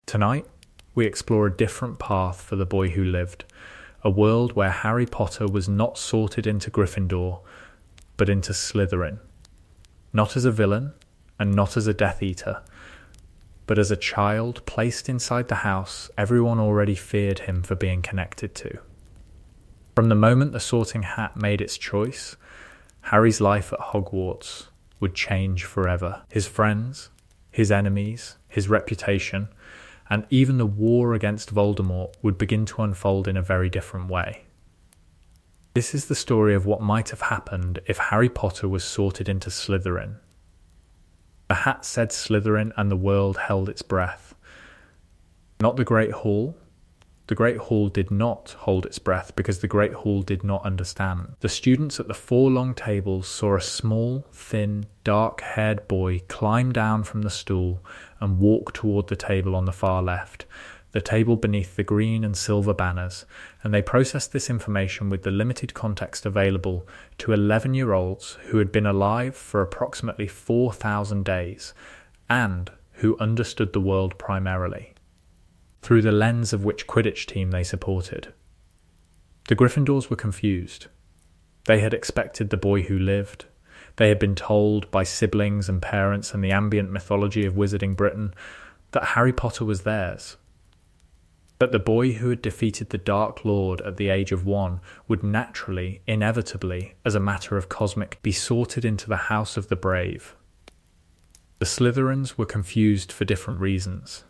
Tonight, we explore a different path for the boy who lived, a world where Harry Potter was not sorted into Gryffindor, but into Slytherin. Not as a villain, and not as a Death Eater, but as a child placed inside the house everyone already feared him for being connected to. From the moment the Sorting Hat made its choice, Harry's life at Hogwarts would change forever. His friends, his enemies, his reputation, and even the war against Voldemort would begin to unfold in a very different way. This is the story of what might have happened if Harry Potter was sorted into Slytherin. The hat said Slytherin and the world held its breath. Not the Great Hall. The Great Hall did not hold its breath because the Great Hall did not understand. The students at the 4 long tables saw a small, thin, dark-haired boy climb down from the stool and walk toward the table on the far left, the table beneath the green and silver banners, and they processed this information with the limited context available to 11-year-olds who had been alive for approximately 4,000 days and who understood the world primarily through the lens of which Quidditch team they supported. The Gryffindors were confused. They had expected the boy who lived. They had been told by siblings and parents and the ambient mythology of Wizarding Britain that Harry Potter was theirs. That the boy who had defeated the Dark Lord at the age of 1 would naturally, inevitably, as a matter of cosmic, be sorted into the House of the Brave. The Slytherins were confused for different reasons.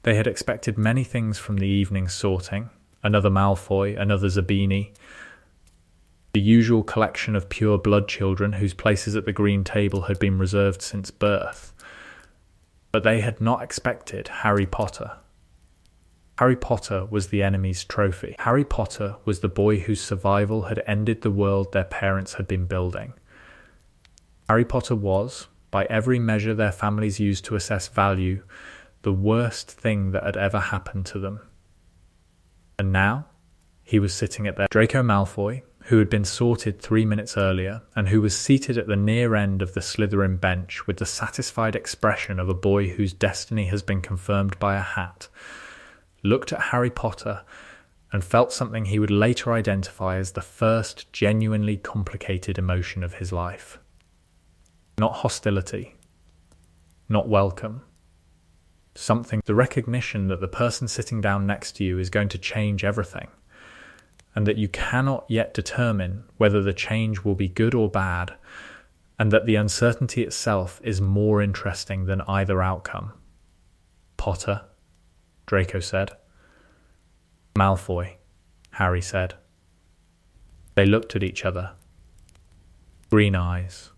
They had expected many things from the evening sorting, another Malfoy, another Zabini, the usual collection of pure blood children whose places at the green table had been reserved since birth. But they had not expected Harry Potter. Harry Potter was the enemy's trophy. Harry Potter was the boy whose survival had ended the world their parents had been building. Harry Potter was, by every measure their families used to assess value, the worst thing that had ever happened to them. And now, he was sitting at their Draco Malfoy, who had been sorted 3 minutes earlier, and who was seated at the near end of the Slytherin bench with the satisfied expression of a boy whose destiny has been confirmed by a hat, looked at Harry Potter and felt something he would later identify as the first genuinely complicated emotion of his life. Not hostility, not welcome. Something, the recognition that the person sitting down next to you is going to change everything, and that you cannot yet determine whether the change will be good or bad, and that the uncertainty itself is more interesting than either outcome. Potter, Draco said. Malfoy, Harry said. They looked at each other. Green eyes.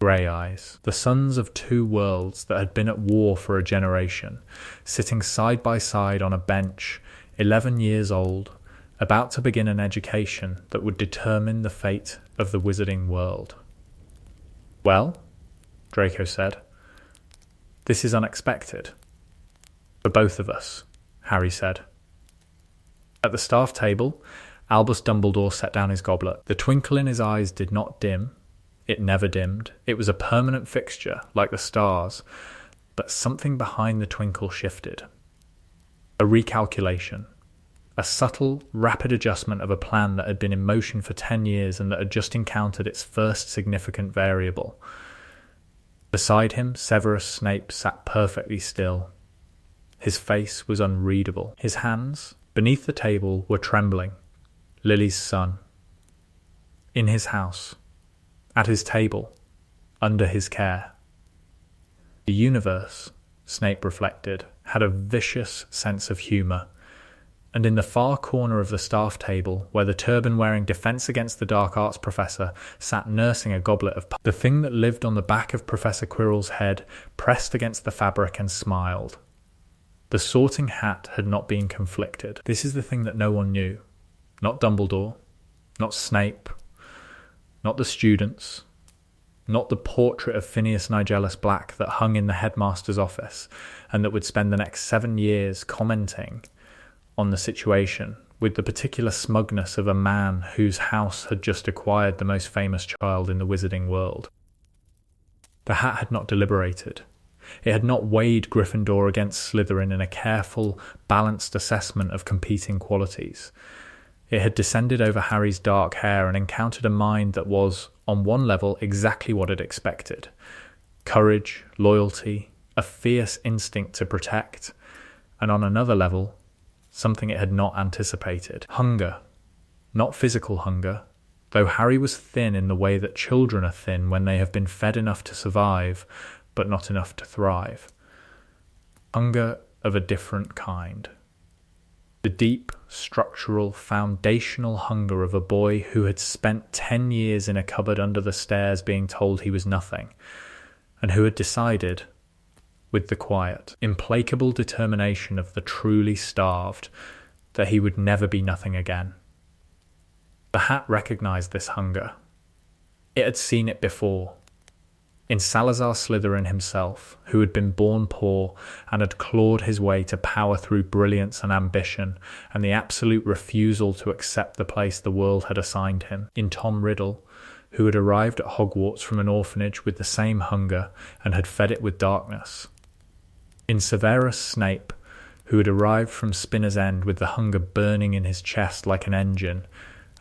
Grey eyes, the sons of 2 worlds that had been at war for a generation, sitting side by side on a bench, 11 years old, about to begin an education that would determine the fate of the wizarding world. Well, Draco said, this is unexpected. For both of us, Harry said. At the staff table, Albus Dumbledore set down his goblet. The twinkle in his eyes did not dim. It never dimmed. It was a permanent fixture, like the stars, but something behind the twinkle shifted. A recalculation. A subtle, rapid adjustment of a plan that had been in motion for 10 years and that had just encountered its first significant variable. Beside him, Severus Snape sat perfectly still. His face was unreadable. His hands, beneath the table, were trembling. Lily's son. In his house. At his table, under his care. The universe, Snape reflected, had a vicious sense of humour, and in the far corner of the staff table, where the turban-wearing Defence Against the Dark Arts professor sat nursing a goblet of the thing that lived on the back of Professor Quirrell's head pressed against the fabric and smiled. The Sorting Hat had not been conflicted. This is the thing that no one knew. Not Dumbledore, not Snape, not the students, not the portrait of Phineas Nigellus Black that hung in the headmaster's office and that would spend the next 7 years commenting on the situation with the particular smugness of a man whose house had just acquired the most famous child in the wizarding world. The Hat had not deliberated. It had not weighed Gryffindor against Slytherin in a careful, balanced assessment of competing qualities. It had descended over Harry's dark hair and encountered a mind that was, on one level, exactly what it expected. Courage, loyalty, a fierce instinct to protect, and on another level, something it had not anticipated. Hunger. Not physical hunger, though Harry was thin in the way that children are thin when they have been fed enough to survive, but not enough to thrive. Hunger of a different kind. The deep, structural, foundational hunger of a boy who had spent 10 years in a cupboard under the stairs being told he was nothing, and who had decided, with the quiet, implacable determination of the truly starved, that he would never be nothing again. The Hat recognized this hunger. It had seen it before. In Salazar Slytherin himself, who had been born poor and had clawed his way to power through brilliance and ambition and the absolute refusal to accept the place the world had assigned him. In Tom Riddle, who had arrived at Hogwarts from an orphanage with the same hunger and had fed it with darkness. In Severus Snape, who had arrived from Spinner's End with the hunger burning in his chest like an engine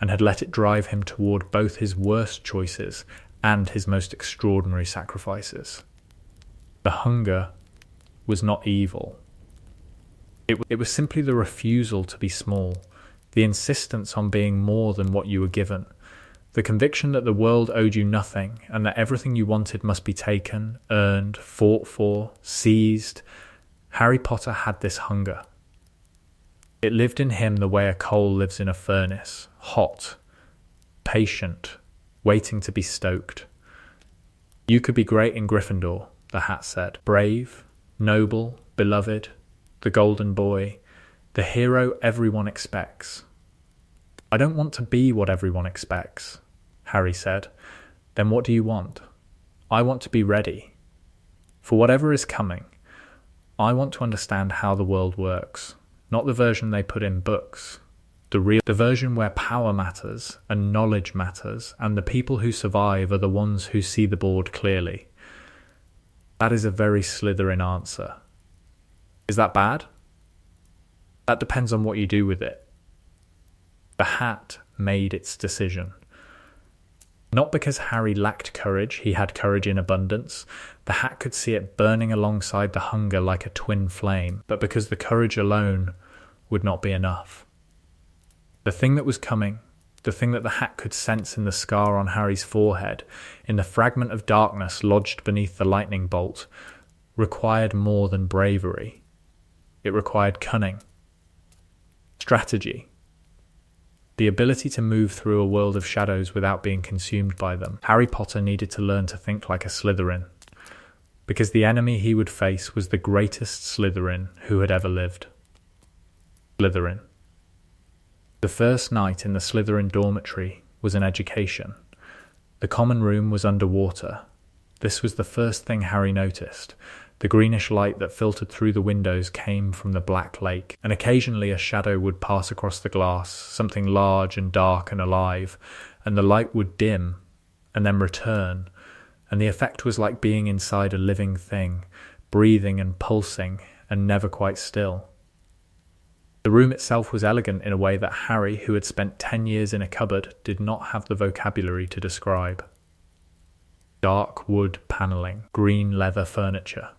and had let it drive him toward both his worst choices and his most extraordinary sacrifices. The hunger was not evil. It was simply the refusal to be small, the insistence on being more than what you were given, the conviction that the world owed you nothing and that everything you wanted must be taken, earned, fought for, seized. Harry Potter had this hunger. It lived in him the way a coal lives in a furnace, hot, patient, waiting to be stoked. You could be great in Gryffindor, the Hat said. Brave, noble, beloved, the golden boy, the hero everyone expects. I don't want to be what everyone expects, Harry said. Then what do you want? I want to be ready. For whatever is coming, I want to understand how the world works, not the version they put in books. The version where power matters and knowledge matters and the people who survive are the ones who see the board clearly. That is a very Slytherin answer. Is that bad? That depends on what you do with it. The Hat made its decision. Not because Harry lacked courage, he had courage in abundance. The Hat could see it burning alongside the hunger like a twin flame, but because the courage alone would not be enough. The thing that was coming, the thing that the Hat could sense in the scar on Harry's forehead, in the fragment of darkness lodged beneath the lightning bolt, required more than bravery. It required cunning, strategy, the ability to move through a world of shadows without being consumed by them. Harry Potter needed to learn to think like a Slytherin, because the enemy he would face was the greatest Slytherin who had ever lived. Slytherin. The first night in the Slytherin dormitory was an education. The common room was underwater. This was the first thing Harry noticed. The greenish light that filtered through the windows came from the black lake, and occasionally a shadow would pass across the glass, something large and dark and alive, and the light would dim and then return, and the effect was like being inside a living thing, breathing and pulsing and never quite still. The room itself was elegant in a way that Harry, who had spent 10 years in a cupboard, did not have the vocabulary to describe. Dark wood panelling, green leather furniture,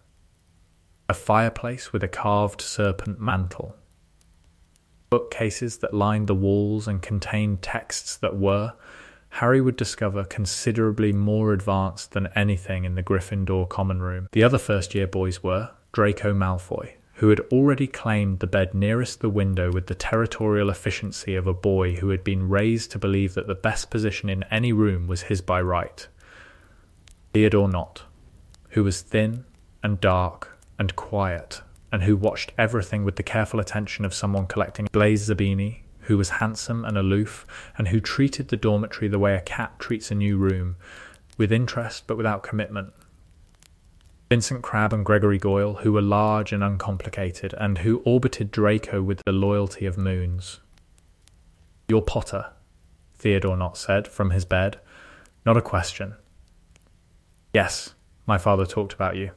a fireplace with a carved serpent mantle, bookcases that lined the walls and contained texts that were, Harry would discover, considerably more advanced than anything in the Gryffindor common room. The other first-year boys were Draco Malfoy, who had already claimed the bed nearest the window with the territorial efficiency of a boy who had been raised to believe that the best position in any room was his by right. Theodore Nott, who was thin and dark and quiet, and who watched everything with the careful attention of someone collecting. Blaise Zabini, who was handsome and aloof, and who treated the dormitory the way a cat treats a new room, with interest but without commitment. Vincent Crabbe and Gregory Goyle, who were large and uncomplicated, and who orbited Draco with the loyalty of moons. "You're Potter," Theodore Nott said from his bed. "Not a question." "Yes, my father talked about you."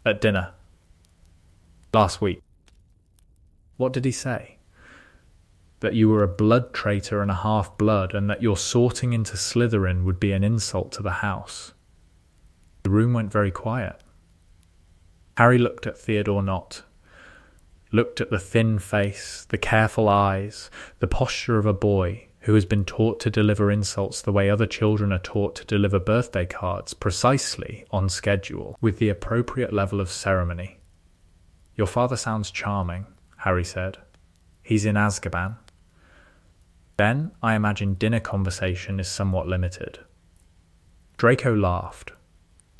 At dinner. Last week. What did he say? That you were a blood traitor and a half-blood, and that your sorting into Slytherin would be an insult to the house. The room went very quiet. Harry looked at Theodore Nott, looked at the thin face, the careful eyes, the posture of a boy who has been taught to deliver insults the way other children are taught to deliver birthday cards, precisely on schedule, with the appropriate level of ceremony. Your father sounds charming, Harry said. He's in Azkaban. Then I imagine dinner conversation is somewhat limited. Draco laughed.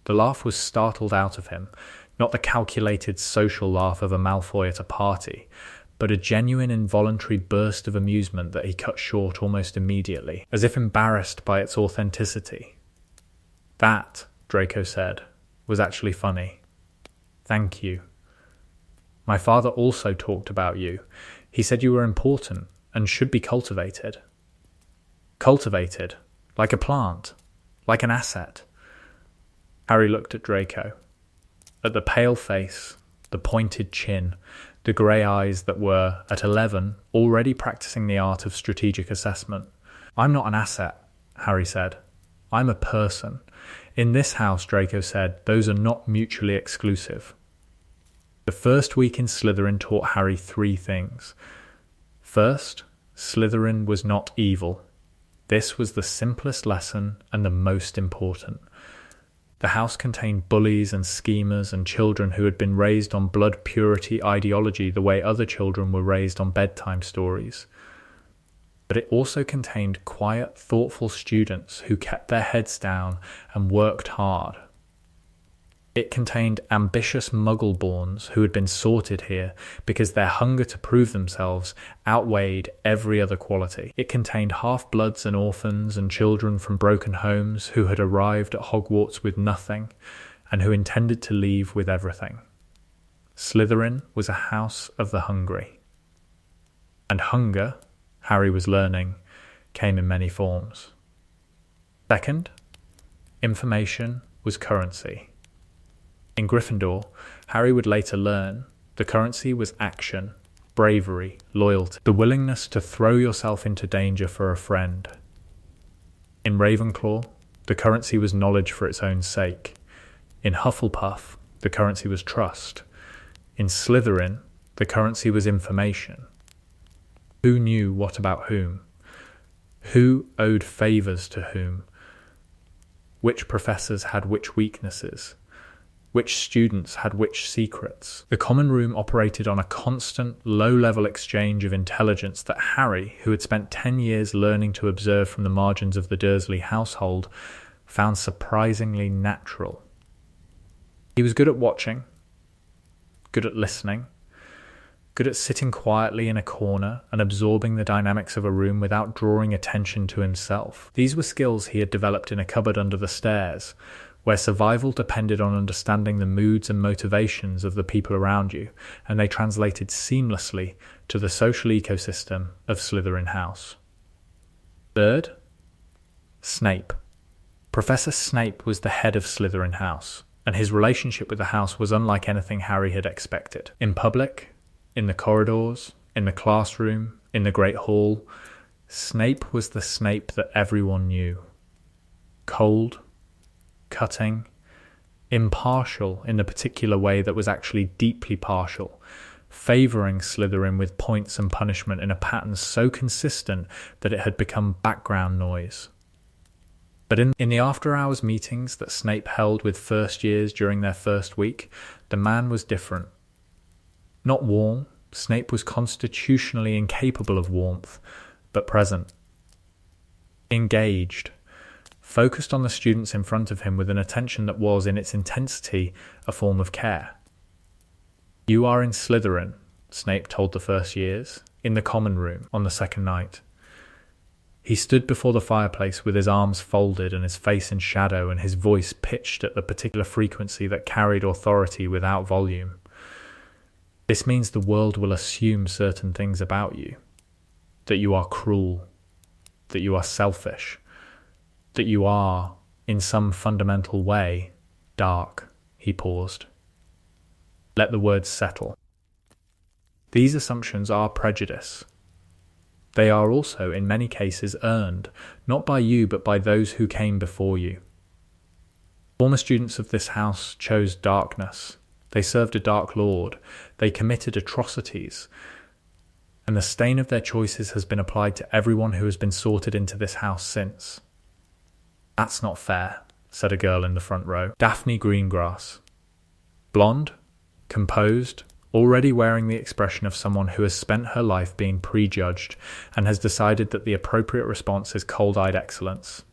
The laugh was startled out of him, not the calculated social laugh of a Malfoy at a party, but a genuine involuntary burst of amusement that he cut short almost immediately, as if embarrassed by its authenticity. That, Draco said, was actually funny. Thank you. My father also talked about you. He said you were important and should be cultivated. Cultivated, like a plant, like an asset. Harry looked at Draco, at the pale face, the pointed chin, the grey eyes that were, at 11, already practicing the art of strategic assessment. I'm not an asset, Harry said. I'm a person. In this house, Draco said, those are not mutually exclusive. The first week in Slytherin taught Harry 3 things. First, Slytherin was not evil. This was the simplest lesson and the most important. The house contained bullies and schemers and children who had been raised on blood purity ideology the way other children were raised on bedtime stories. But it also contained quiet, thoughtful students who kept their heads down and worked hard. It contained ambitious muggle-borns who had been sorted here because their hunger to prove themselves outweighed every other quality. It contained half-bloods and orphans and children from broken homes who had arrived at Hogwarts with nothing and who intended to leave with everything. Slytherin was a house of the hungry. And hunger, Harry was learning, came in many forms. Second, information was currency. In Gryffindor, Harry would later learn, the currency was action, bravery, loyalty, the willingness to throw yourself into danger for a friend. In Ravenclaw, the currency was knowledge for its own sake. In Hufflepuff, the currency was trust. In Slytherin, the currency was information. Who knew what about whom? Who owed favours to whom? Which professors had which weaknesses? Which students had which secrets? The common room operated on a constant, low-level exchange of intelligence that Harry, who had spent 10 years learning to observe from the margins of the Dursley household, found surprisingly natural. He was good at watching, good at listening, good at sitting quietly in a corner and absorbing the dynamics of a room without drawing attention to himself. These were skills he had developed in a cupboard under the stairs, where survival depended on understanding the moods and motivations of the people around you, and they translated seamlessly to the social ecosystem of Slytherin House. Third, Snape. Professor Snape was the head of Slytherin House, and his relationship with the house was unlike anything Harry had expected. In public, in the corridors, in the classroom, in the Great Hall, Snape was the Snape that everyone knew. Cold, cutting, impartial in the particular way that was actually deeply partial, favouring Slytherin with points and punishment in a pattern so consistent that it had become background noise. But in the after-hours meetings that Snape held with first years during their first week, the man was different. Not warm, Snape was constitutionally incapable of warmth, but present. Engaged. Focused on the students in front of him with an attention that was, in its intensity, a form of care. You are in Slytherin, Snape told the first years, in the common room on the second night. He stood before the fireplace with his arms folded and his face in shadow and his voice pitched at the particular frequency that carried authority without volume. This means the world will assume certain things about you. That you are cruel. That you are selfish. That you are, in some fundamental way, dark. He paused. Let the words settle. These assumptions are prejudice. They are also, in many cases, earned, not by you but by those who came before you. Former students of this house chose darkness. They served a dark lord. They committed atrocities. And the stain of their choices has been applied to everyone who has been sorted into this house since. That's not fair, said a girl in the front row. Daphne Greengrass. Blonde, composed, already wearing the expression of someone who has spent her life being prejudged and has decided that the appropriate response is cold-eyed excellence.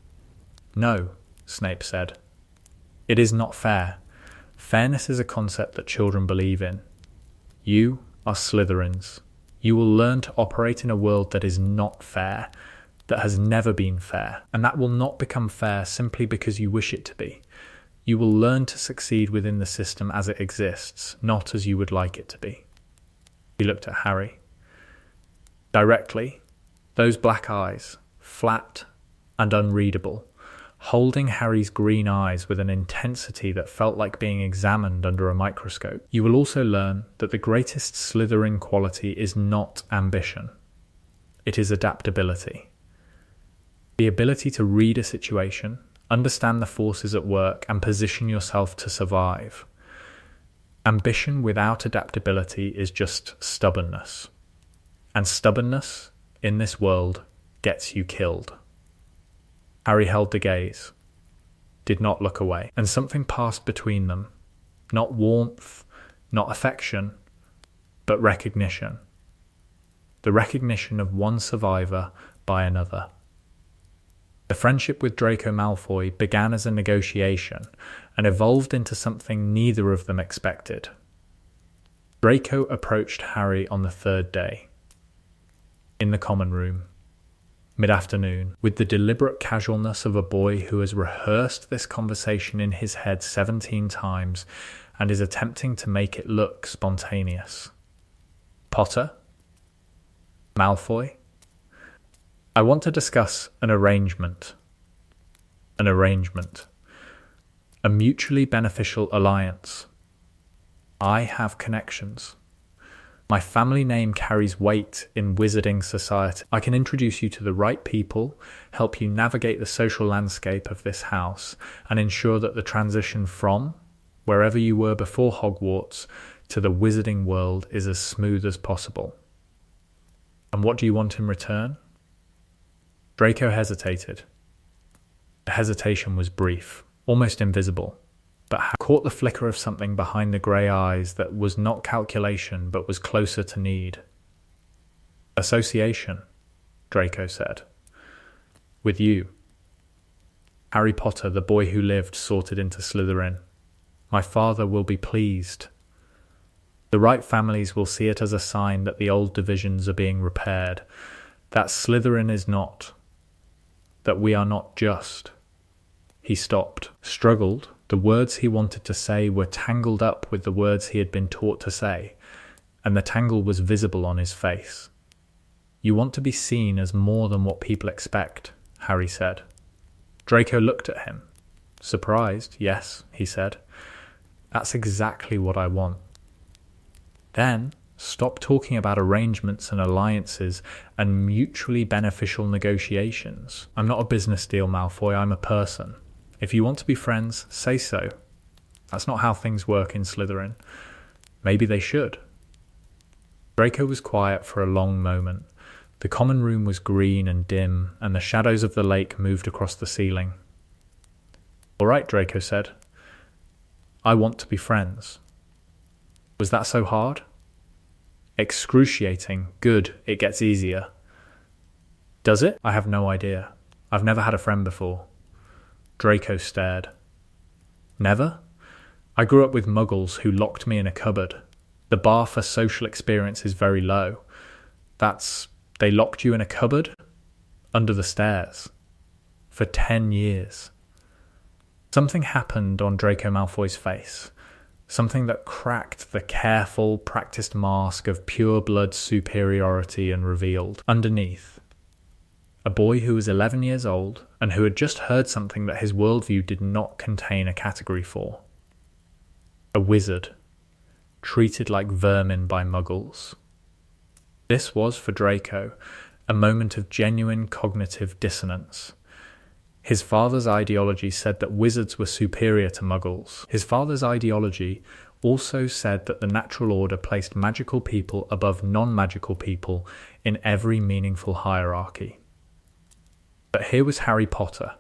No, Snape said. It is not fair. Fairness is a concept that children believe in. You are Slytherins. You will learn to operate in a world that is not fair, that has never been fair, and that will not become fair simply because you wish it to be. You will learn to succeed within the system as it exists, not as you would like it to be. He looked at Harry. Directly, those black eyes, flat and unreadable, holding Harry's green eyes with an intensity that felt like being examined under a microscope. You will also learn that the greatest Slytherin quality is not ambition. It is adaptability. The ability to read a situation, understand the forces at work, and position yourself to survive. Ambition without adaptability is just stubbornness. And stubbornness, in this world, gets you killed. Harry held the gaze, did not look away, and something passed between them. Not warmth, not affection, but recognition. The recognition of one survivor by another. The friendship with Draco Malfoy began as a negotiation and evolved into something neither of them expected. Draco approached Harry on the third day, in the common room, mid-afternoon, with the deliberate casualness of a boy who has rehearsed this conversation in his head 17 times and is attempting to make it look spontaneous. Potter? Malfoy? I want to discuss an arrangement. An arrangement. A mutually beneficial alliance. I have connections. My family name carries weight in wizarding society. I can introduce you to the right people, help you navigate the social landscape of this house, and ensure that the transition from wherever you were before Hogwarts to the wizarding world is as smooth as possible. And what do you want in return? Draco hesitated. The hesitation was brief, almost invisible, but Harry caught the flicker of something behind the grey eyes that was not calculation but was closer to need. Association, Draco said. With you. Harry Potter, the boy who lived, sorted into Slytherin. My father will be pleased. The right families will see it as a sign that the old divisions are being repaired, that Slytherin is not, that we are not just. He stopped, struggled. The words he wanted to say were tangled up with the words he had been taught to say, and the tangle was visible on his face. You want to be seen as more than what people expect, Harry said. Draco looked at him. Surprised, yes, he said. That's exactly what I want. Then, stop talking about arrangements and alliances and mutually beneficial negotiations. I'm not a business deal, Malfoy, I'm a person. If you want to be friends, say so. That's not how things work in Slytherin. Maybe they should. Draco was quiet for a long moment. The common room was green and dim, and the shadows of the lake moved across the ceiling. All right, Draco said. I want to be friends. Was that so hard? Excruciating. Good, it gets easier. Does it? I have no idea. I've never had a friend before. Draco stared. Never? I grew up with muggles who locked me in a cupboard. The bar for social experience is very low. They locked you in a cupboard? Under the stairs. For 10 years. Something happened on Draco Malfoy's face. Something that cracked the careful, practiced mask of pure-blood superiority and revealed, underneath, a boy who was 11 years old and who had just heard something that his worldview did not contain a category for. A wizard. treated like vermin by muggles. This was, for Draco, a moment of genuine cognitive dissonance. His father's ideology said that wizards were superior to muggles. His father's ideology also said that the natural order placed magical people above non-magical people in every meaningful hierarchy. But here was Harry Potter,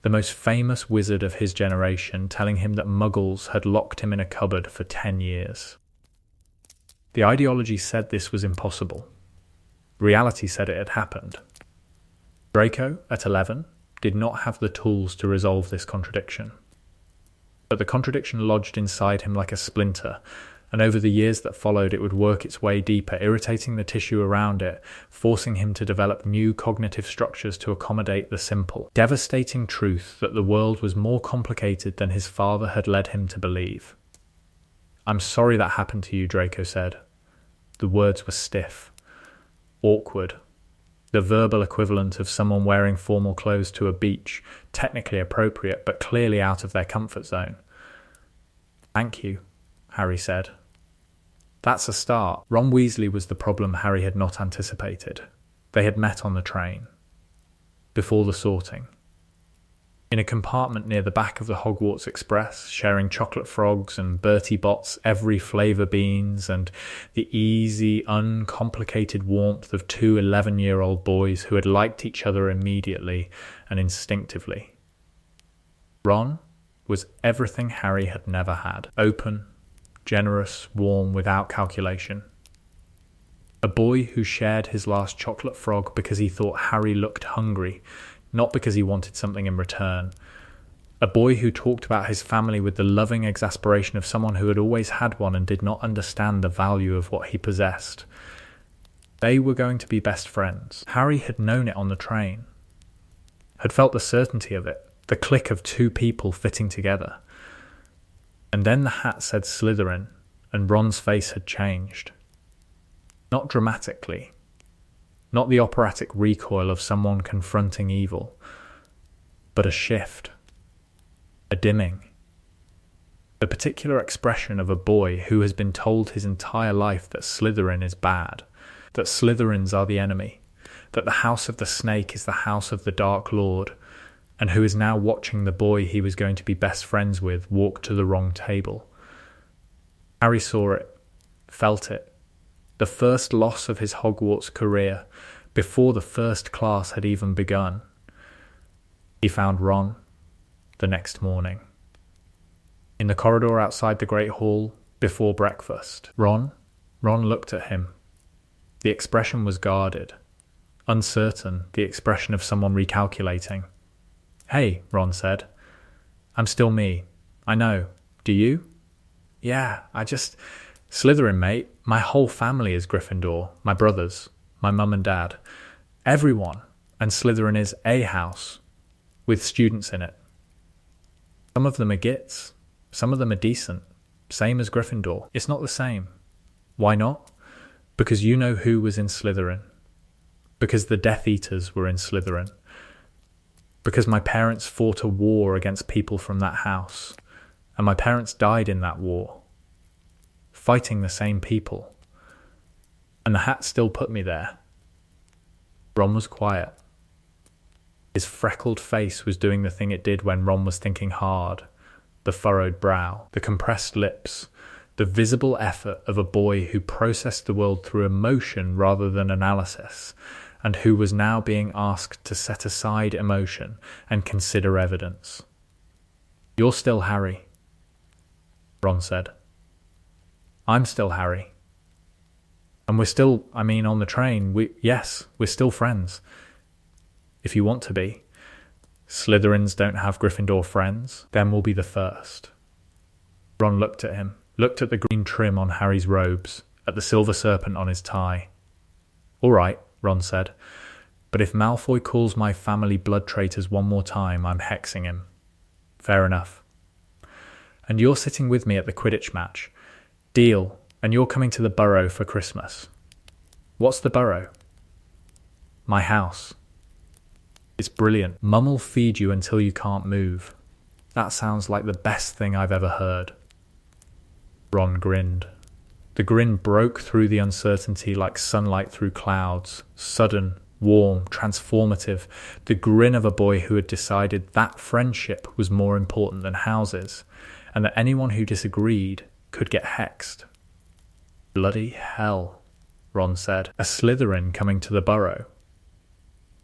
the most famous wizard of his generation, telling him that muggles had locked him in a cupboard for 10 years. The ideology said this was impossible. Reality said it had happened. Draco, at 11, did not have the tools to resolve this contradiction. But the contradiction lodged inside him like a splinter, and over the years that followed it would work its way deeper, irritating the tissue around it, forcing him to develop new cognitive structures to accommodate the simple, devastating truth that the world was more complicated than his father had led him to believe. "I'm sorry that happened to you," Draco said. The words were stiff, awkward, the verbal equivalent of someone wearing formal clothes to a beach, technically appropriate but clearly out of their comfort zone. "Thank you," Harry said. That's a start. Ron Weasley was the problem Harry had not anticipated. They had met on the train, before the sorting, in a compartment near the back of the Hogwarts Express, sharing chocolate frogs and Bertie Bott's every flavour beans and the easy, uncomplicated warmth of two 11-year-old boys who had liked each other immediately and instinctively. Ron was everything Harry had never had. Open, generous, warm, without calculation. A boy who shared his last chocolate frog because he thought Harry looked hungry, not because he wanted something in return. A boy who talked about his family with the loving exasperation of someone who had always had one and did not understand the value of what he possessed. They were going to be best friends. Harry had known it on the train, had felt the certainty of it, the click of two people fitting together. And then the hat said Slytherin, and Ron's face had changed. Not dramatically, not the operatic recoil of someone confronting evil, but a shift, a dimming. The particular expression of a boy who has been told his entire life that Slytherin is bad, that Slytherins are the enemy, that the House of the Snake is the house of the Dark Lord, and who is now watching the boy he was going to be best friends with walk to the wrong table. Harry saw it, felt it, the first loss of his Hogwarts career, before the first class had even begun. He found Ron the next morning, in the corridor outside the Great Hall, before breakfast. Ron looked at him. The expression was guarded, uncertain, the expression of someone recalculating. "Hey," Ron said. "I'm still me. I know. Do you?" "Yeah, Slytherin, mate. My whole family is Gryffindor. My brothers, my mum and dad. Everyone. And Slytherin is a house, with students in it. Some of them are gits. Some of them are decent. Same as Gryffindor. It's not the same. Why not? Because you know who was in Slytherin. Because the Death Eaters were in Slytherin. Because my parents fought a war against people from that house, and my parents died in that war, fighting the same people. And the hat still put me there." Ron was quiet. His freckled face was doing the thing it did when Ron was thinking hard, the furrowed brow, the compressed lips, the visible effort of a boy who processed the world through emotion rather than analysis, and who was now being asked to set aside emotion and consider evidence. "You're still Harry," Ron said. "I'm still Harry. And we're still, on the train, we're still friends. If you want to be. Slytherins don't have Gryffindor friends, then we'll be the first." Ron looked at him, looked at the green trim on Harry's robes, at the silver serpent on his tie. "All right," Ron said, "but if Malfoy calls my family blood traitors one more time, I'm hexing him." "Fair enough." "And you're sitting with me at the Quidditch match. Deal, and you're coming to the Burrow for Christmas." "What's the Burrow?" "My house. It's brilliant. Mum'll feed you until you can't move." "That sounds like the best thing I've ever heard." Ron grinned. The grin broke through the uncertainty like sunlight through clouds, sudden, warm, transformative, the grin of a boy who had decided that friendship was more important than houses, and that anyone who disagreed could get hexed. Bloody hell, Ron said. A Slytherin coming to the burrow.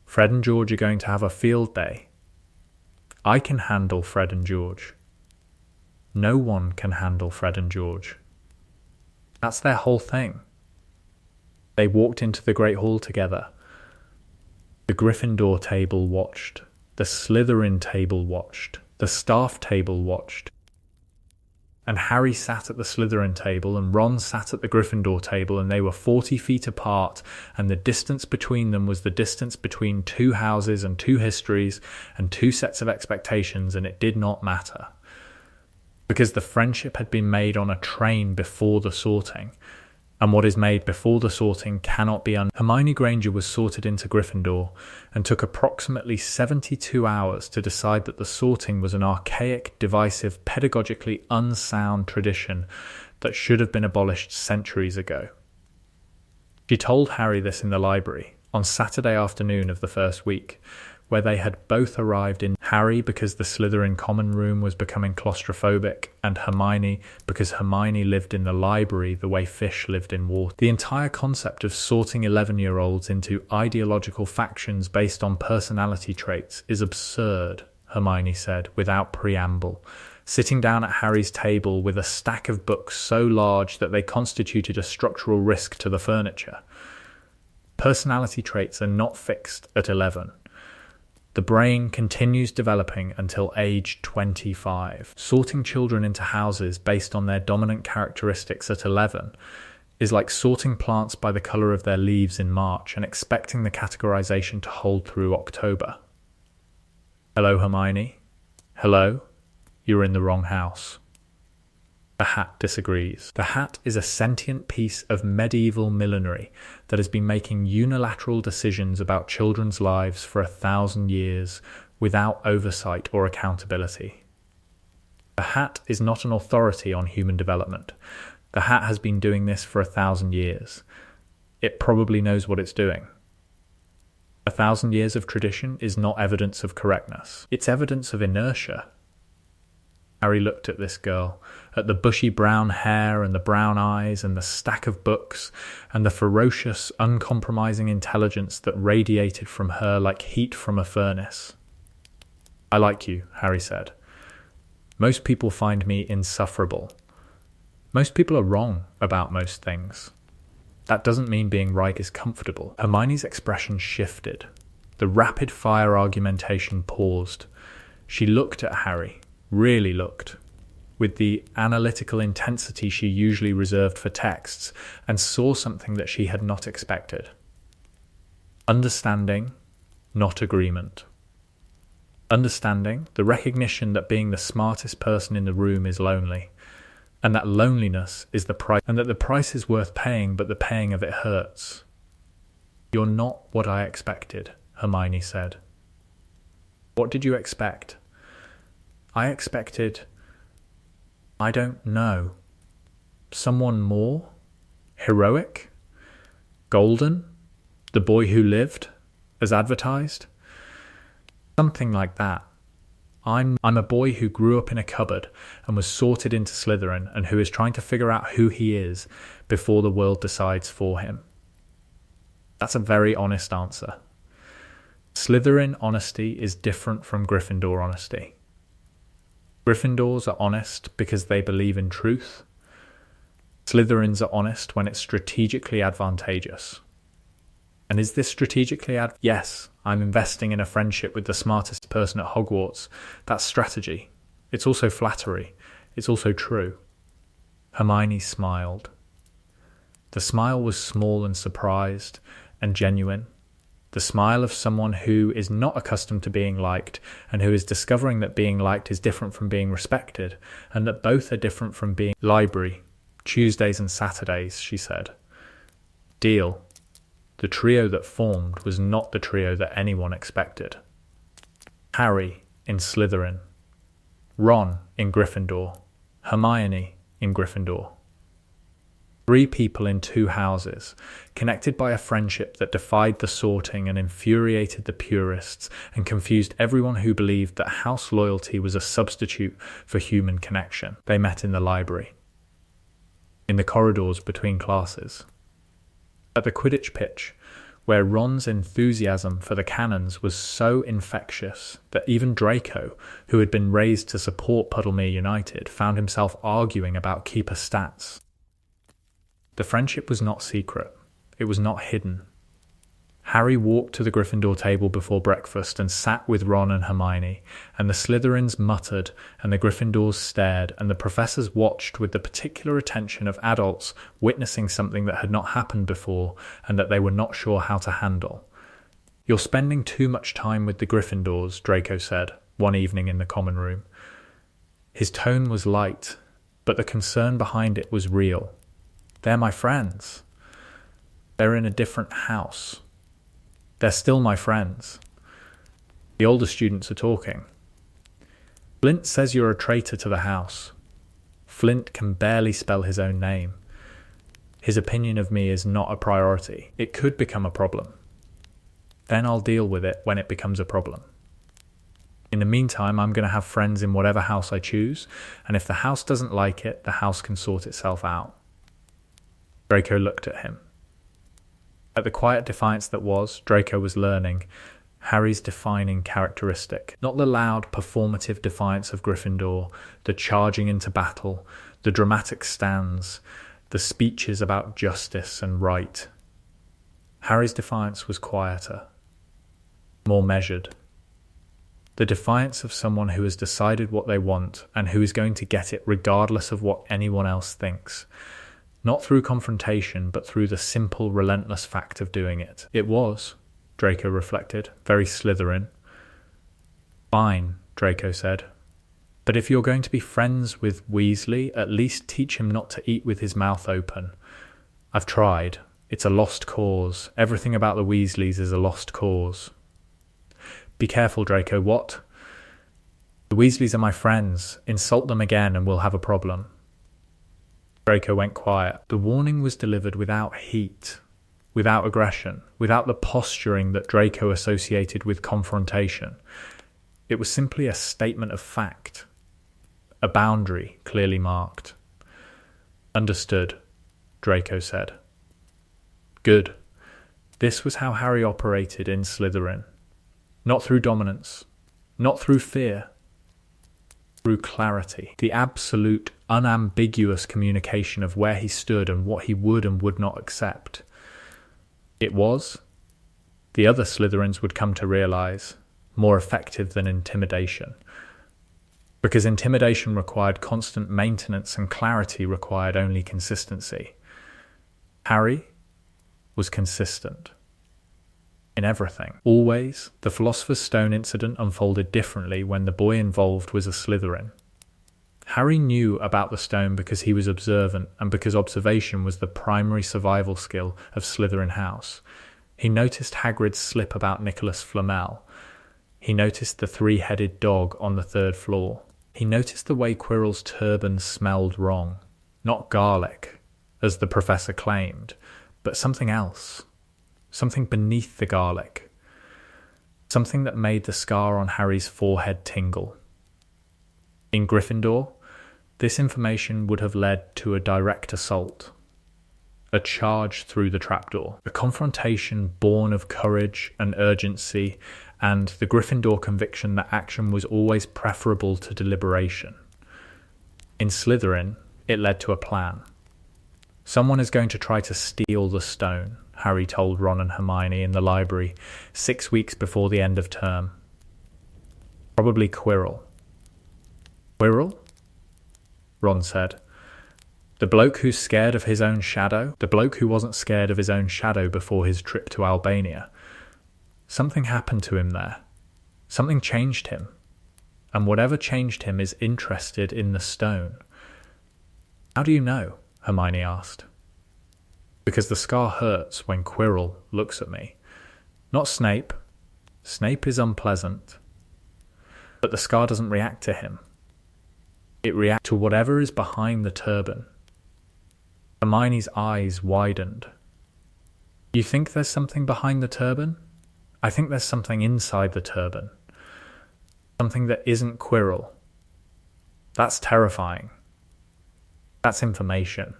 Fred and George are going to have a field day. I can handle Fred and George. No one can handle Fred and George. That's their whole thing. They walked into the Great Hall together. The Gryffindor table watched. The Slytherin table watched. The staff table watched. And Harry sat at the Slytherin table and Ron sat at the Gryffindor table, and they were 40 feet apart, and the distance between them was the distance between two houses and two histories and two sets of expectations, and it did not matter. Because the friendship had been made on a train before the sorting, and what is made before the sorting cannot be Hermione Granger was sorted into Gryffindor and took approximately 72 hours to decide that the sorting was an archaic, divisive, pedagogically unsound tradition that should have been abolished centuries ago. She told Harry this in the library on Saturday afternoon of the first week, where they had both arrived in Harry because the Slytherin common room was becoming claustrophobic, and Hermione because Hermione lived in the library the way fish lived in water. The entire concept of sorting 11-year-olds into ideological factions based on personality traits is absurd, Hermione said without preamble, sitting down at Harry's table with a stack of books so large that they constituted a structural risk to the furniture. Personality traits are not fixed at 11. The brain continues developing until age 25. Sorting children into houses based on their dominant characteristics at 11 is like sorting plants by the colour of their leaves in March and expecting the categorization to hold through October. Hello, Hermione. Hello. You're in the wrong house. The Hat disagrees. The Hat is a sentient piece of medieval millinery that has been making unilateral decisions about children's lives for 1,000 years without oversight or accountability. The Hat is not an authority on human development. The Hat has been doing this for 1,000 years. It probably knows what it's doing. 1,000 years of tradition is not evidence of correctness. It's evidence of inertia. Harry looked at this girl, at the bushy brown hair and the brown eyes and the stack of books and the ferocious, uncompromising intelligence that radiated from her like heat from a furnace. I like you, Harry said. Most people find me insufferable. Most people are wrong about most things. That doesn't mean being right is comfortable. Hermione's expression shifted. The rapid-fire argumentation paused. She looked at Harry. Really looked, with the analytical intensity she usually reserved for texts, and saw something that she had not expected. Understanding, not agreement. Understanding, the recognition that being the smartest person in the room is lonely, and that loneliness is the price, and that the price is worth paying, but the paying of it hurts. You're not what I expected, Hermione said. What did you expect? I expected, I don't know, someone more? Heroic? Golden? The boy who lived, as advertised? Something like that. I'm a boy who grew up in a cupboard and was sorted into Slytherin and who is trying to figure out who he is before the world decides for him. That's a very honest answer. Slytherin honesty is different from Gryffindor honesty. Gryffindors are honest because they believe in truth. Slytherins are honest when it's strategically advantageous. And is this strategically Yes, I'm investing in a friendship with the smartest person at Hogwarts. That's strategy. It's also flattery. It's also true. Hermione smiled. The smile was small and surprised and genuine. The smile of someone who is not accustomed to being liked and who is discovering that being liked is different from being respected and that both are different from being library, Tuesdays and Saturdays, she said. Deal. The trio that formed was not the trio that anyone expected. Harry in Slytherin, Ron in Gryffindor, Hermione in Gryffindor. 3 people in 2 houses, connected by a friendship that defied the sorting and infuriated the purists and confused everyone who believed that house loyalty was a substitute for human connection. They met in the library, in the corridors between classes, at the Quidditch pitch, where Ron's enthusiasm for the cannons was so infectious that even Draco, who had been raised to support Puddlemere United, found himself arguing about keeper stats. The friendship was not secret. It was not hidden. Harry walked to the Gryffindor table before breakfast and sat with Ron and Hermione, and the Slytherins muttered, and the Gryffindors stared, and the professors watched with the particular attention of adults witnessing something that had not happened before and that they were not sure how to handle. "You're spending too much time with the Gryffindors," Draco said, one evening in the common room. His tone was light, but the concern behind it was real. "They're my friends. They're in a different house. They're still my friends." The older students are talking. "Flint says you're a traitor to the house. Flint can barely spell his own name. His opinion of me is not a priority. It could become a problem. Then I'll deal with it when it becomes a problem. In the meantime, I'm going to have friends in whatever house I choose, and if the house doesn't like it, the house can sort itself out." Draco looked at him. At the quiet defiance that was, Draco was learning Harry's defining characteristic. Not the loud, performative defiance of Gryffindor, the charging into battle, the dramatic stands, the speeches about justice and right. Harry's defiance was quieter, more measured. The defiance of someone who has decided what they want and who is going to get it regardless of what anyone else thinks. Not through confrontation, but through the simple, relentless fact of doing it. It was, Draco reflected, very Slytherin. "Fine," Draco said. "But if you're going to be friends with Weasley, at least teach him not to eat with his mouth open. I've tried. It's a lost cause. Everything about the Weasleys is a lost cause." "Be careful, Draco. What?" "The Weasleys are my friends. Insult them again and we'll have a problem." Draco went quiet. The warning was delivered without heat, without aggression, without the posturing that Draco associated with confrontation. It was simply a statement of fact, a boundary clearly marked. "Understood," Draco said. Good. This was how Harry operated in Slytherin. Not through dominance, not through fear, through clarity, the absolute, unambiguous communication of where he stood and what he would and would not accept. It was, the other Slytherins would come to realize, more effective than intimidation. Because intimidation required constant maintenance and clarity required only consistency. Harry was consistent. In everything. Always, the Philosopher's Stone incident unfolded differently when the boy involved was a Slytherin. Harry knew about the stone because he was observant and because observation was the primary survival skill of Slytherin House. He noticed Hagrid's slip about Nicholas Flamel. He noticed the 3-headed dog on the 3rd floor. He noticed the way Quirrell's turban smelled wrong. Not garlic, as the professor claimed, but something else. Something beneath the garlic. Something that made the scar on Harry's forehead tingle. In Gryffindor, this information would have led to a direct assault. A charge through the trapdoor. A confrontation born of courage and urgency and the Gryffindor conviction that action was always preferable to deliberation. In Slytherin, it led to a plan. Someone is going to try to steal the stone, Harry told Ron and Hermione in the library 6 weeks before the end of term. Probably Quirrell. Quirrell? Ron said. The bloke who's scared of his own shadow? The bloke who wasn't scared of his own shadow before his trip to Albania. Something happened to him there. Something changed him. And whatever changed him is interested in the stone. How do you know? Hermione asked. Because the scar hurts when Quirrell looks at me. Not Snape. Snape is unpleasant. But the scar doesn't react to him. It reacts to whatever is behind the turban. Hermione's eyes widened. You think there's something behind the turban? I think there's something inside the turban. Something that isn't Quirrell. That's terrifying. That's information.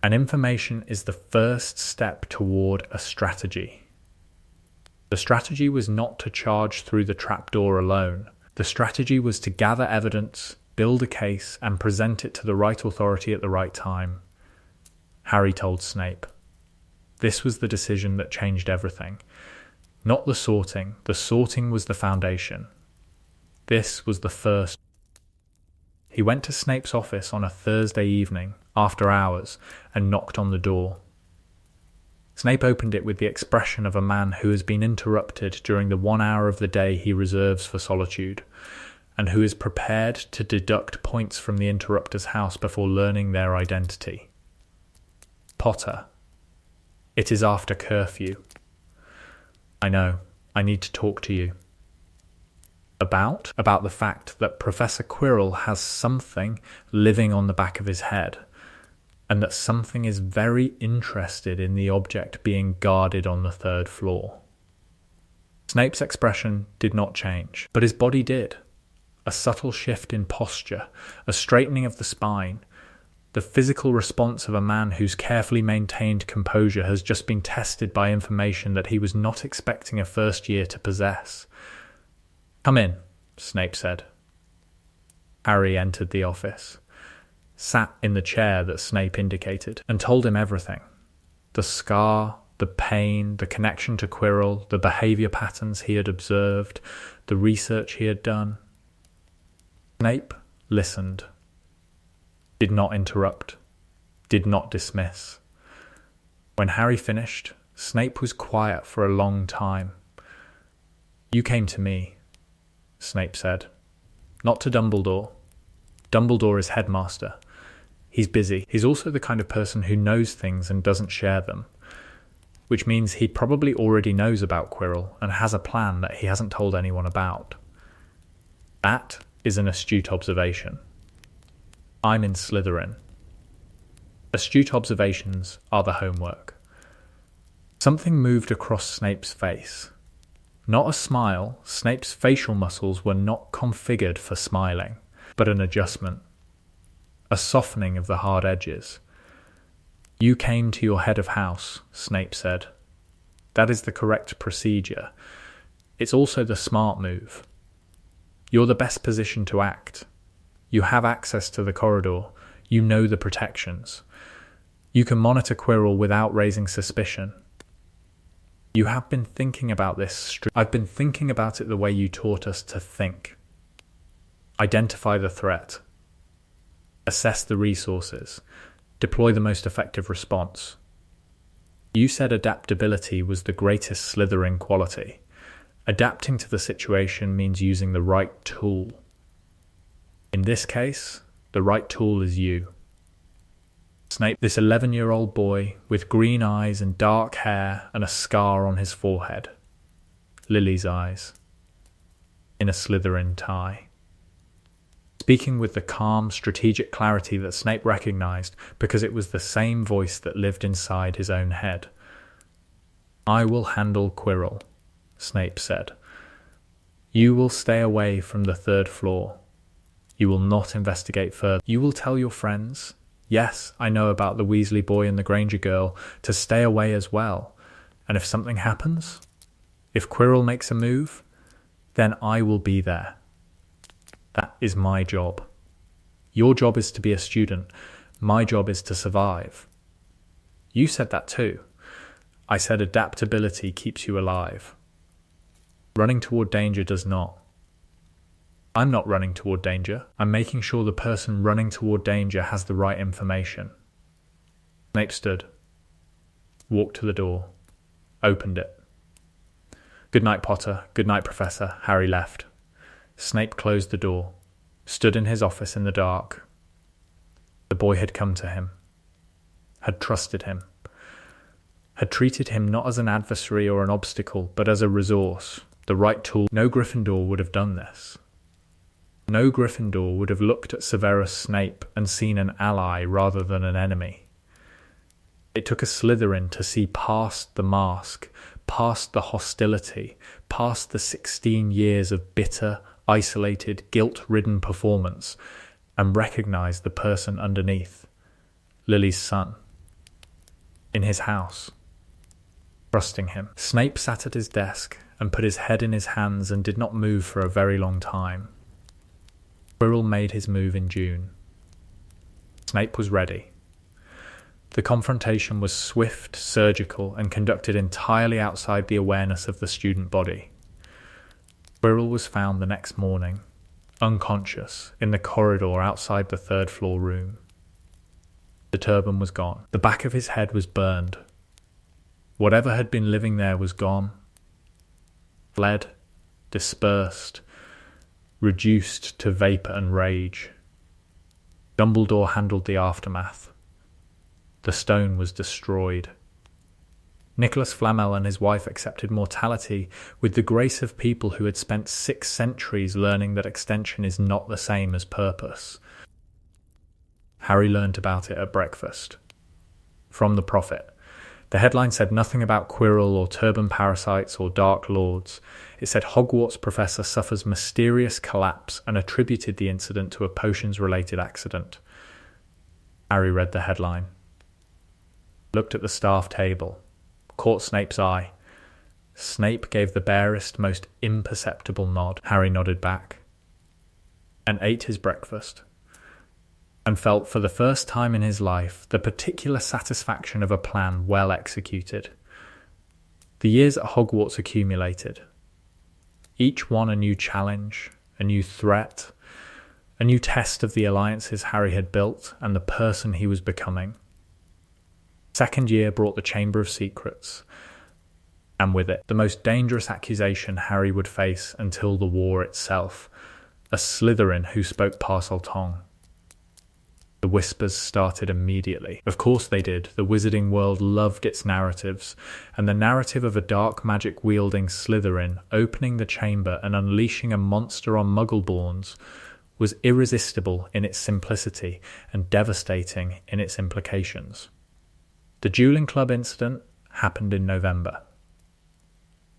And information is the first step toward a strategy. The strategy was not to charge through the trapdoor alone. The strategy was to gather evidence, build a case, and present it to the right authority at the right time. Harry told Snape. This was the decision that changed everything. Not the sorting. The sorting was the foundation. This was the first. He went to Snape's office on a Thursday evening, after hours, and knocked on the door. Snape opened it with the expression of a man who has been interrupted during the 1 hour of the day he reserves for solitude, and who is prepared to deduct points from the interrupter's house before learning their identity. Potter. It is after curfew. I know. I need to talk to you. About the fact that Professor Quirrell has something living on the back of his head, and that something is very interested in the object being guarded on the 3rd floor. Snape's expression did not change, but his body did. A subtle shift in posture, a straightening of the spine, the physical response of a man whose carefully maintained composure has just been tested by information that he was not expecting a first year to possess. Come in, Snape said. Harry entered the office, sat in the chair that Snape indicated, and told him everything. The scar, the pain, the connection to Quirrell, the behaviour patterns he had observed, the research he had done. Snape listened, did not interrupt, did not dismiss. When Harry finished, Snape was quiet for a long time. You came to me, Snape said. Not to Dumbledore. Dumbledore is headmaster. He's busy. He's also the kind of person who knows things and doesn't share them, which means he probably already knows about Quirrell and has a plan that he hasn't told anyone about. That is an astute observation. I'm in Slytherin. Astute observations are the homework. Something moved across Snape's face. Not a smile. Snape's facial muscles were not configured for smiling, but an adjustment. A softening of the hard edges. You came to your head of house, Snape said. That is the correct procedure. It's also the smart move. You're the best position to act. You have access to the corridor. You know the protections. You can monitor Quirrell without raising suspicion. You have been thinking about this. I've been thinking about it the way you taught us to think. Identify the threat. Assess the resources. Deploy the most effective response. You said adaptability was the greatest Slytherin quality. Adapting to the situation means using the right tool. In this case, the right tool is you. Snape, this 11-year-old boy with green eyes and dark hair and a scar on his forehead. Lily's eyes. In a Slytherin tie. Speaking with the calm, strategic clarity that Snape recognized because it was the same voice that lived inside his own head. I will handle Quirrell, Snape said. You will stay away from the 3rd floor. You will not investigate further. You will tell your friends, yes, I know about the Weasley boy and the Granger girl, to stay away as well. And if something happens, if Quirrell makes a move, then I will be there. That is my job. Your job is to be a student. My job is to survive. You said that too. I said adaptability keeps you alive. Running toward danger does not. I'm not running toward danger. I'm making sure the person running toward danger has the right information. Snape stood, walked to the door, opened it. Good night, Potter. Good night, Professor. Harry left. Snape closed the door, stood in his office in the dark. The boy had come to him, had trusted him, had treated him not as an adversary or an obstacle, but as a resource, the right tool. No Gryffindor would have done this. No Gryffindor would have looked at Severus Snape and seen an ally rather than an enemy. It took a Slytherin to see past the mask, past the hostility, past the 16 years of bitter, isolated, guilt-ridden performance, and recognize the person underneath, Lily's son, in his house, trusting him. Snape sat at his desk and put his head in his hands and did not move for a very long time. Quirrell made his move in June. Snape was ready. The confrontation was swift, surgical, and conducted entirely outside the awareness of the student body. Quirrell was found the next morning, unconscious, in the corridor outside the third-floor room. The turban was gone. The back of his head was burned. Whatever had been living there was gone, fled, dispersed, reduced to vapour and rage. Dumbledore handled the aftermath. The stone was destroyed. Nicholas Flamel and his wife accepted mortality with the grace of people who had spent 6 centuries learning that extension is not the same as purpose. Harry learnt about it at breakfast. From the Prophet. The headline said nothing about Quirrell or turban parasites or Dark Lords. It said Hogwarts professor suffers mysterious collapse and attributed the incident to a potions-related accident. Harry read the headline. Looked at the staff table, caught Snape's eye. Snape gave the barest, most imperceptible nod. Harry nodded back, and ate his breakfast, and felt for the first time in his life the particular satisfaction of a plan well executed. The years at Hogwarts accumulated, each one a new challenge, a new threat, a new test of the alliances Harry had built and the person he was becoming. Second year brought the Chamber of Secrets, and with it, the most dangerous accusation Harry would face until the war itself, a Slytherin who spoke Parseltongue. The whispers started immediately. Of course they did. The wizarding world loved its narratives, and the narrative of a dark magic-wielding Slytherin opening the chamber and unleashing a monster on Muggleborns was irresistible in its simplicity and devastating in its implications. The dueling club incident happened in November.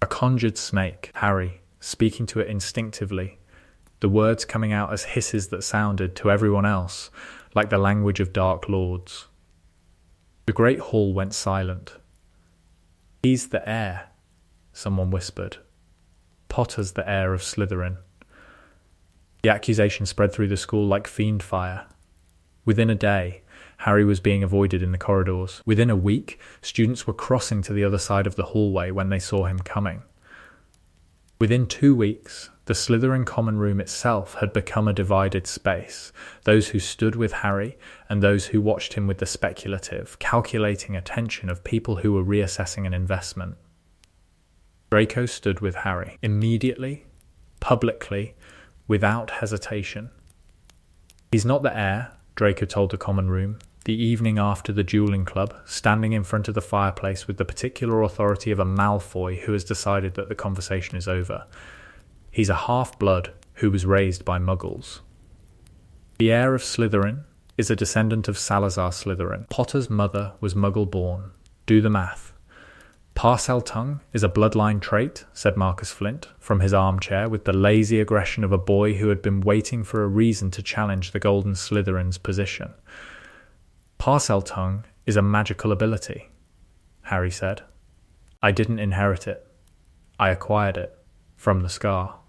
A conjured snake, Harry, speaking to it instinctively, the words coming out as hisses that sounded, to everyone else, like the language of Dark Lords. The great hall went silent. "He's the heir," someone whispered. "Potter's the heir of Slytherin." The accusation spread through the school like fiend fire. Within a day, Harry was being avoided in the corridors. Within a week, students were crossing to the other side of the hallway when they saw him coming. Within 2 weeks, the Slytherin common room itself had become a divided space, those who stood with Harry and those who watched him with the speculative, calculating attention of people who were reassessing an investment. Draco stood with Harry, immediately, publicly, without hesitation. "He's not the heir," Draco told the common room, the evening after the dueling club, standing in front of the fireplace with the particular authority of a Malfoy who has decided that the conversation is over. "He's a half-blood who was raised by Muggles. The heir of Slytherin is a descendant of Salazar Slytherin. Potter's mother was Muggle-born. Do the math. Parseltongue is a bloodline trait," said Marcus Flint from his armchair with the lazy aggression of a boy who had been waiting for a reason to challenge the Golden Slytherin's position. "Parseltongue is a magical ability," Harry said. "I didn't inherit it. I acquired it from the scar."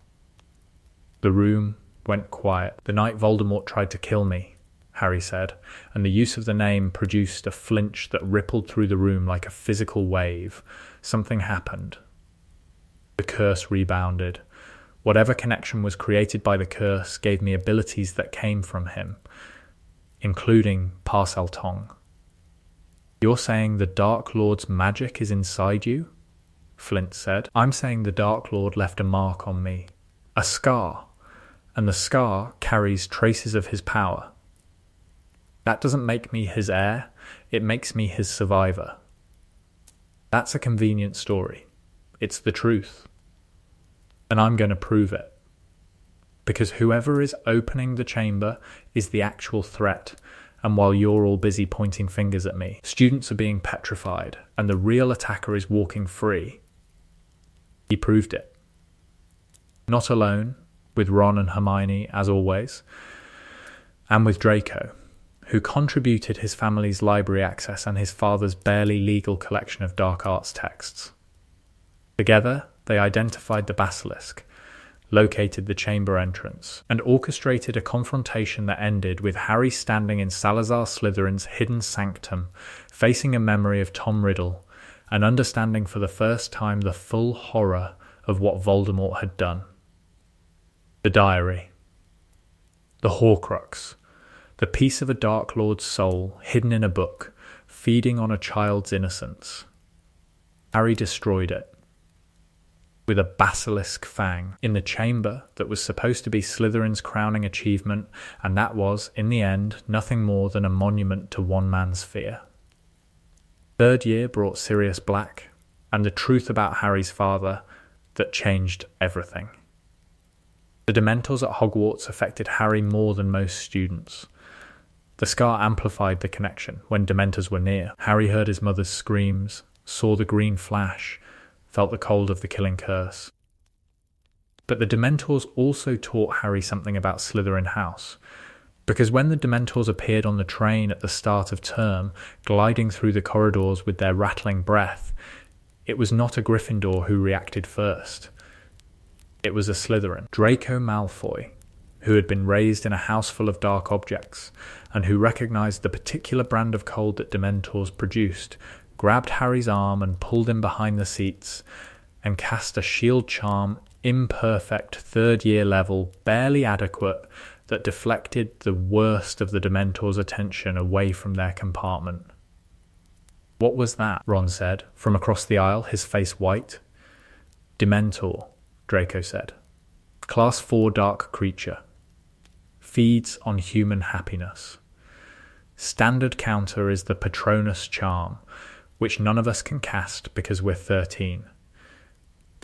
The room went quiet. "The night Voldemort tried to kill me," Harry said, and the use of the name produced a flinch that rippled through the room like a physical wave. Something happened. The curse rebounded. Whatever connection was created by the curse gave me abilities that came from him, including Parseltongue. "You're saying the Dark Lord's magic is inside you?" Flint said. "I'm saying the Dark Lord left a mark on me, a scar, and the scar carries traces of his power. That doesn't make me his heir, it makes me his survivor. That's a convenient story. It's the truth. And I'm going to prove it. Because whoever is opening the chamber is the actual threat, and while you're all busy pointing fingers at me, students are being petrified, and the real attacker is walking free. He proved it. Not alone, with Ron and Hermione, as always, and with Draco, who contributed his family's library access and his father's barely legal collection of dark arts texts. Together, they identified the basilisk, located the chamber entrance, and orchestrated a confrontation that ended with Harry standing in Salazar Slytherin's hidden sanctum, facing a memory of Tom Riddle, and understanding for the first time the full horror of what Voldemort had done. The diary. The Horcrux. The piece of a Dark Lord's soul hidden in a book, feeding on a child's innocence. Harry destroyed it. With a basilisk fang, in the chamber that was supposed to be Slytherin's crowning achievement, and that was, in the end, nothing more than a monument to one man's fear. Third year brought Sirius Black, and the truth about Harry's father that changed everything. The Dementors at Hogwarts affected Harry more than most students. The scar amplified the connection. When Dementors were near, Harry heard his mother's screams, saw the green flash, felt the cold of the killing curse. But the Dementors also taught Harry something about Slytherin House, because when the Dementors appeared on the train at the start of term, gliding through the corridors with their rattling breath, it was not a Gryffindor who reacted first. It was a Slytherin. Draco Malfoy, who had been raised in a house full of dark objects, and who recognised the particular brand of cold that Dementors produced, grabbed Harry's arm and pulled him behind the seats, and cast a shield charm, imperfect, third-year level, barely adequate, that deflected the worst of the Dementors' attention away from their compartment. "What was that?" Ron said, from across the aisle, his face white. "Dementor," Draco said. "Class 4 dark creature. Feeds on human happiness. Standard counter is the Patronus charm, which none of us can cast because we're 13.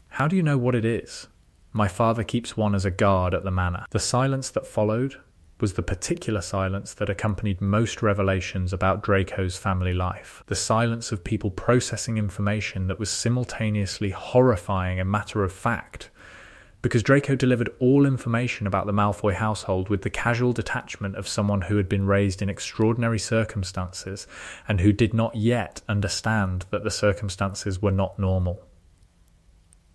How do you know what it is? My father keeps one as a guard at the manor." The silence that followed was the particular silence that accompanied most revelations about Draco's family life. The silence of people processing information that was simultaneously horrifying and matter of fact, because Draco delivered all information about the Malfoy household with the casual detachment of someone who had been raised in extraordinary circumstances and who did not yet understand that the circumstances were not normal.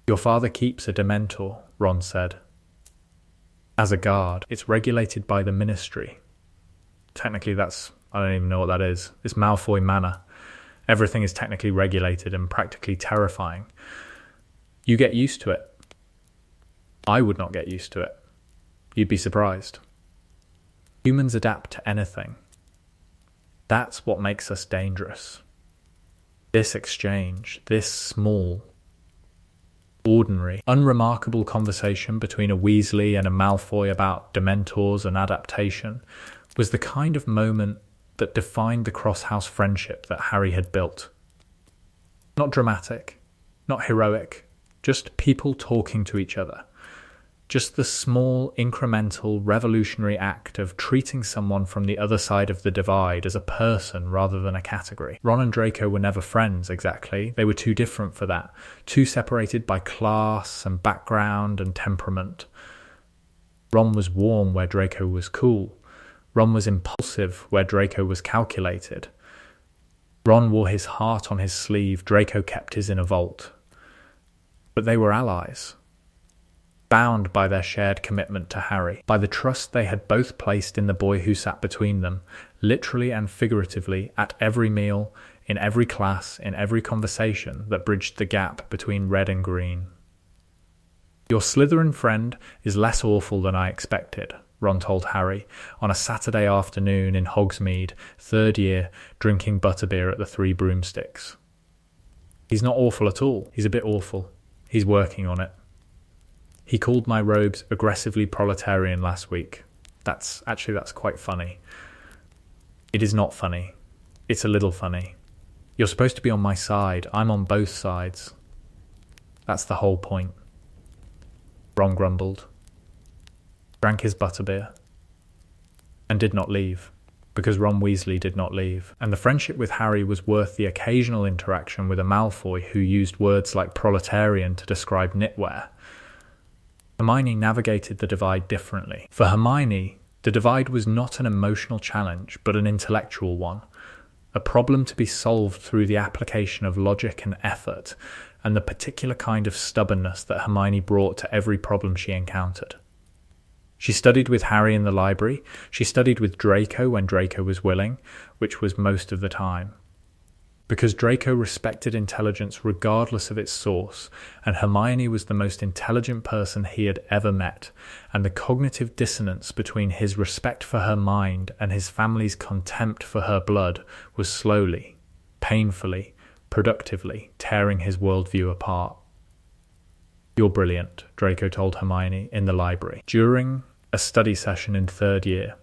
"Your father keeps a Dementor," Ron said. "As a guard. It's regulated by the Ministry. Technically I don't even know what that is. It's Malfoy Manor. Everything is technically regulated and practically terrifying. You get used to it. I would not get used to it. You'd be surprised. Humans adapt to anything. That's what makes us dangerous. This exchange, this small, ordinary, unremarkable conversation between a Weasley and a Malfoy about Dementors and adaptation was the kind of moment that defined the cross-house friendship that Harry had built. Not dramatic, not heroic, just people talking to each other. Just the small, incremental, revolutionary act of treating someone from the other side of the divide as a person rather than a category. Ron and Draco were never friends, exactly. They were too different for that. Too separated by class and background and temperament. Ron was warm where Draco was cool. Ron was impulsive where Draco was calculated. Ron wore his heart on his sleeve. Draco kept his in a vault. But they were allies. Bound by their shared commitment to Harry, by the trust they had both placed in the boy who sat between them, literally and figuratively, at every meal, in every class, in every conversation that bridged the gap between red and green. "Your Slytherin friend is less awful than I expected," Ron told Harry, on a Saturday afternoon in Hogsmeade, third year, drinking butterbeer at the Three Broomsticks. "He's not awful at all. He's a bit awful. He's working on it. He called my robes aggressively proletarian last week. That's quite funny." "It is not funny. It's a little funny. You're supposed to be on my side. I'm on both sides. That's the whole point." Ron grumbled, drank his butterbeer, and did not leave. because Ron Weasley did not leave, and the friendship with Harry was worth the occasional interaction with a Malfoy who used words like proletarian to describe knitwear. Hermione navigated the divide differently. For Hermione, the divide was not an emotional challenge, but an intellectual one, a problem to be solved through the application of logic and effort, and the particular kind of stubbornness that Hermione brought to every problem she encountered. She studied with Harry in the library. She studied with Draco when Draco was willing, which was most of the time. Because Draco respected intelligence regardless of its source, and Hermione was the most intelligent person he had ever met, and the cognitive dissonance between his respect for her mind and his family's contempt for her blood was slowly, painfully, productively tearing his worldview apart. "You're brilliant," Draco told Hermione in the library during a study session in third year.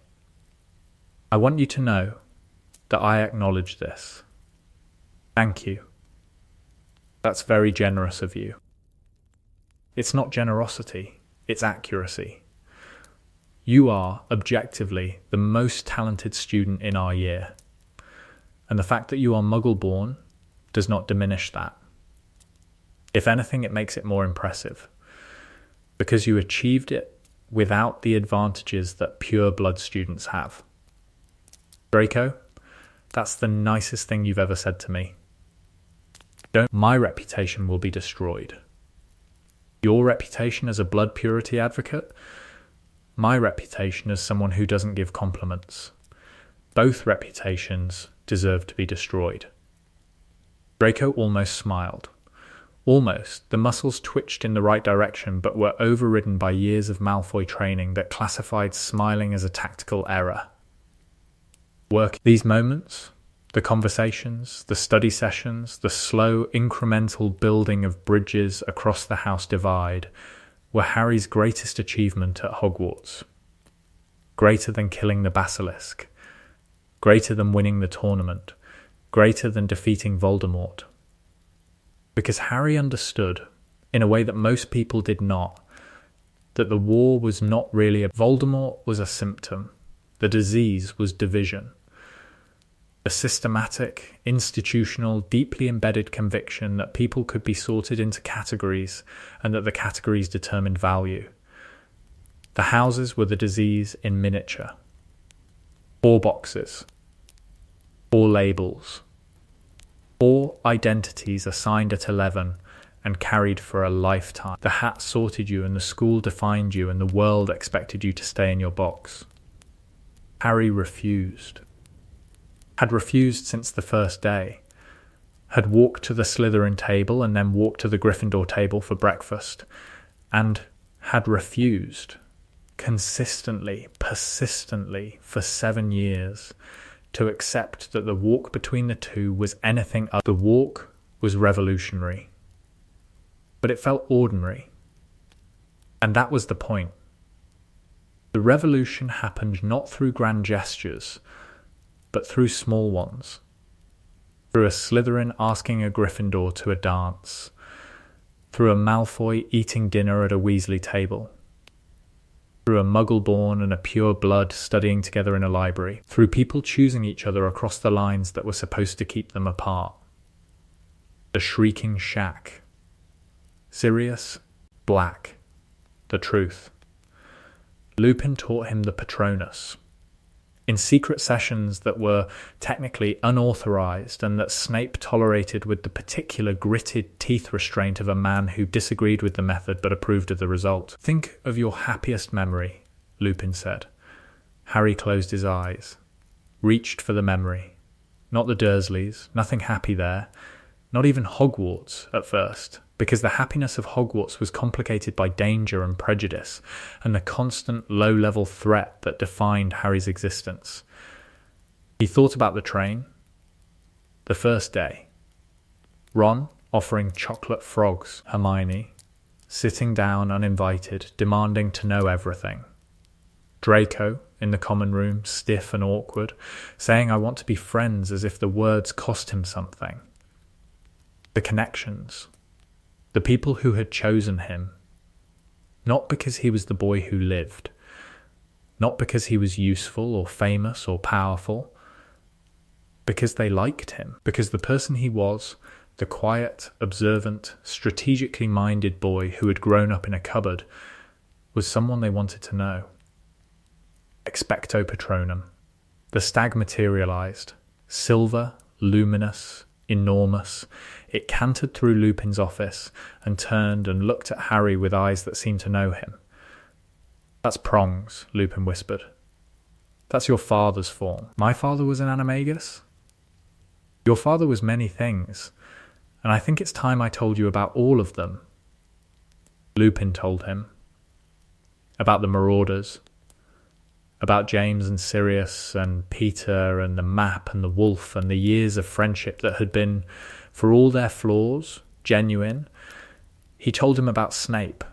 "I want you to know that I acknowledge this. Thank you. That's very generous of you." It's not generosity, it's accuracy. You are, objectively, the most talented student in our year. And the fact that you are Muggle-born does not diminish that. If anything, it makes it more impressive, because you achieved it without the advantages that pure blood students have. Draco, that's the nicest thing you've ever said to me. My reputation will be destroyed. Your reputation as a blood purity advocate, my reputation as someone who doesn't give compliments. Both reputations deserve to be destroyed. Draco almost smiled. Almost. The muscles twitched in the right direction, but were overridden by years of Malfoy training that classified smiling as a tactical error. These moments, the conversations, the study sessions, the slow, incremental building of bridges across the house divide, were Harry's greatest achievement at Hogwarts. Greater than killing the basilisk. Greater than winning the tournament. Greater than defeating Voldemort. Because Harry understood, in a way that most people did not, that the war was not really Voldemort was a symptom. The disease was division. A systematic, institutional, deeply embedded conviction that people could be sorted into categories and that the categories determined value. The houses were the disease in miniature. 4 boxes. 4 labels. 4 identities assigned at 11 and carried for a lifetime. The hat sorted you and the school defined you and the world expected you to stay in your box. Harry refused. Had refused since the first day. Had walked to the Slytherin table and then walked to the Gryffindor table for breakfast. And had refused, consistently, persistently, for 7 years, to accept that the walk between the two was anything other. The walk was revolutionary. But it felt ordinary. And that was the point. The revolution happened not through grand gestures, but through small ones. Through a Slytherin asking a Gryffindor to a dance. Through a Malfoy eating dinner at a Weasley table. Through a Muggle-born and a pure blood studying together in a library. Through people choosing each other across the lines that were supposed to keep them apart. The shrieking shack. Sirius, black. The truth. Lupin taught him the Patronus. In secret sessions that were technically unauthorized and that Snape tolerated with the particular gritted teeth restraint of a man who disagreed with the method but approved of the result. "Think of your happiest memory," Lupin said. Harry closed his eyes, reached for the memory. Not the Dursleys, nothing happy there, not even Hogwarts at first, because the happiness of Hogwarts was complicated by danger and prejudice, and the constant low-level threat that defined Harry's existence. He thought about the train, the first day. Ron offering chocolate frogs, Hermione, sitting down uninvited, demanding to know everything. Draco, in the common room, stiff and awkward, saying "I want to be friends" as if the words cost him something. The connections. The people who had chosen him, not because he was the boy who lived, Not because he was useful or famous or powerful, because they liked him, because the person he was, the quiet, observant, strategically minded boy who had grown up in a cupboard, was someone they wanted to know. Expecto Patronum. The stag materialized, silver, luminous, enormous. It cantered through Lupin's office and turned and looked at Harry with eyes that seemed to know him. "That's Prongs," Lupin whispered. "That's your father's form." "My father was an animagus?" "Your father was many things, and I think it's time I told you about all of them." Lupin told him. About the Marauders. About James and Sirius and Peter and the map and the wolf and the years of friendship that had been, for all their flaws, genuine. He told him about Snape,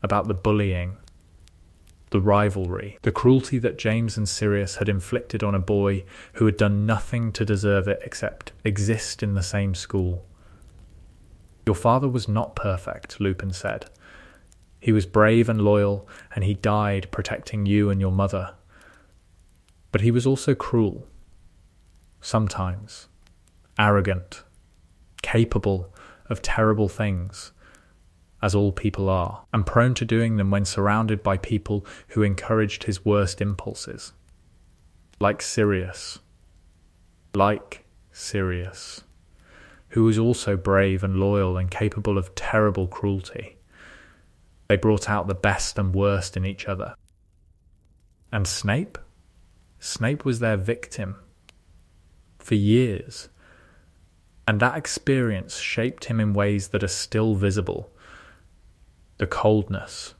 about the bullying, the rivalry, the cruelty that James and Sirius had inflicted on a boy who had done nothing to deserve it except exist in the same school. "Your father was not perfect," Lupin said. "He was brave and loyal, and he died protecting you and your mother. But he was also cruel. Sometimes. Arrogant. Capable of terrible things, as all people are, and prone to doing them when surrounded by people who encouraged his worst impulses. Like Sirius. Who was also brave and loyal and capable of terrible cruelty. They brought out the best and worst in each other. And Snape? Snape was their victim. For years. And that experience shaped him in ways that are still visible. The coldness,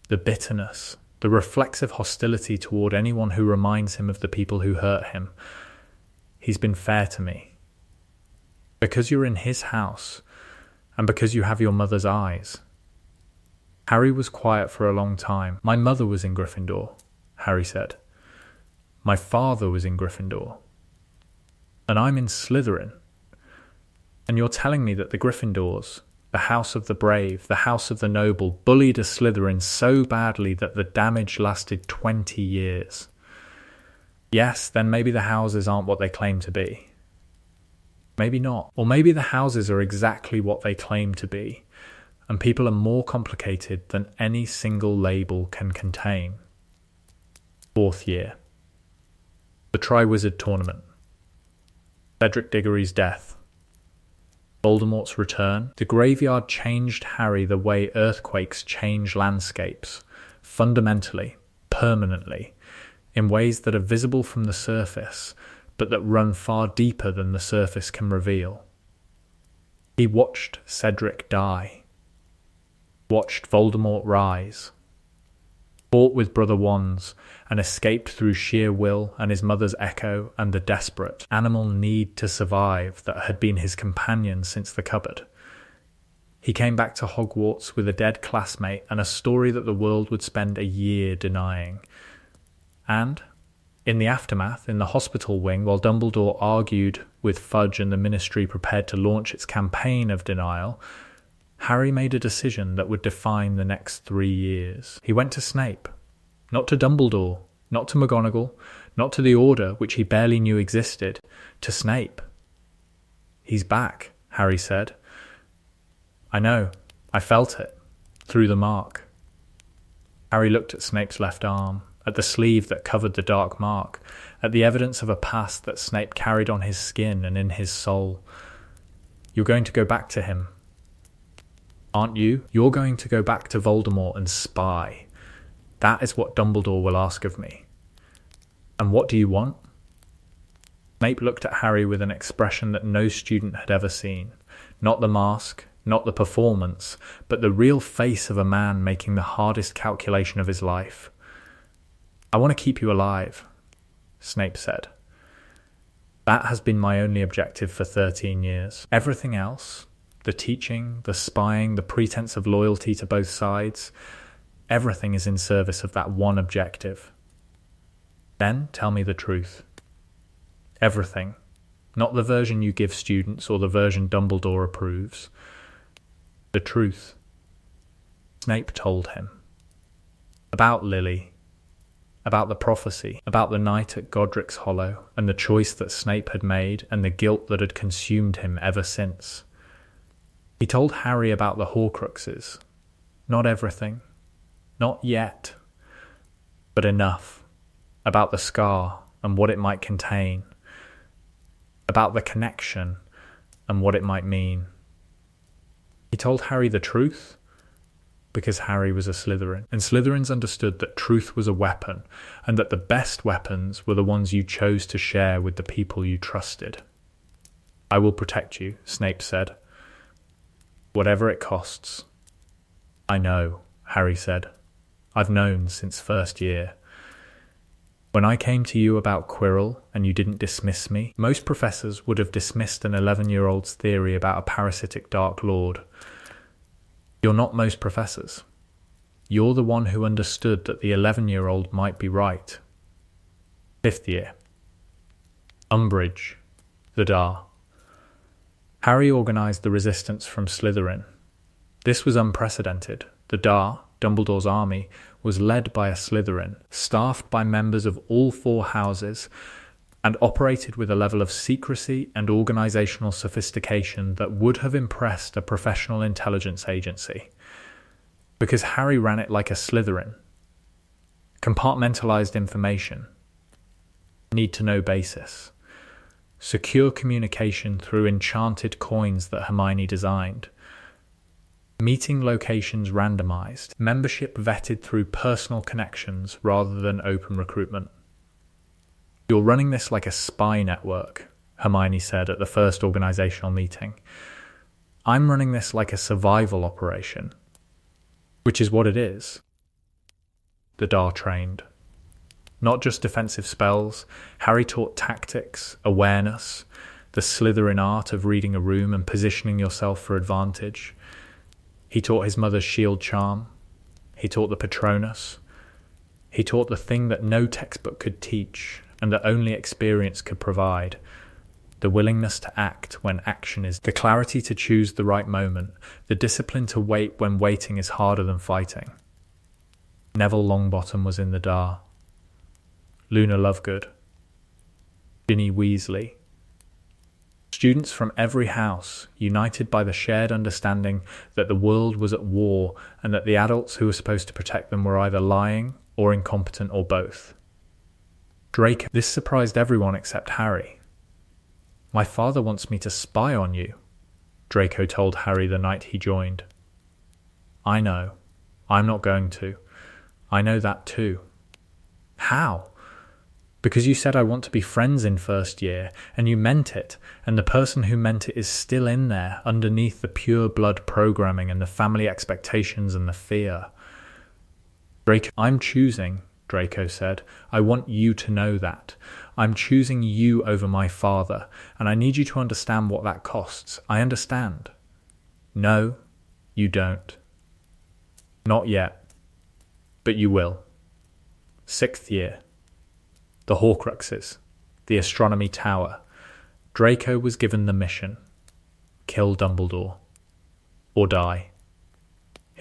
the bitterness, the reflexive hostility toward anyone who reminds him of the people who hurt him. He's been fair to me. Because you're in his house, and because you have your mother's eyes." Harry was quiet for a long time. "My mother was in Gryffindor," Harry said. "My father was in Gryffindor. And I'm in Slytherin. And you're telling me that the Gryffindors, the House of the Brave, the House of the Noble, bullied a Slytherin so badly that the damage lasted 20 years. Yes, then maybe the houses aren't what they claim to be. Maybe not. Or maybe the houses are exactly what they claim to be, and people are more complicated than any single label can contain." 4th year. The Triwizard Tournament. Cedric Diggory's death. Voldemort's return. The graveyard changed Harry the way earthquakes change landscapes, fundamentally, permanently, in ways that are visible from the surface, but that run far deeper than the surface can reveal. He watched Cedric die. Watched Voldemort rise, fought with Brother Wands, and escaped through sheer will and his mother's echo and the desperate animal need to survive that had been his companion since the cupboard. He came back to Hogwarts with a dead classmate and a story that the world would spend a year denying. And, in the aftermath, in the hospital wing, while Dumbledore argued with Fudge and the Ministry prepared to launch its campaign of denial, Harry made a decision that would define the next 3 years. He went to Snape. Not to Dumbledore, not to McGonagall, not to the Order, which he barely knew existed, to Snape. "He's back," Harry said. "I know. I felt it. Through the mark." Harry looked at Snape's left arm, at the sleeve that covered the dark mark, at the evidence of a past that Snape carried on his skin and in his soul. "You're going to go back to him. Aren't you? You're going to go back to Voldemort and spy. That is what Dumbledore will ask of me. And what do you want?" Snape looked at Harry with an expression that no student had ever seen. Not the mask, not the performance, but the real face of a man making the hardest calculation of his life. "I want to keep you alive," Snape said. "That has been my only objective for 13 years. Everything else, the teaching, the spying, the pretense of loyalty to both sides, everything is in service of that one objective. Then tell me the truth. Everything. Not the version you give students or the version Dumbledore approves. The truth." Snape told him. About Lily, about the prophecy, about the night at Godric's Hollow, and the choice that Snape had made, and the guilt that had consumed him ever since. He told Harry about the Horcruxes. Not everything. Not yet. But enough. About the scar, and what it might contain. About the connection, and what it might mean. He told Harry the truth, because Harry was a Slytherin, and Slytherins understood that truth was a weapon, and that the best weapons were the ones you chose to share with the people you trusted. "I will protect you," Snape said. "Whatever it costs." "I know," Harry said. "I've known since first year. When I came to you about Quirrell and you didn't dismiss me, most professors would have dismissed an 11-year-old's theory about a parasitic Dark Lord. You're not most professors. You're the one who understood that the 11-year-old might be right." 5th year. Umbridge. The Dar. Harry organised the resistance from Slytherin. This was unprecedented. The Dar, Dumbledore's army, was led by a Slytherin, staffed by members of all 4 houses, and operated with a level of secrecy and organisational sophistication that would have impressed a professional intelligence agency. Because Harry ran it like a Slytherin. Compartmentalised information. Need-to-know basis. Secure communication through enchanted coins that Hermione designed. Meeting locations randomised. Membership vetted through personal connections rather than open recruitment. "You're running this like a spy network," Hermione said at the first organisational meeting. "I'm running this like a survival operation." Which is what it is. The Dar trained. Not just defensive spells, Harry taught tactics, awareness, the Slytherin art of reading a room and positioning yourself for advantage. He taught his mother's shield charm. He taught the Patronus. He taught the thing that no textbook could teach and that only experience could provide. The willingness to act when action is, the clarity to choose the right moment, the discipline to wait when waiting is harder than fighting. Neville Longbottom was in the Dar. Luna Lovegood. Ginny Weasley. Students from every house, united by the shared understanding that the world was at war and that the adults who were supposed to protect them were either lying or incompetent or both. Draco. This surprised everyone except Harry. "My father wants me to spy on you," Draco told Harry the night he joined. "I know. I'm not going to. I know that too." "How?" "Because you said I want to be friends in first year, and you meant it, and the person who meant it is still in there, underneath the pure blood programming and the family expectations and the fear." "Draco, I'm choosing," Draco said. "I want you to know that. I'm choosing you over my father, and I need you to understand what that costs. I understand." "No, you don't." "Not yet. But you will." 6th year. The Horcruxes. The Astronomy Tower. Draco was given the mission. Kill Dumbledore. Or die.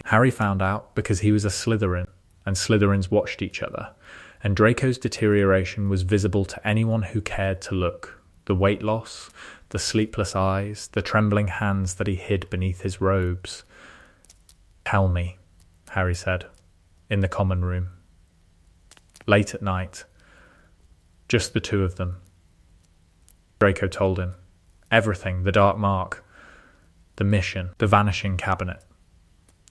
Harry found out because he was a Slytherin, and Slytherins watched each other, and Draco's deterioration was visible to anyone who cared to look. The weight loss, the sleepless eyes, the trembling hands that he hid beneath his robes. "Tell me," Harry said, in the common room. Late at night. Just the 2 of them. Draco told him. Everything, the Dark Mark, the mission, the Vanishing Cabinet.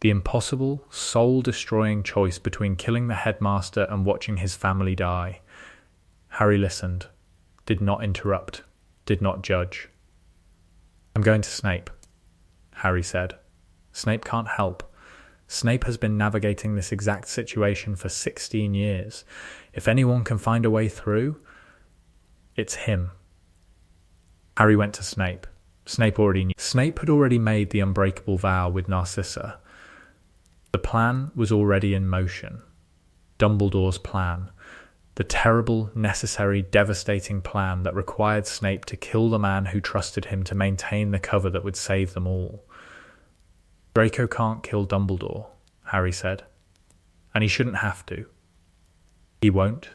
The impossible, soul-destroying choice between killing the headmaster and watching his family die. Harry listened, did not interrupt, did not judge. "I'm going to Snape," Harry said. "Snape can't help. Snape has been navigating this exact situation for 16 years. If anyone can find a way through, it's him." Harry went to Snape. Snape already knew. Snape had already made the unbreakable vow with Narcissa. The plan was already in motion. Dumbledore's plan. The terrible, necessary, devastating plan that required Snape to kill the man who trusted him to maintain the cover that would save them all. "Draco can't kill Dumbledore," Harry said. "And he shouldn't have to. "He won't,"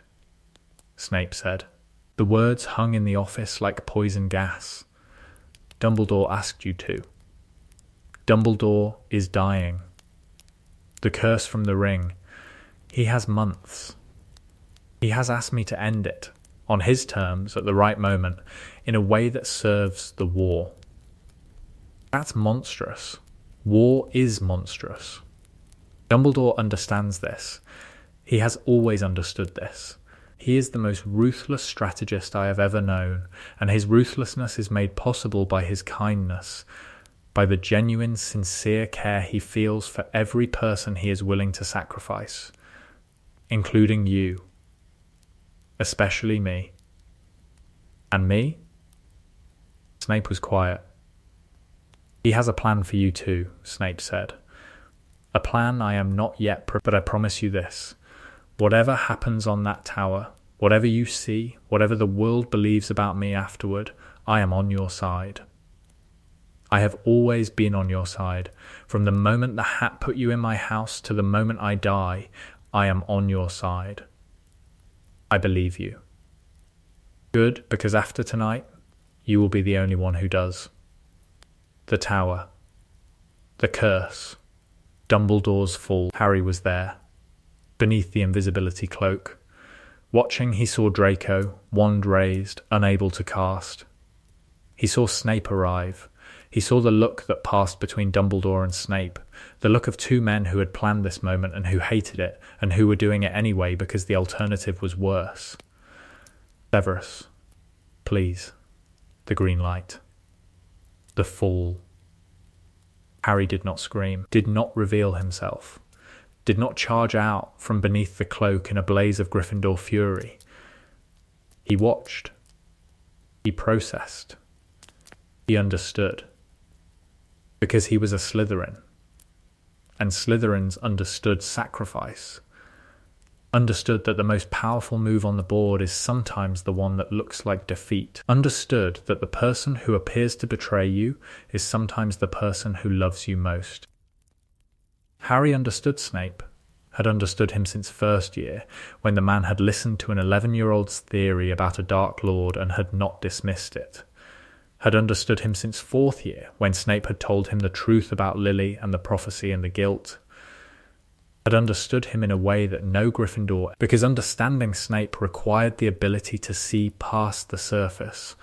Snape said. The words hung in the office like poison gas. "Dumbledore asked you to. Dumbledore is dying. The curse from the ring. He has months. He has asked me to end it, on his terms, at the right moment, in a way that serves the war. That's monstrous. War is monstrous. Dumbledore understands this. He has always understood this. He is the most ruthless strategist I have ever known, and his ruthlessness is made possible by his kindness, by the genuine, sincere care he feels for every person he is willing to sacrifice, including you, especially me." "And me?" Snape was quiet. "He has a plan for you too," Snape said. "A plan I am not yet but I promise you this. Whatever happens on that tower, whatever you see, whatever the world believes about me afterward, I am on your side. I have always been on your side. From the moment the hat put you in my house to the moment I die, I am on your side. I believe you. Good, because after tonight, you will be the only one who does. The tower. The curse. Dumbledore's fall." Harry was there, beneath the invisibility cloak. Watching, he saw Draco, wand raised, unable to cast. He saw Snape arrive. He saw the look that passed between Dumbledore and Snape, the look of two men who had planned this moment and who hated it, and who were doing it anyway because the alternative was worse. "Severus, please." The green light. The fall. Harry did not scream, did not reveal himself, did not charge out from beneath the cloak in a blaze of Gryffindor fury. He watched. He processed. He understood. Because he was a Slytherin. And Slytherins understood sacrifice. Understood that the most powerful move on the board is sometimes the one that looks like defeat. Understood that the person who appears to betray you is sometimes the person who loves you most. Harry understood Snape, had understood him since first year, when the man had listened to an 11-year-old's theory about a Dark Lord and had not dismissed it. Had understood him since fourth year, when Snape had told him the truth about Lily and the prophecy and the guilt. Had understood him in a way that no Gryffindor, because understanding Snape required the ability to see past the surface,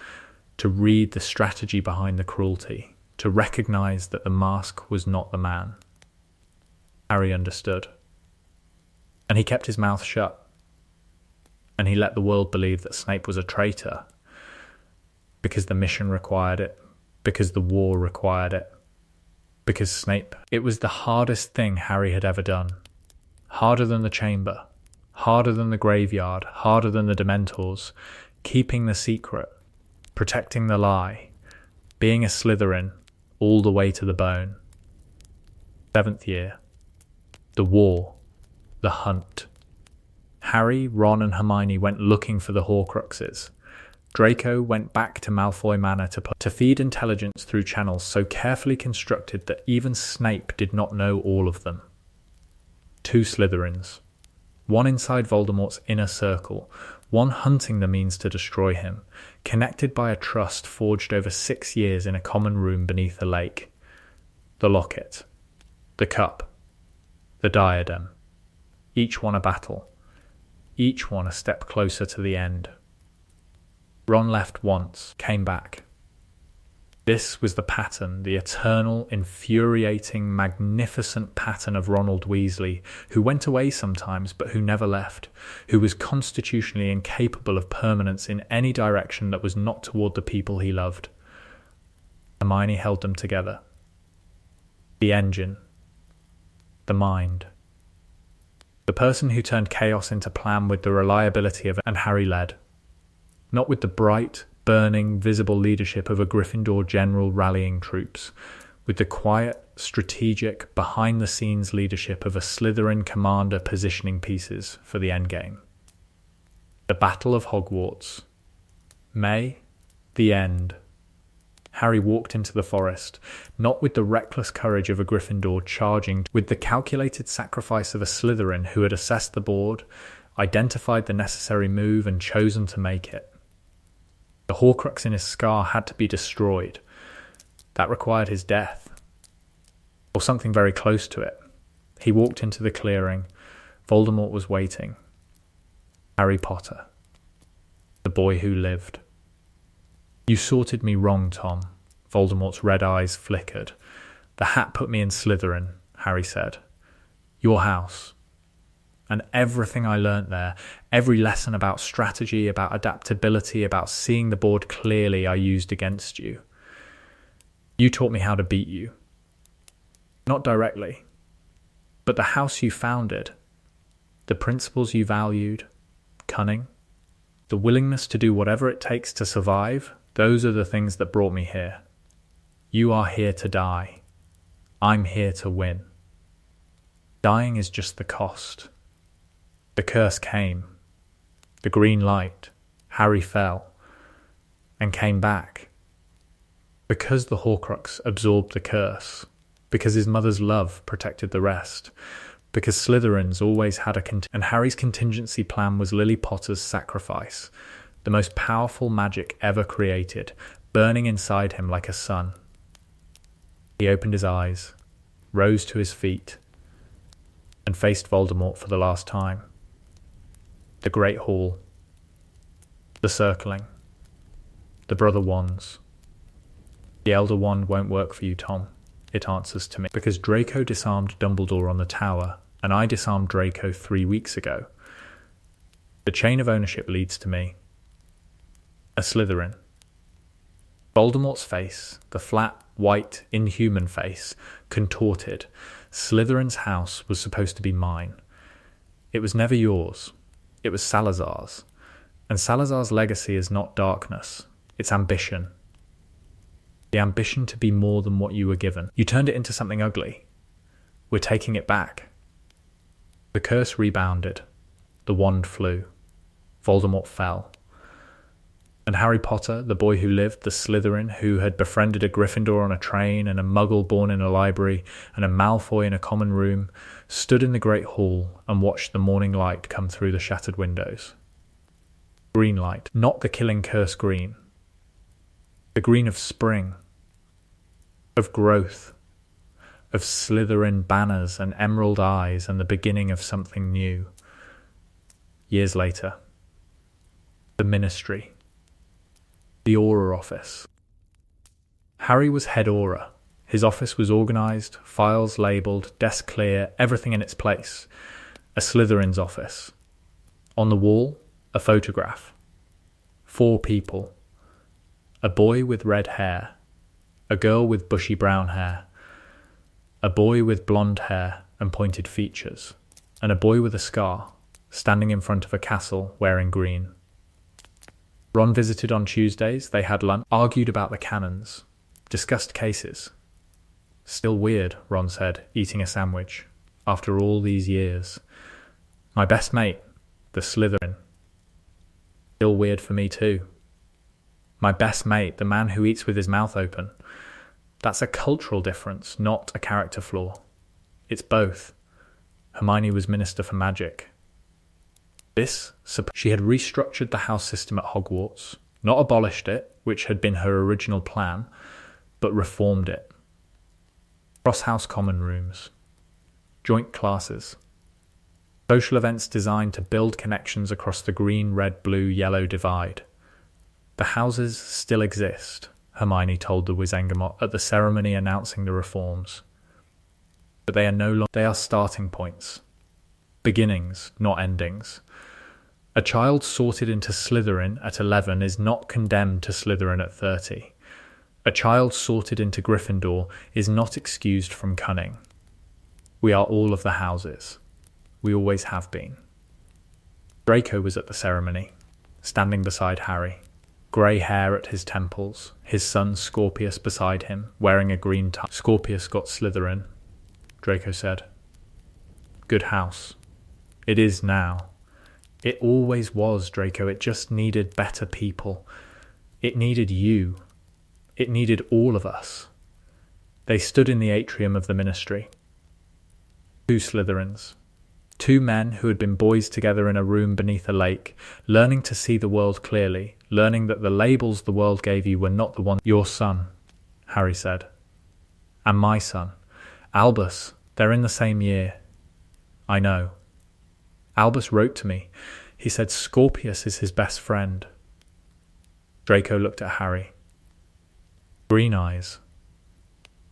to read the strategy behind the cruelty, to recognize that the mask was not the man. Harry understood. And he kept his mouth shut. And he let the world believe that Snape was a traitor, because the mission required it, because the war required it, because Snape. It was the hardest thing Harry had ever done. Harder than the chamber, harder than the graveyard, harder than the Dementors, keeping the secret, protecting the lie, being a Slytherin all the way to the bone. 7th year. The war. The hunt. Harry, Ron and Hermione went looking for the Horcruxes. Draco went back to Malfoy Manor to feed intelligence through channels so carefully constructed that even Snape did not know all of them. 2 Slytherins. One inside Voldemort's inner circle, one hunting the means to destroy him, connected by a trust forged over 6 years in a common room beneath a lake. The locket. The cup. The diadem. Each one a battle. Each one a step closer to the end. Ron left once, came back. This was the pattern, the eternal, infuriating, magnificent pattern of Ronald Weasley, who went away sometimes but who never left, who was constitutionally incapable of permanence in any direction that was not toward the people he loved. Hermione held them together. The engine. The mind. The person who turned chaos into plan with the reliability of it, and Harry led. Not with the bright, burning, visible leadership of a Gryffindor general rallying troops, with the quiet, strategic, behind-the-scenes leadership of a Slytherin commander positioning pieces for the endgame. The Battle of Hogwarts. May, the end. Harry walked into the forest, not with the reckless courage of a Gryffindor charging, with the calculated sacrifice of a Slytherin who had assessed the board, identified the necessary move and chosen to make it. The Horcrux in his scar had to be destroyed. That required his death, or something very close to it. He walked into the clearing. Voldemort was waiting. Harry Potter, the boy who lived. You sorted me wrong, Tom. Voldemort's red eyes flickered. The hat put me in Slytherin, Harry said. Your house. And everything I learnt there, every lesson about strategy, about adaptability, about seeing the board clearly, I used against you. You taught me how to beat you. Not directly, but the house you founded, the principles you valued, cunning, the willingness to do whatever it takes to survive, those are the things that brought me here. You are here to die. I'm here to win. Dying is just the cost. The curse came. The green light. Harry fell. And came back. Because the Horcrux absorbed the curse. Because his mother's love protected the rest. Because Slytherins always had and Harry's contingency plan was Lily Potter's sacrifice. The most powerful magic ever created, burning inside him like a sun. He opened his eyes, rose to his feet, and faced Voldemort for the last time. The Great Hall. The circling. The Brother Wands. The Elder Wand won't work for you, Tom. It answers to me. Because Draco disarmed Dumbledore on the tower, and I disarmed Draco 3 weeks ago. The chain of ownership leads to me. A Slytherin. Voldemort's face, the flat, white, inhuman face, contorted. Slytherin's house was supposed to be mine. It was never yours. It was Salazar's. And Salazar's legacy is not darkness. It's ambition. The ambition to be more than what you were given. You turned it into something ugly. We're taking it back. The curse rebounded. The wand flew. Voldemort fell. And Harry Potter, the boy who lived, the Slytherin, who had befriended a Gryffindor on a train and a Muggle born in a library and a Malfoy in a common room, stood in the Great Hall and watched the morning light come through the shattered windows. Green light, not the killing curse green. The green of spring, of growth, of Slytherin banners and emerald eyes and the beginning of something new. Years later, the Ministry. The Auror office. Harry was head Auror. His office was organised, files labelled, desk clear, everything in its place. A Slytherin's office. On the wall, a photograph. 4 people. A boy with red hair. A girl with bushy brown hair. A boy with blonde hair and pointed features. And a boy with a scar, standing in front of a castle wearing green. Ron visited on Tuesdays, they had lunch, argued about the canons, discussed cases. Still weird, Ron said, eating a sandwich, after all these years. My best mate, the Slytherin. Still weird for me too. My best mate, the man who eats with his mouth open. That's a cultural difference, not a character flaw. It's both. Hermione was Minister for Magic. She had restructured the house system at Hogwarts, not abolished it, which had been her original plan, but reformed it. Cross-house common rooms, joint classes, social events designed to build connections across the green, red, blue, yellow divide. The houses still exist, Hermione told the Wizengamot at the ceremony announcing the reforms. But they are no longer, they are starting points. Beginnings, not endings. A child sorted into Slytherin at 11 is not condemned to Slytherin at 30. A child sorted into Gryffindor is not excused from cunning. We are all of the houses. We always have been. Draco was at the ceremony, standing beside Harry, grey hair at his temples, his son Scorpius beside him, wearing a green tie. Scorpius got Slytherin, Draco said. Good house. It is now. It always was, Draco. It just needed better people. It needed you. It needed all of us. They stood in the atrium of the Ministry. 2 Slytherins. Two men who had been boys together in a room beneath a lake, learning to see the world clearly, learning that the labels the world gave you were not the ones. Your son, Harry said. And my son. Albus, they're in the same year. I know. Albus wrote to me. He said Scorpius is his best friend. Draco looked at Harry. Green eyes.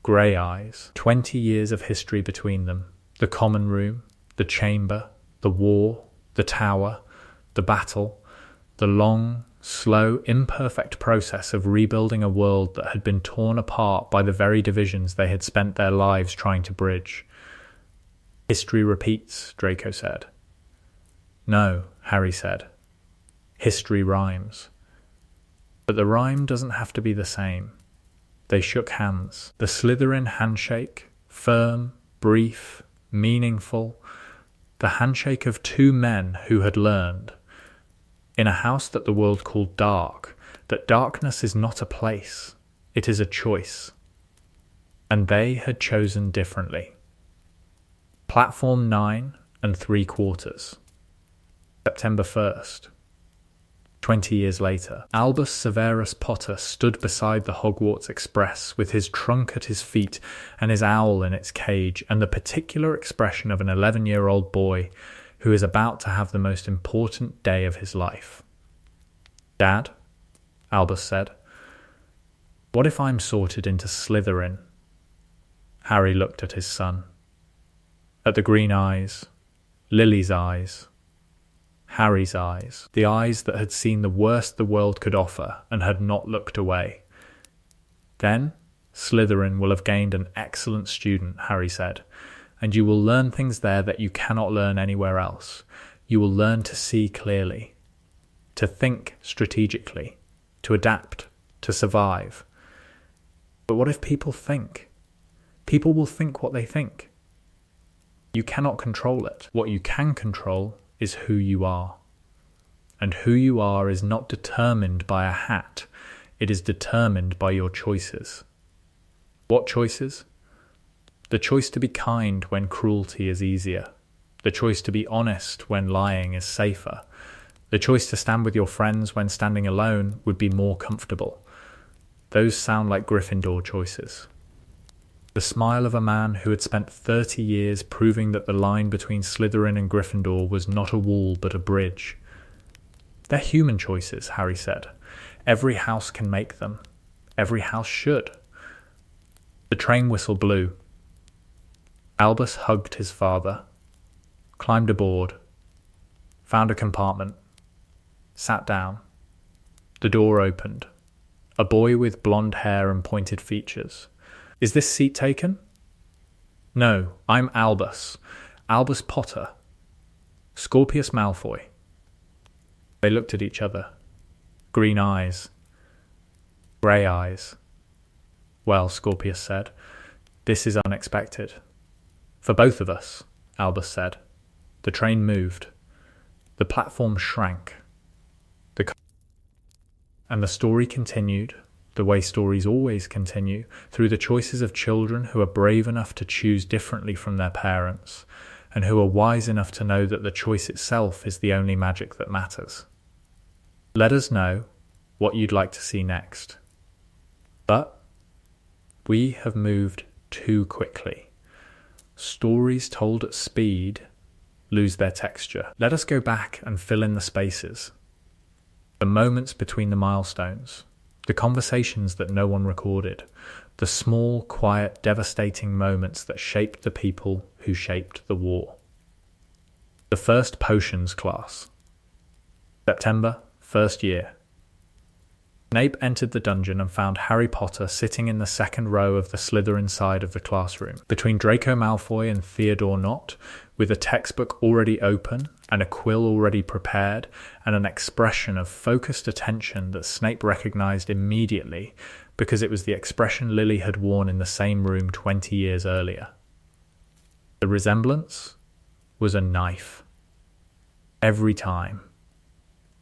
Grey eyes. 20 years of history between them. The common room, the chamber, the war, the tower, the battle, the long, slow, imperfect process of rebuilding a world that had been torn apart by the very divisions they had spent their lives trying to bridge. History repeats, Draco said. No, Harry said. History rhymes. But the rhyme doesn't have to be the same. They shook hands. The Slytherin handshake, firm, brief, meaningful, the handshake of two men who had learned, in a house that the world called dark, that darkness is not a place, it is a choice. And they had chosen differently. Platform 9 3/4. September 1st. 20 years later, Albus Severus Potter stood beside the Hogwarts Express with his trunk at his feet and his owl in its cage, and the particular expression of an 11-year-old boy who is about to have the most important day of his life. Dad, Albus said, what if I'm sorted into Slytherin? Harry looked at his son. At the green eyes, Lily's eyes, Harry's eyes, the eyes that had seen the worst the world could offer and had not looked away. Then Slytherin will have gained an excellent student, Harry said, and you will learn things there that you cannot learn anywhere else. You will learn to see clearly, to think strategically, to adapt, to survive. But what if people think? People will think what they think. You cannot control it. What you can control is who you are. And who you are is not determined by a hat. It is determined by your choices. What choices? The choice to be kind when cruelty is easier. The choice to be honest when lying is safer. The choice to stand with your friends when standing alone would be more comfortable. Those sound like Gryffindor choices. The smile of a man who had spent 30 years proving that the line between Slytherin and Gryffindor was not a wall but a bridge. They're human choices, Harry said. Every house can make them. Every house should. The train whistle blew. Albus hugged his father, climbed aboard, found a compartment, sat down. The door opened. A boy with blonde hair and pointed features. Is this seat taken? No, I'm Albus. Albus Potter. Scorpius Malfoy. They looked at each other. Green eyes. Grey eyes. Well, Scorpius said, this is unexpected. For both of us, Albus said. The train moved. The platform shrank. And the story continued, the way stories always continue, through the choices of children who are brave enough to choose differently from their parents, and who are wise enough to know that the choice itself is the only magic that matters. Let us know what you'd like to see next. But we have moved too quickly. Stories told at speed lose their texture. Let us go back and fill in the spaces. The moments between the milestones. The conversations that no one recorded. The small, quiet, devastating moments that shaped the people who shaped the war. The first potions class. September, first year. Snape entered the dungeon and found Harry Potter sitting in the second row of the Slytherin side of the classroom, between Draco Malfoy and Theodore Nott, with a textbook already open and a quill already prepared, and an expression of focused attention that Snape recognised immediately because it was the expression Lily had worn in the same room 20 years earlier. The resemblance was a knife. Every time.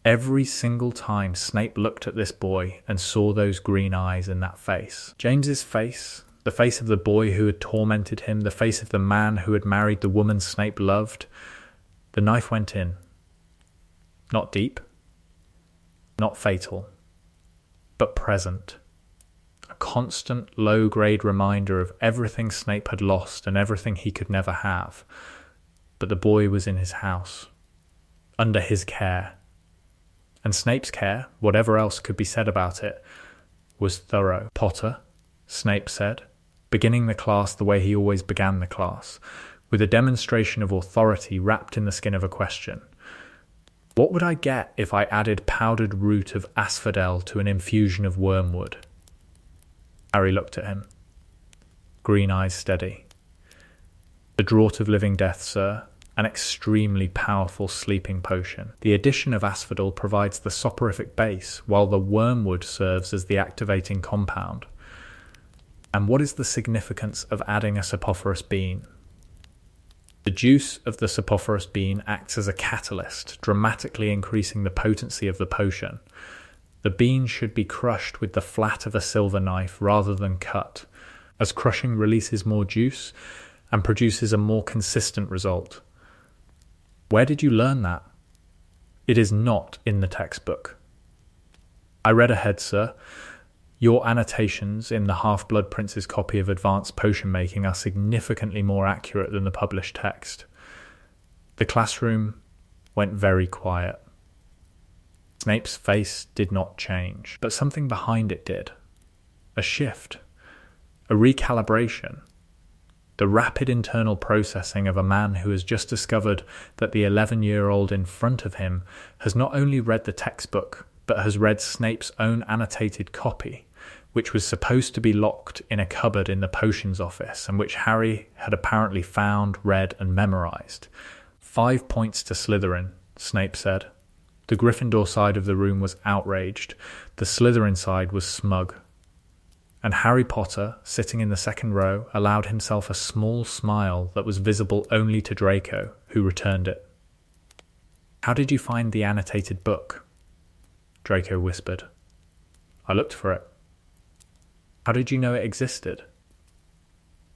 Every single time Snape looked at this boy and saw those green eyes in that face. James's face, the face of the boy who had tormented him, the face of the man who had married the woman Snape loved, The knife went in. Not deep, not fatal, but present. A constant, low-grade reminder of everything Snape had lost and everything he could never have. But the boy was in his house, under his care. And Snape's care, whatever else could be said about it, was thorough. "Potter," Snape said, beginning the class the way he always began the class, with a demonstration of authority wrapped in the skin of a question. "What would I get if I added powdered root of asphodel to an infusion of wormwood?" Harry looked at him, green eyes steady. "The draught of living death, sir. An extremely powerful sleeping potion. The addition of asphodel provides the soporific base, while the wormwood serves as the activating compound." "And what is the significance of adding a soporiferous bean?" "The juice of the soporiferous bean acts as a catalyst, dramatically increasing the potency of the potion. The bean should be crushed with the flat of a silver knife rather than cut, as crushing releases more juice and produces a more consistent result." "Where did you learn that?" "It is not in the textbook." "I read ahead, sir. Your annotations in the Half-Blood Prince's copy of Advanced Potion Making are significantly more accurate than the published text." The classroom went very quiet. Snape's face did not change, but something behind it did. A shift. A recalibration. The rapid internal processing of a man who has just discovered that the 11-year-old in front of him has not only read the textbook, but has read Snape's own annotated copy, which was supposed to be locked in a cupboard in the potions office, and which Harry had apparently found, read, and memorized. 5 points to Slytherin, Snape said. The Gryffindor side of the room was outraged. The Slytherin side was smug. And Harry Potter, sitting in the second row, allowed himself a small smile that was visible only to Draco, who returned it. "How did you find the annotated book?" Draco whispered. "I looked for it." "How did you know it existed?"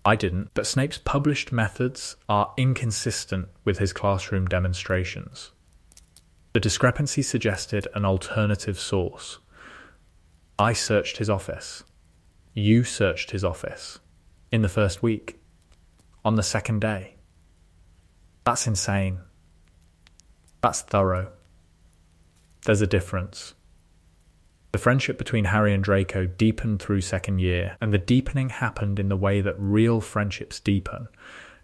"I didn't, but Snape's published methods are inconsistent with his classroom demonstrations." The discrepancy suggested an alternative source. "I searched his office. You searched his office. In the first week. On the second day. That's insane. That's thorough. There's a difference." The friendship between Harry and Draco deepened through second year, and the deepening happened in the way that real friendships deepen,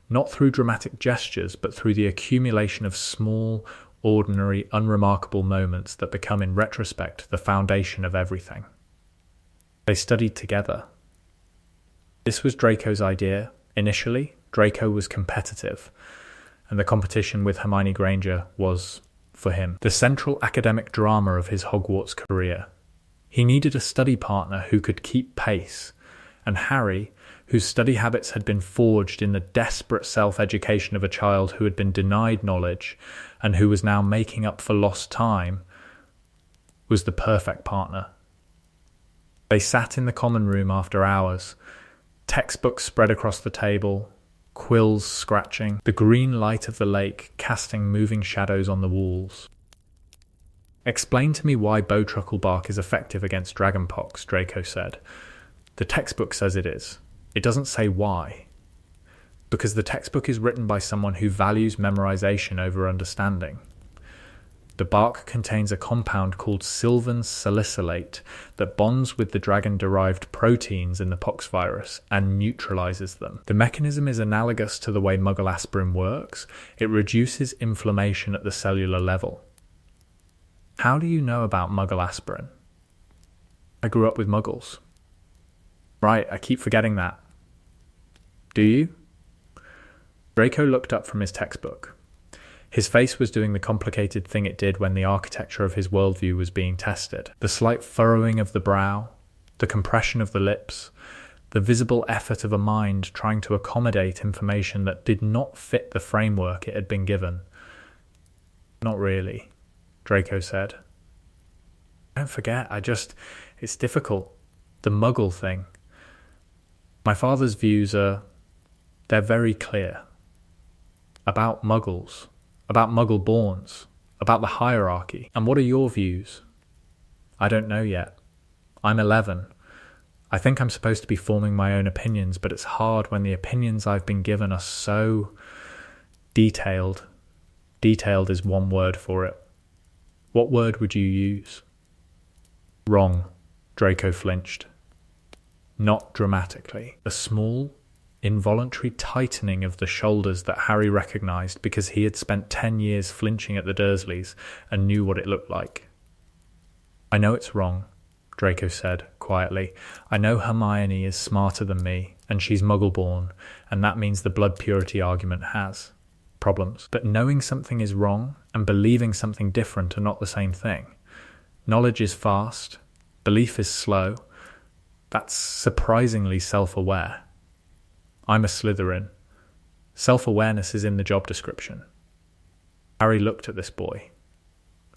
not through dramatic gestures, but through the accumulation of small, ordinary, unremarkable moments that become in retrospect the foundation of everything. They studied together. This was Draco's idea. Initially, Draco was competitive, and the competition with Hermione Granger was, for him, the central academic drama of his Hogwarts career. He needed a study partner who could keep pace, and Harry, whose study habits had been forged in the desperate self-education of a child who had been denied knowledge and who was now making up for lost time, was the perfect partner. They sat in the common room after hours, textbooks spread across the table, quills scratching, the green light of the lake casting moving shadows on the walls. "Explain to me why bowtruckle bark is effective against dragonpox," Draco said. "The textbook says it is. It doesn't say why. Because the textbook is written by someone who values memorization over understanding. The bark contains a compound called sylvan salicylate that bonds with the dragon-derived proteins in the pox virus and neutralizes them. The mechanism is analogous to the way Muggle aspirin works. It reduces inflammation at the cellular level." "How do you know about Muggle aspirin?" "I grew up with Muggles." "Right, I keep forgetting that." "Do you?" Draco looked up from his textbook. His face was doing the complicated thing it did when the architecture of his worldview was being tested. The slight furrowing of the brow, the compression of the lips, the visible effort of a mind trying to accommodate information that did not fit the framework it had been given. "Not really," Draco said. "Don't forget, it's difficult. The Muggle thing. My father's views they're very clear. About Muggles. about Muggle-borns, about the hierarchy. And what are your views? I don't know yet. I'm 11. I think I'm supposed to be forming my own opinions, but it's hard when the opinions I've been given are so detailed. Detailed is one word for it. What word would you use? Wrong. Draco flinched. Not dramatically. A small, involuntary tightening of the shoulders that Harry recognised because he had spent 10 years flinching at the Dursleys and knew what it looked like. I know it's wrong, Draco said quietly. I know Hermione is smarter than me, and she's Muggle-born, and that means the blood purity argument has problems. But knowing something is wrong and believing something different are not the same thing. Knowledge is fast, belief is slow. That's surprisingly self-aware. I'm a Slytherin. Self-awareness is in the job description. Harry looked at this boy.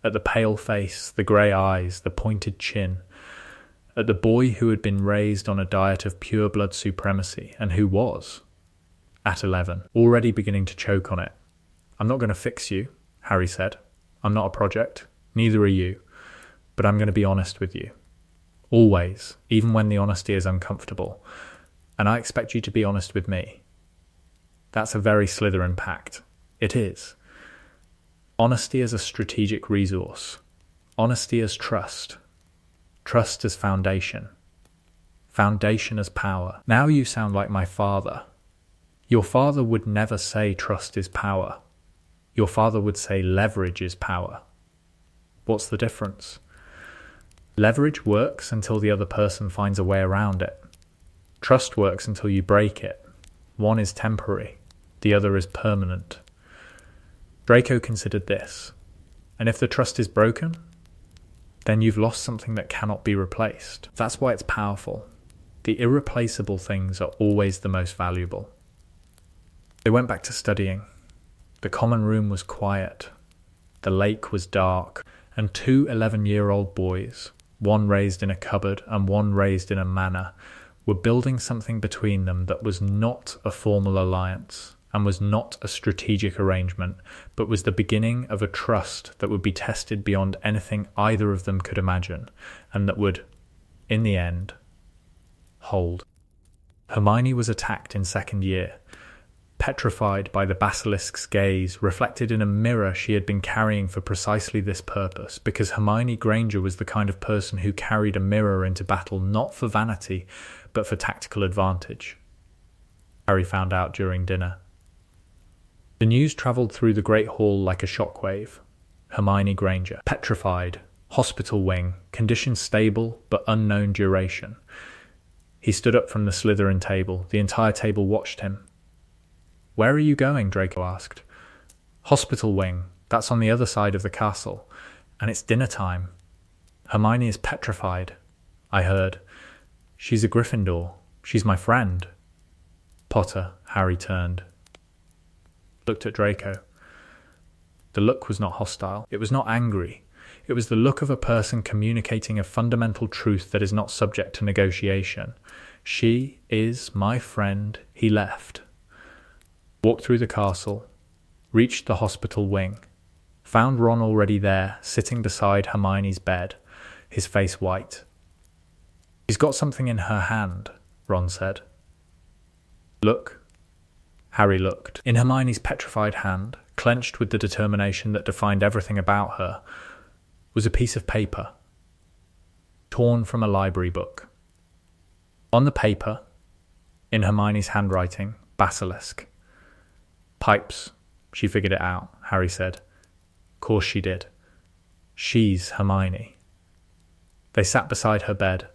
At the pale face, the grey eyes, the pointed chin. At the boy who had been raised on a diet of pure blood supremacy and who was, at 11, already beginning to choke on it. I'm not going to fix you, Harry said. I'm not a project. Neither are you. But I'm going to be honest with you. Always, even when the honesty is uncomfortable. And I expect you to be honest with me. That's a very Slytherin pact. It is. Honesty as a strategic resource. Honesty as trust. Trust as foundation. Foundation as power. Now you sound like my father. Your father would never say trust is power. Your father would say leverage is power. What's the difference? Leverage works until the other person finds a way around it. Trust works until you break it. One is temporary, the other is permanent. Draco considered this, and if the trust is broken, then you've lost something that cannot be replaced. That's why it's powerful. The irreplaceable things are always the most valuable. They went back to studying. The common room was quiet. The lake was dark, and two 11-year-old boys, one raised in a cupboard and one raised in a manor, were building something between them that was not a formal alliance and was not a strategic arrangement, but was the beginning of a trust that would be tested beyond anything either of them could imagine, and that would, in the end, hold. Hermione was attacked in second year, petrified by the basilisk's gaze reflected in a mirror she had been carrying for precisely this purpose, because Hermione Granger was the kind of person who carried a mirror into battle not for vanity, but for tactical advantage. Harry found out during dinner. The news travelled through the Great Hall like a shockwave. Hermione Granger, petrified, hospital wing, condition stable but unknown duration. He stood up from the Slytherin table. The entire table watched him. Where are you going? Draco asked. Hospital wing. That's on the other side of the castle. And it's dinner time. Hermione is petrified, I heard. She's a Gryffindor. She's my friend. Potter, Harry turned. Looked at Draco. The look was not hostile. It was not angry. It was the look of a person communicating a fundamental truth that is not subject to negotiation. She is my friend. He left. Walked through the castle, reached the hospital wing, found Ron already there, sitting beside Hermione's bed, his face white. She's got something in her hand, Ron said. Look. Harry looked. In Hermione's petrified hand, clenched with the determination that defined everything about her, was a piece of paper, torn from a library book. On the paper, in Hermione's handwriting, basilisk. Pipes. She figured it out, Harry said. Course she did. She's Hermione. They sat beside her bed.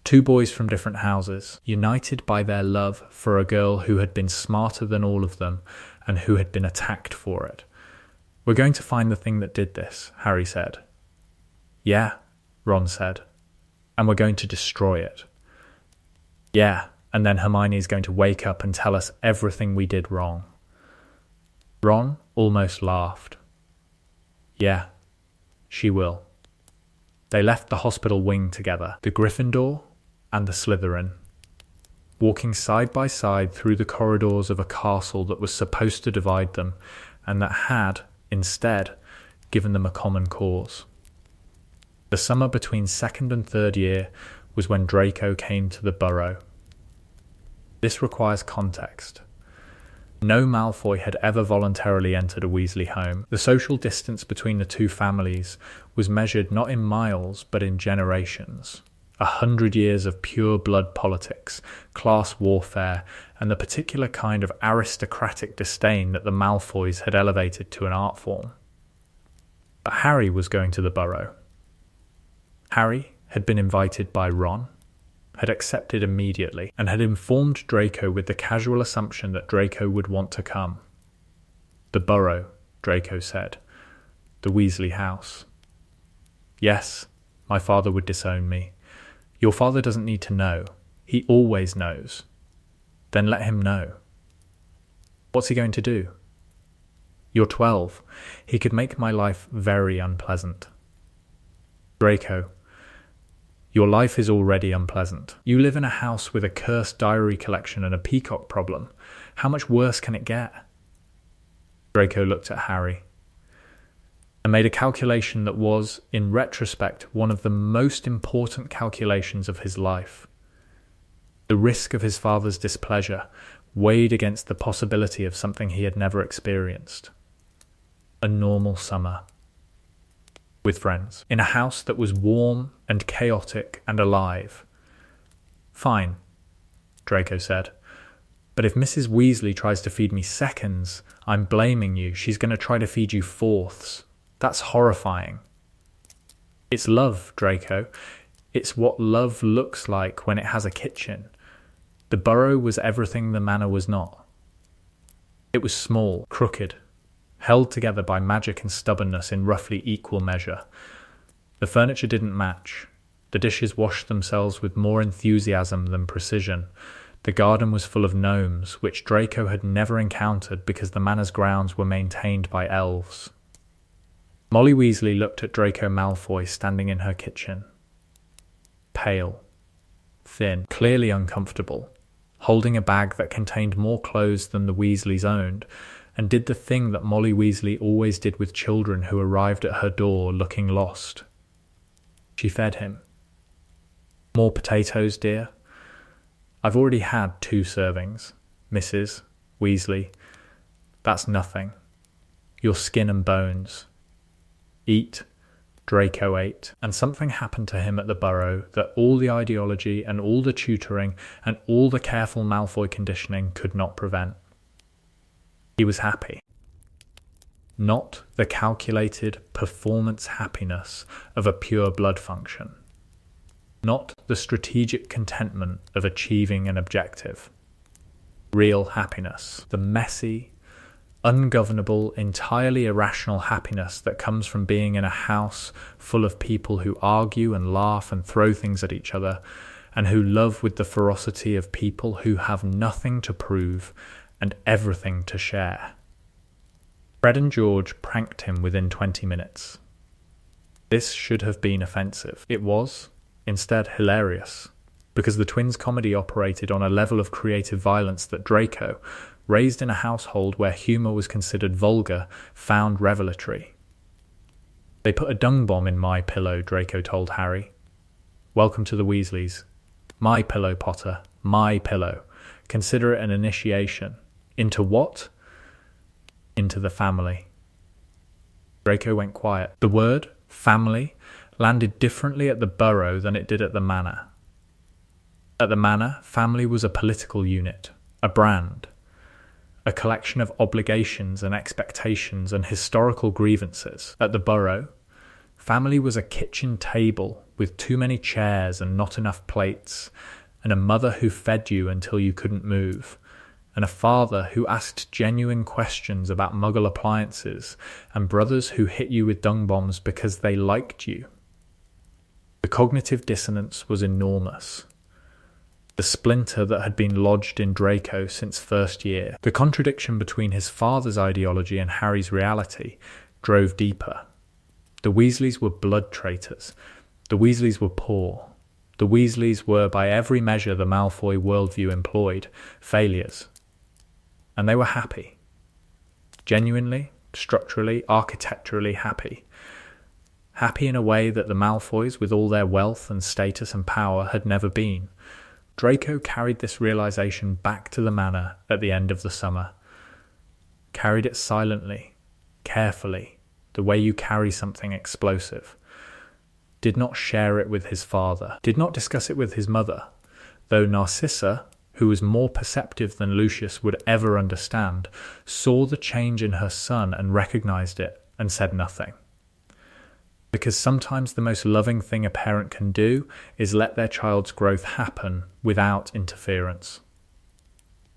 Two boys from different houses, united by their love for a girl who had been smarter than all of them and who had been attacked for it. We're going to find the thing that did this, Harry said. Yeah, Ron said. And we're going to destroy it. Yeah, and then Hermione is going to wake up and tell us everything we did wrong. Ron almost laughed. Yeah, she will. They left the hospital wing together, the Gryffindor and the Slytherin, walking side by side through the corridors of a castle that was supposed to divide them. and that had, instead, given them a common cause. The summer between second and third year was when Draco came to the Burrow. This requires context. No Malfoy had ever voluntarily entered a Weasley home. The social distance between the two families was measured not in miles but in generations. 100 years of pure blood politics, class warfare, and the particular kind of aristocratic disdain that the Malfoys had elevated to an art form. But Harry was going to the Burrow. Harry had been invited by Ron, had accepted immediately, and had informed Draco with the casual assumption that Draco would want to come. The Burrow, Draco said. The Weasley house. Yes, my father would disown me. Your father doesn't need to know. He always knows. Then let him know. What's he going to do? You're 12. He could make my life very unpleasant. Draco, your life is already unpleasant. You live in a house with a cursed diary collection and a peacock problem. How much worse can it get? Draco looked at Harry and made a calculation that was, in retrospect, one of the most important calculations of his life. The risk of his father's displeasure weighed against the possibility of something he had never experienced. A normal summer. With friends, in a house that was warm and chaotic and alive. Fine, Draco said. But if Mrs. Weasley tries to feed me seconds, I'm blaming you. She's going to try to feed you fourths. That's horrifying. It's love, Draco. It's what love looks like when it has a kitchen. The Burrow was everything the manor was not. It was small, crooked, held together by magic and stubbornness in roughly equal measure. The furniture didn't match. The dishes washed themselves with more enthusiasm than precision. The garden was full of gnomes, which Draco had never encountered because the manor's grounds were maintained by elves. Molly Weasley looked at Draco Malfoy standing in her kitchen. Pale, thin, clearly uncomfortable, holding a bag that contained more clothes than the Weasleys owned, and did the thing that Molly Weasley always did with children who arrived at her door looking lost. She fed him. More potatoes, dear? I've already had 2 servings, Mrs. Weasley. That's nothing. Your skin and bones. Eat. Draco ate, and something happened to him at the Burrow that all the ideology and all the tutoring and all the careful Malfoy conditioning could not prevent. He was happy. Not the calculated performance happiness of a pure blood function. Not the strategic contentment of achieving an objective. Real happiness. The messy, ungovernable, entirely irrational happiness that comes from being in a house full of people who argue and laugh and throw things at each other, and who love with the ferocity of people who have nothing to prove and everything to share. Fred and George pranked him within 20 minutes. This should have been offensive. It was, instead, hilarious, because the twins' comedy operated on a level of creative violence that Draco, raised in a household where humour was considered vulgar, found revelatory. They put a dung bomb in my pillow, Draco told Harry. Welcome to the Weasleys. My pillow, Potter. My pillow. Consider it an initiation. Into what? Into the family. Draco went quiet. The word, family, landed differently at the Burrow than it did at the manor. At the manor, family was a political unit, a brand, a collection of obligations and expectations and historical grievances. At the Burrow, family was a kitchen table with too many chairs and not enough plates, and a mother who fed you until you couldn't move, and a father who asked genuine questions about Muggle appliances, and brothers who hit you with dung bombs because they liked you. The cognitive dissonance was enormous. The splinter that had been lodged in Draco since first year, the contradiction between his father's ideology and Harry's reality, drove deeper. The Weasleys were blood traitors. The Weasleys were poor. The Weasleys were, by every measure the Malfoy worldview employed, failures. And they were happy. Genuinely, structurally, architecturally happy. Happy in a way that the Malfoys, with all their wealth and status and power, had never been. Draco carried this realization back to the manor at the end of the summer. Carried it silently, carefully, the way you carry something explosive. Did not share it with his father. Did not discuss it with his mother, though Narcissa, who was more perceptive than Lucius would ever understand, saw the change in her son and recognized it and said nothing. Because sometimes the most loving thing a parent can do is let their child's growth happen without interference.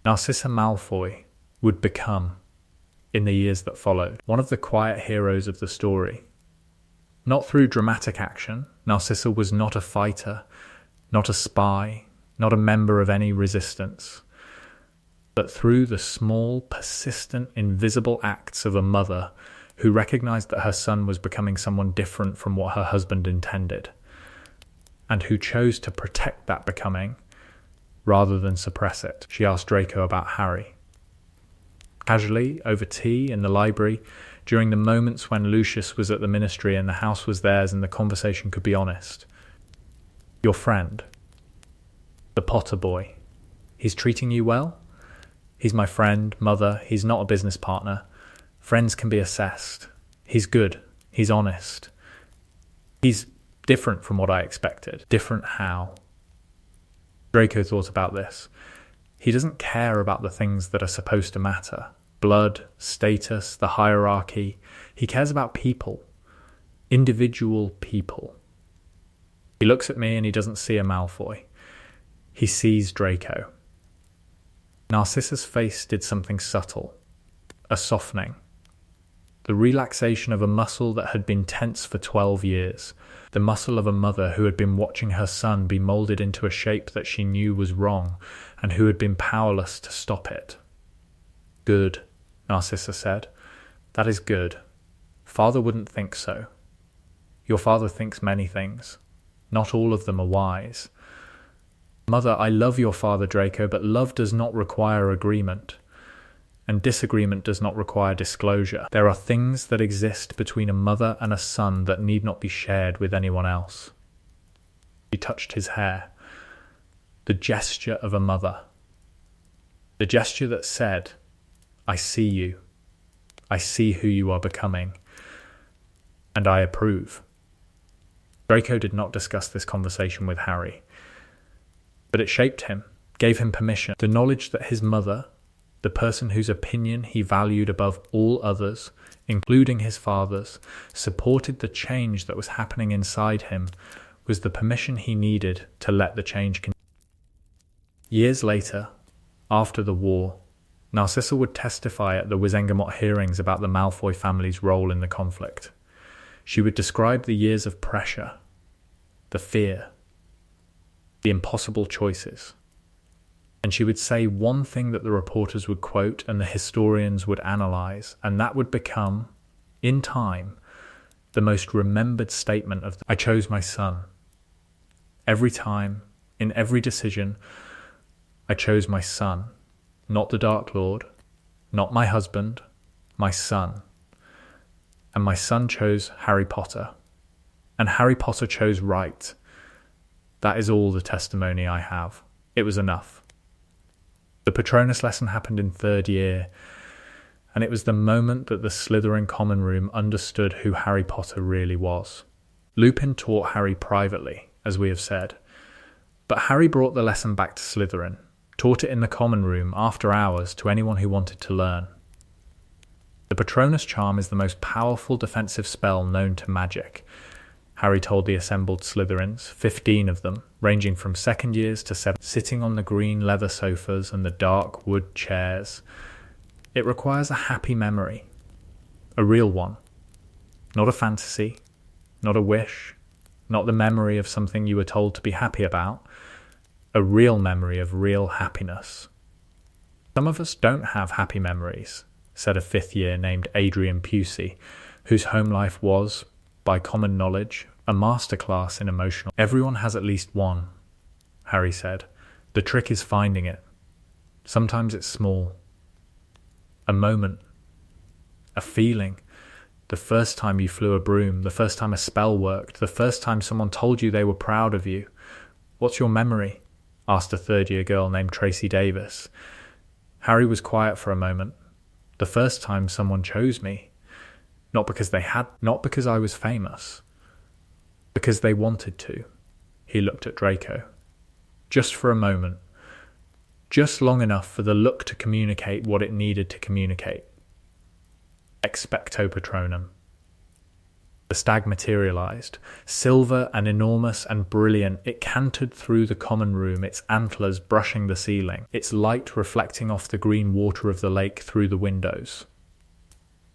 Narcissa Malfoy would become, in the years that followed, one of the quiet heroes of the story. Not through dramatic action. Narcissa was not a fighter, not a spy, not a member of any resistance, but through the small, persistent, invisible acts of a mother who recognized that her son was becoming someone different from what her husband intended, and who chose to protect that becoming rather than suppress it. She asked Draco about Harry. Casually, over tea in the library, during the moments when Lucius was at the ministry and the house was theirs and the conversation could be honest. Your friend, the Potter boy, he's treating you well? He's my friend, mother, he's not a business partner. Friends can be assessed. He's good. He's honest. He's different from what I expected. Different how? Draco thought about this. He doesn't care about the things that are supposed to matter. Blood, status, the hierarchy. He cares about people. Individual people. He looks at me and he doesn't see a Malfoy. He sees Draco. Narcissa's face did something subtle. A softening. The relaxation of a muscle that had been tense for 12 years. The muscle of a mother who had been watching her son be moulded into a shape that she knew was wrong and who had been powerless to stop it. Good, Narcissa said. That is good. Father wouldn't think so. Your father thinks many things. Not all of them are wise. Mother, I love your father, Draco, but love does not require agreement. And disagreement does not require disclosure. There are things that exist between a mother and a son that need not be shared with anyone else. He touched his hair. The gesture of a mother. The gesture that said, I see you. I see who you are becoming. And I approve. Draco did not discuss this conversation with Harry. But it shaped him, gave him permission. The knowledge that his mother, the person whose opinion he valued above all others, including his father's, supported the change that was happening inside him, was the permission he needed to let the change continue. Years later, after the war, Narcissa would testify at the Wizengamot hearings about the Malfoy family's role in the conflict. She would describe the years of pressure, the fear, the impossible choices. And she would say one thing that the reporters would quote and the historians would analyze, and that would become, in time, the most remembered statement of I chose my son. Every time, in every decision, I chose my son, not the Dark Lord, not my husband, my son. And my son chose Harry Potter. And Harry Potter chose right. That is all the testimony I have. It was enough. The Patronus lesson happened in third year, and it was the moment that the Slytherin common room understood who Harry Potter really was. Lupin taught Harry privately, as we have said, but Harry brought the lesson back to Slytherin, taught it in the common room after hours to anyone who wanted to learn. The Patronus charm is the most powerful defensive spell known to magic, Harry told the assembled Slytherins, 15 of them, ranging from second years to 7, sitting on the green leather sofas and the dark wood chairs. It requires a happy memory, a real one, not a fantasy, not a wish, not the memory of something you were told to be happy about, a real memory of real happiness. Some of us don't have happy memories, said a fifth year named Adrian Pusey, whose home life was, by common knowledge, a masterclass in emotional. Everyone has at least one, Harry said. The trick is finding it. Sometimes it's small. A moment. a feeling. The first time you flew a broom, the first time a spell worked, the first time someone told you they were proud of you. What's your memory? Asked a third-year girl named Tracy Davis. Harry was quiet for a moment. The first time someone chose me. Not because I was famous. Because they wanted to. He looked at Draco. Just for a moment. Just long enough for the look to communicate what it needed to communicate. Expecto Patronum. The stag materialized. Silver and enormous and brilliant, it cantered through the common room, its antlers brushing the ceiling, its light reflecting off the green water of the lake through the windows.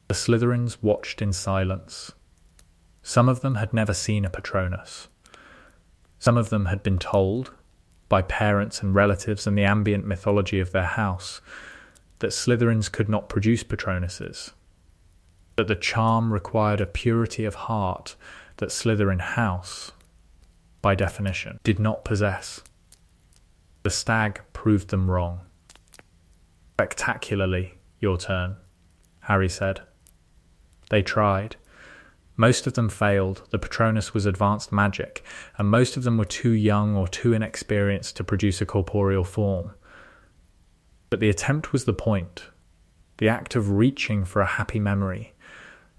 The Slytherins watched in silence. Some of them had never seen a Patronus. Some of them had been told, by parents and relatives and the ambient mythology of their house, that Slytherins could not produce Patronuses, that the charm required a purity of heart that Slytherin House, by definition, did not possess. The stag proved them wrong. Spectacularly, your turn, Harry said. They tried. Most of them failed. The Patronus was advanced magic, and most of them were too young or too inexperienced to produce a corporeal form. But the attempt was the point. The act of reaching for a happy memory,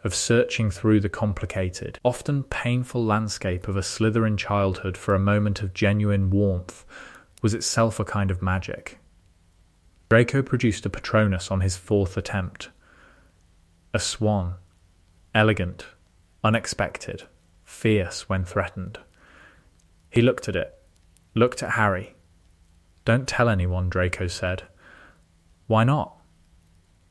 of searching through the complicated, often painful landscape of a Slytherin childhood for a moment of genuine warmth, was itself a kind of magic. Draco produced a Patronus on his fourth attempt. A swan, elegant, unexpected, fierce when threatened. He looked at it, looked at Harry. Don't tell anyone, Draco said. Why not?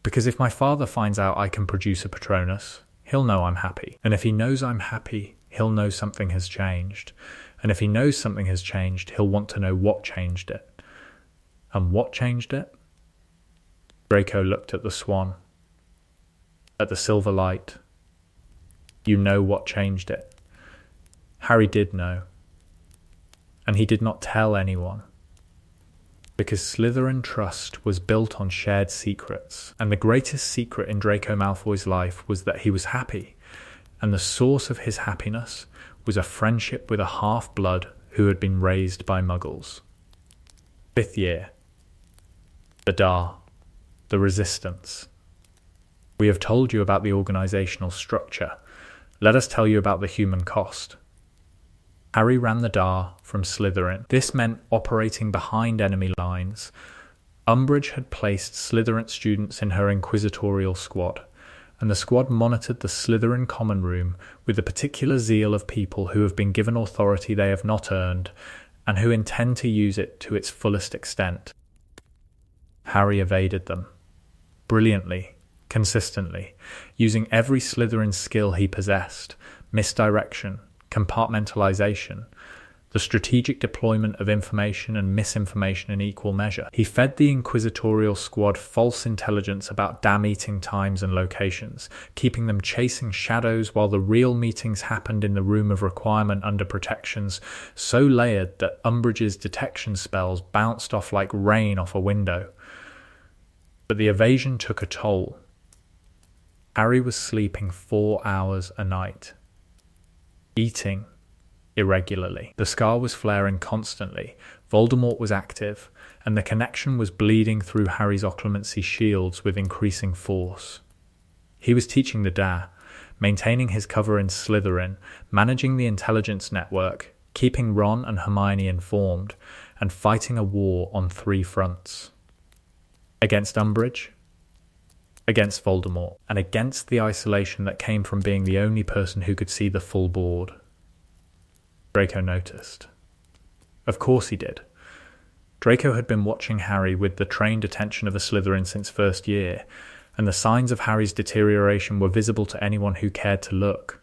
Because if my father finds out I can produce a Patronus, he'll know I'm happy. And if he knows I'm happy, he'll know something has changed. And if he knows something has changed, he'll want to know what changed it. And what changed it? Draco looked at the swan, at the silver light. You know what changed it. Harry did know. And he did not tell anyone. Because Slytherin trust was built on shared secrets, and the greatest secret in Draco Malfoy's life was that he was happy, and the source of his happiness was a friendship with a half-blood who had been raised by Muggles. 5th year. The Dar. The Resistance. We have told you about the organisational structure. Let us tell you about the human cost. Harry ran the Dar from Slytherin. This meant operating behind enemy lines. Umbridge had placed Slytherin students in her inquisitorial squad, and the squad monitored the Slytherin common room with the particular zeal of people who have been given authority they have not earned, and who intend to use it to its fullest extent. Harry evaded them. Brilliantly, consistently, using every Slytherin skill he possessed, misdirection, compartmentalization, the strategic deployment of information and misinformation in equal measure. He fed the inquisitorial squad false intelligence about dam-eating times and locations, keeping them chasing shadows while the real meetings happened in the room of requirement under protections so layered that Umbridge's detection spells bounced off like rain off a window. But the evasion took a toll. Harry was sleeping 4 hours a night. Eating irregularly. The scar was flaring constantly. Voldemort was active, and the connection was bleeding through Harry's occlumency shields with increasing force. He was teaching the DA, maintaining his cover in Slytherin, managing the intelligence network, keeping Ron and Hermione informed, and fighting a war on 3 fronts. Against Umbridge, against Voldemort, and against the isolation that came from being the only person who could see the full board. Draco noticed. Of course he did. Draco had been watching Harry with the trained attention of a Slytherin since first year, and the signs of Harry's deterioration were visible to anyone who cared to look.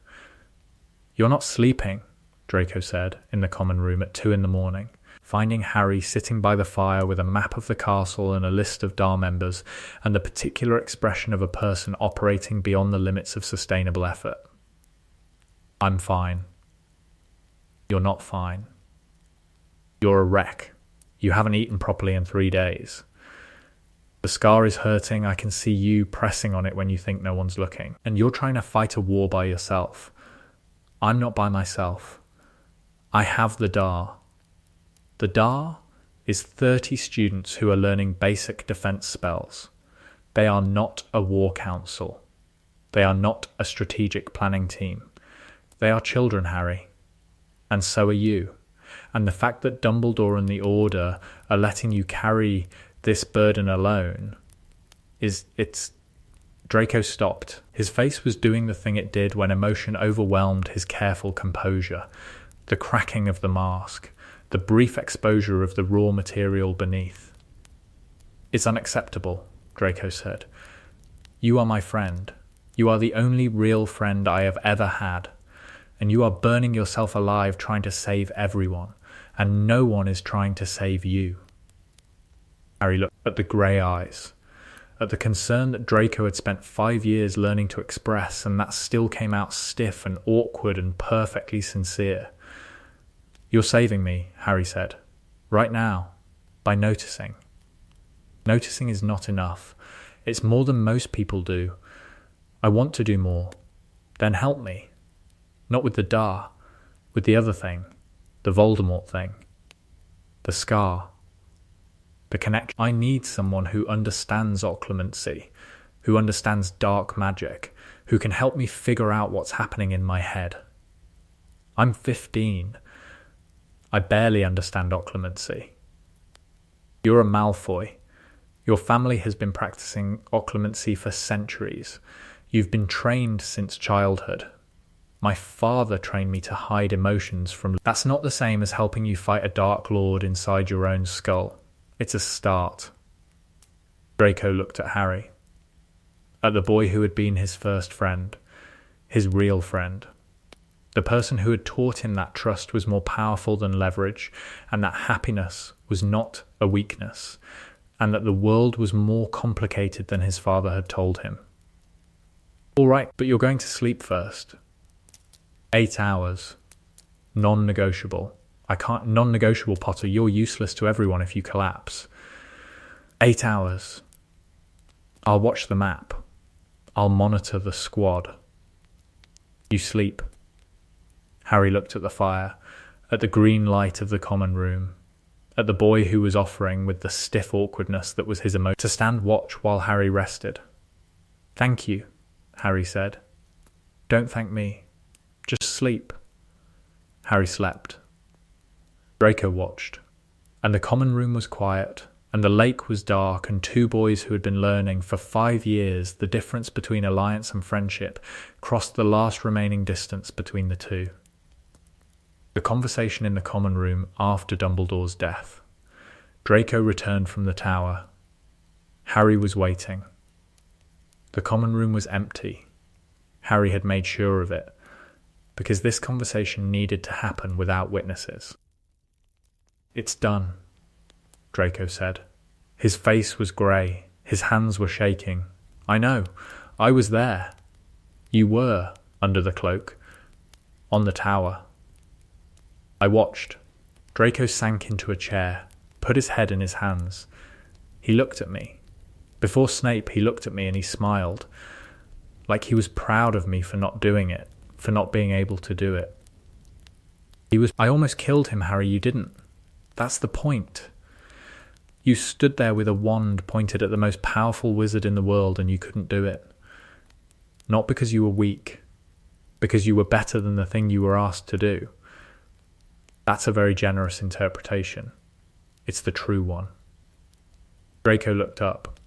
"You're not sleeping," Draco said in the common room at 2 a.m, finding Harry sitting by the fire with a map of the castle and a list of DAR members and the particular expression of a person operating beyond the limits of sustainable effort. "I'm fine." "You're not fine. You're a wreck. You haven't eaten properly in 3 days." The scar is hurting. I can see you pressing on it when you think no one's looking. And you're trying to fight a war by yourself. I'm not by myself. I have the DAR. The DAR is 30 students who are learning basic defense spells. They are not a war council. They are not a strategic planning team. They are children, Harry. And so are you. And the fact that Dumbledore and the Order are letting you carry this burden alone it's... Draco stopped. His face was doing the thing it did when emotion overwhelmed his careful composure. The cracking of the mask. The brief exposure of the raw material beneath. It's unacceptable, Draco said. You are my friend. You are the only real friend I have ever had. And you are burning yourself alive trying to save everyone. And no one is trying to save you. Harry looked at the grey eyes. At the concern that Draco had spent 5 years learning to express, and that still came out stiff and awkward and perfectly sincere. You're saving me, Harry said. Right now. By noticing. Noticing is not enough. It's more than most people do. I want to do more. Then help me. Not with the DAR. With the other thing. The Voldemort thing. The scar. The connection. I need someone who understands occlumency, who understands dark magic, who can help me figure out what's happening in my head. I'm 15. I barely understand occlumency. You're a Malfoy. Your family has been practicing occlumency for centuries. You've been trained since childhood. My father trained me to hide emotions from... That's not the same as helping you fight a Dark Lord inside your own skull. It's a start. Draco looked at Harry. At the boy who had been his first friend. His real friend. The person who had taught him that trust was more powerful than leverage, and that happiness was not a weakness, and that the world was more complicated than his father had told him. All right, but you're going to sleep first. 8 hours. Non-negotiable. Non-negotiable, Potter. You're useless to everyone if you collapse. 8 hours. I'll watch the map. I'll monitor the squad. You sleep. Harry looked at the fire, at the green light of the common room, at the boy who was offering, with the stiff awkwardness that was his emotion, to stand watch while Harry rested. Thank you, Harry said. Don't thank me. Just sleep. Harry slept. Draco watched, and the common room was quiet, and the lake was dark, and 2 boys who had been learning for 5 years the difference between alliance and friendship crossed the last remaining distance between the two. The conversation in the common room after Dumbledore's death. Draco returned from the tower. Harry was waiting. The common room was empty. Harry had made sure of it, because this conversation needed to happen without witnesses. It's done, Draco said. His face was grey. His hands were shaking. I know. I was there. You were, under the cloak. On the tower. I watched. Draco sank into a chair, put his head in his hands. He looked at me. Before Snape, he looked at me and he smiled, like he was proud of me for not doing it, for not being able to do it. I almost killed him, Harry, you didn't. That's the point. You stood there with a wand pointed at the most powerful wizard in the world and you couldn't do it. Not because you were weak, because you were better than the thing you were asked to do. That's a very generous interpretation. It's the true one. Draco looked up.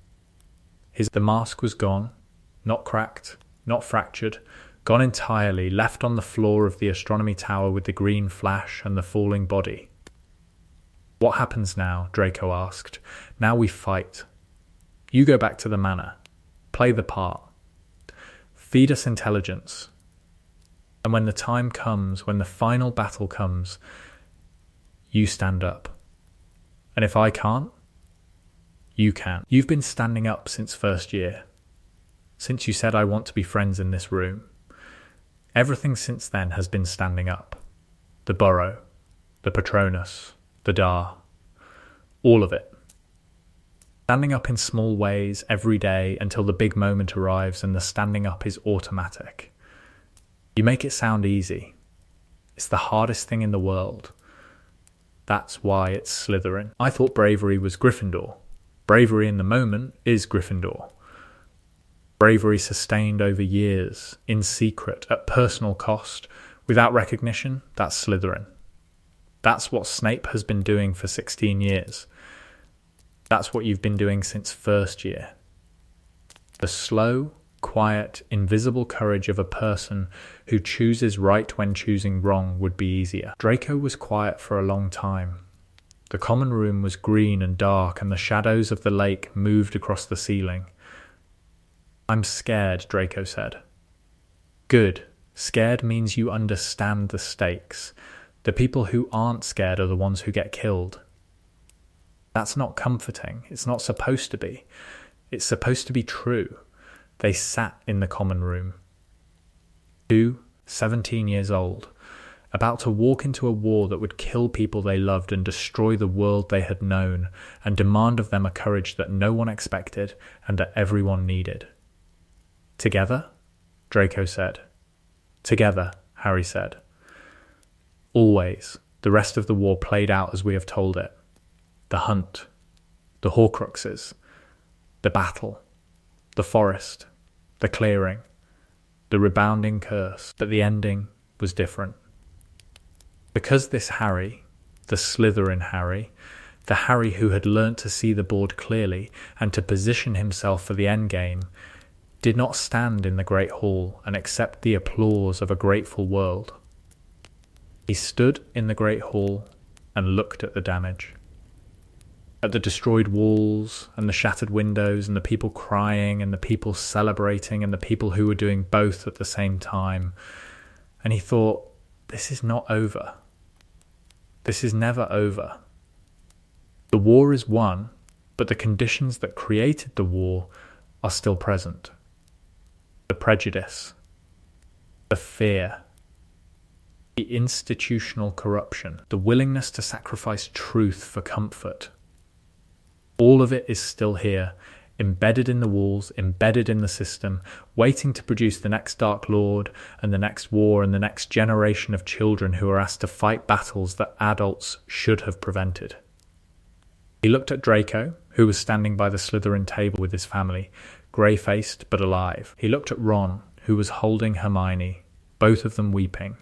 The mask was gone, not cracked, not fractured, gone entirely, left on the floor of the astronomy tower with the green flash and the falling body. What happens now? Draco asked. Now we fight. You go back to the manor. Play the part. Feed us intelligence. And when the time comes, when the final battle comes, you stand up. And if I can't, you can. You've been standing up since first year. Since you said I want to be friends in this room. Everything since then has been standing up. The Burrow, the Patronus, the Dar. All of it. Standing up in small ways every day until the big moment arrives and the standing up is automatic. You make it sound easy. It's the hardest thing in the world. That's why it's Slytherin. I thought bravery was Gryffindor. Bravery in the moment is Gryffindor. Bravery sustained over years, in secret, at personal cost, without recognition, that's Slytherin. That's what Snape has been doing for 16 years. That's what you've been doing since first year. The slow, quiet, invisible courage of a person who chooses right when choosing wrong would be easier. Draco was quiet for a long time. The common room was green and dark, and the shadows of the lake moved across the ceiling. "I'm scared," Draco said. "Good. Scared means you understand the stakes. The people who aren't scared are the ones who get killed." That's not comforting. It's not supposed to be. It's supposed to be true. They sat in the common room. 17 years old, about to walk into a war that would kill people they loved and destroy the world they had known, and demand of them a courage that no one expected and that everyone needed. "Together?" Draco said. "Together," Harry said. Always, the rest of the war played out as we have told it. The hunt, the Horcruxes, the battle, the forest, the clearing, the rebounding curse, but the ending was different. Because this Harry, the Slytherin Harry, the Harry who had learnt to see the board clearly and to position himself for the endgame, did not stand in the Great Hall and accept the applause of a grateful world. He stood in the Great Hall and looked at the damage. At the destroyed walls and the shattered windows and the people crying and the people celebrating and the people who were doing both at the same time. And he thought, this is not over. This is never over. The war is won, but the conditions that created the war are still present. The prejudice, the fear, the institutional corruption, the willingness to sacrifice truth for comfort. All of it is still here, embedded in the walls, embedded in the system, waiting to produce the next Dark Lord and the next war and the next generation of children who are asked to fight battles that adults should have prevented. He looked at Draco, who was standing by the Slytherin table with his family, grey-faced but alive. He looked at Ron, who was holding Hermione, both of them weeping.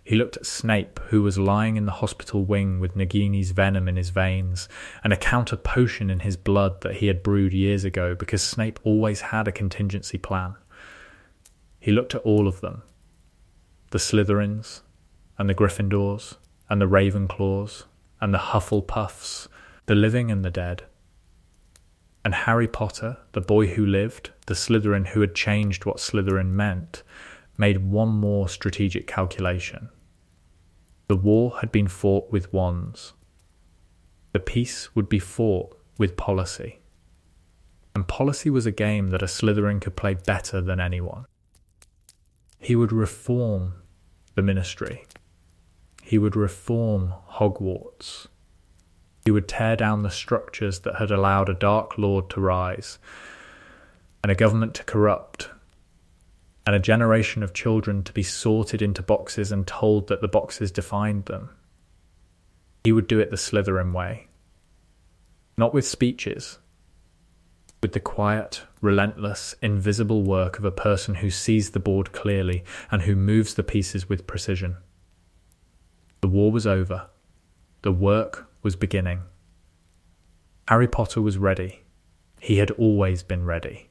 He looked at Snape, who was lying in the hospital wing with Nagini's venom in his veins and a counter potion in his blood that he had brewed years ago because Snape always had a contingency plan. He looked at all of them, the Slytherins and the Gryffindors and the Ravenclaws and the Hufflepuffs, the living and the dead. And Harry Potter, the boy who lived, the Slytherin who had changed what Slytherin meant, made one more strategic calculation. The war had been fought with wands. The peace would be fought with policy. And policy was a game that a Slytherin could play better than anyone. He would reform the Ministry. He would reform Hogwarts. He would tear down the structures that had allowed a Dark Lord to rise, and a government to corrupt, and a generation of children to be sorted into boxes and told that the boxes defined them. He would do it the Slytherin way. Not with speeches, with the quiet, relentless, invisible work of a person who sees the board clearly and who moves the pieces with precision. The war was over. The work was beginning. Harry Potter was ready. He had always been ready.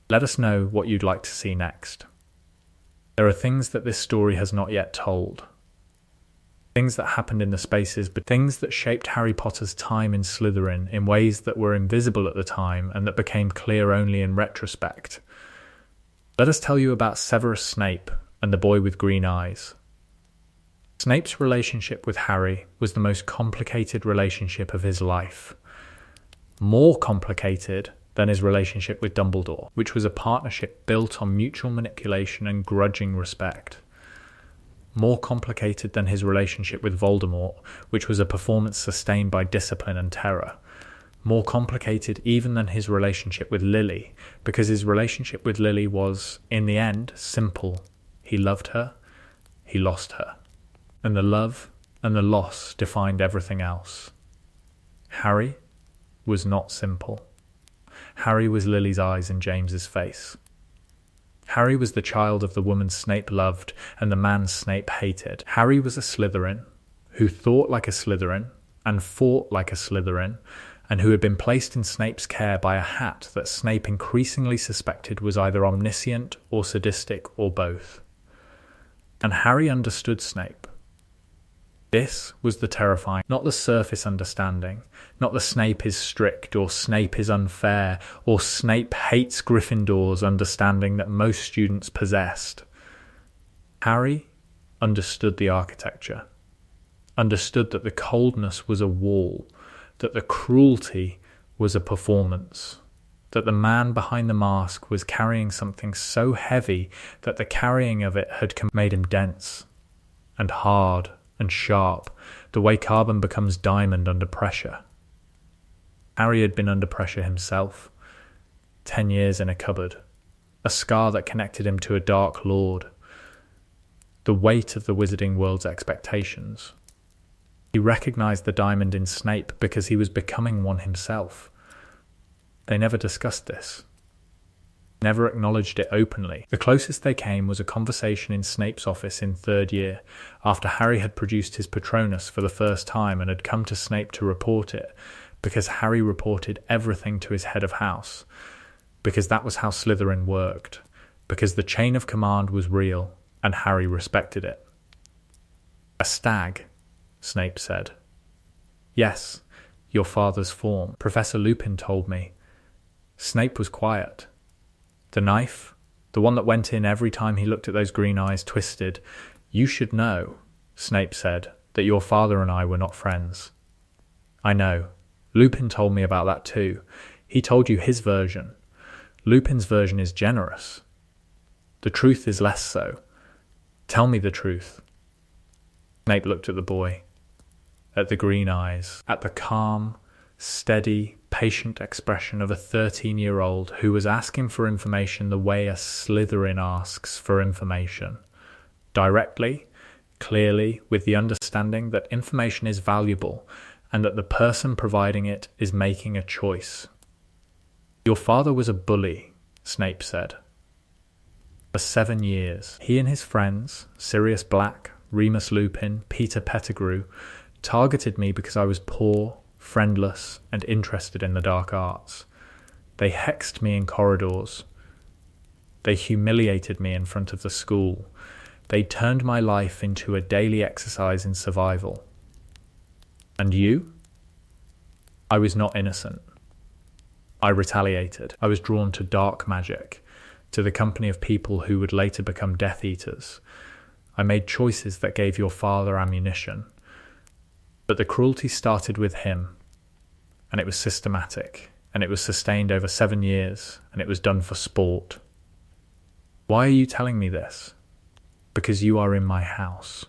Let us know what you'd like to see next. There are things that this story has not yet told. Things that happened in the spaces, but things that shaped Harry Potter's time in Slytherin in ways that were invisible at the time and that became clear only in retrospect. Let us tell you about Severus Snape and the boy with green eyes. Snape's relationship with Harry was the most complicated relationship of his life. More complicated than his relationship with Dumbledore, which was a partnership built on mutual manipulation and grudging respect. More complicated than his relationship with Voldemort, which was a performance sustained by discipline and terror. more complicated even than his relationship with Lily, because his relationship with Lily was, in the end, simple. He loved her, he lost her, and the love and the loss defined everything else. Harry was not simple. Harry was Lily's eyes in James's face. Harry was the child of the woman Snape loved and the man Snape hated. Harry was a Slytherin who thought like a Slytherin and fought like a Slytherin, and who had been placed in Snape's care by a hat that Snape increasingly suspected was either omniscient or sadistic or both. And Harry understood Snape. This was the terrifying, not the surface understanding, not the Snape is strict or Snape is unfair or Snape hates Gryffindors understanding that most students possessed. Harry understood the architecture, understood that the coldness was a wall, that the cruelty was a performance, that the man behind the mask was carrying something so heavy that the carrying of it had made him dense and hard and sharp, the way carbon becomes diamond under pressure. Harry had been under pressure himself, 10 years in a cupboard, a scar that connected him to a dark lord, the weight of the wizarding world's expectations. He recognized the diamond in Snape because he was becoming one himself. They never discussed this, never acknowledged it openly. The closest they came was a conversation in Snape's office in third year, after Harry had produced his Patronus for the first time and had come to Snape to report it, because Harry reported everything to his head of house, because that was how Slytherin worked, because the chain of command was real and Harry respected it. "A stag," Snape said. "Yes, your father's form. Professor Lupin told me." Snape was quiet. The knife, the one that went in every time he looked at those green eyes, twisted. "You should know," Snape said, "that your father and I were not friends." "I know. Lupin told me about that too. He told you his version. Lupin's version is generous. The truth is less so. Tell me the truth." Snape looked at the boy, at the green eyes, at the calm, steady, patient expression of a 13-year-old who was asking for information the way a Slytherin asks for information. Directly, clearly, with the understanding that information is valuable and that the person providing it is making a choice. "Your father was a bully," Snape said. "For 7 years. He and his friends, Sirius Black, Remus Lupin, Peter Pettigrew, targeted me because I was poor, friendless, and interested in the dark arts. They hexed me in corridors. They humiliated me in front of the school. They turned my life into a daily exercise in survival. And you? I was not innocent. I retaliated. I was drawn to dark magic, to the company of people who would later become Death Eaters. I made choices that gave your father ammunition. But the cruelty started with him, and it was systematic, and it was sustained over 7 years, and it was done for sport. Why are you telling me this? Because you are in my house,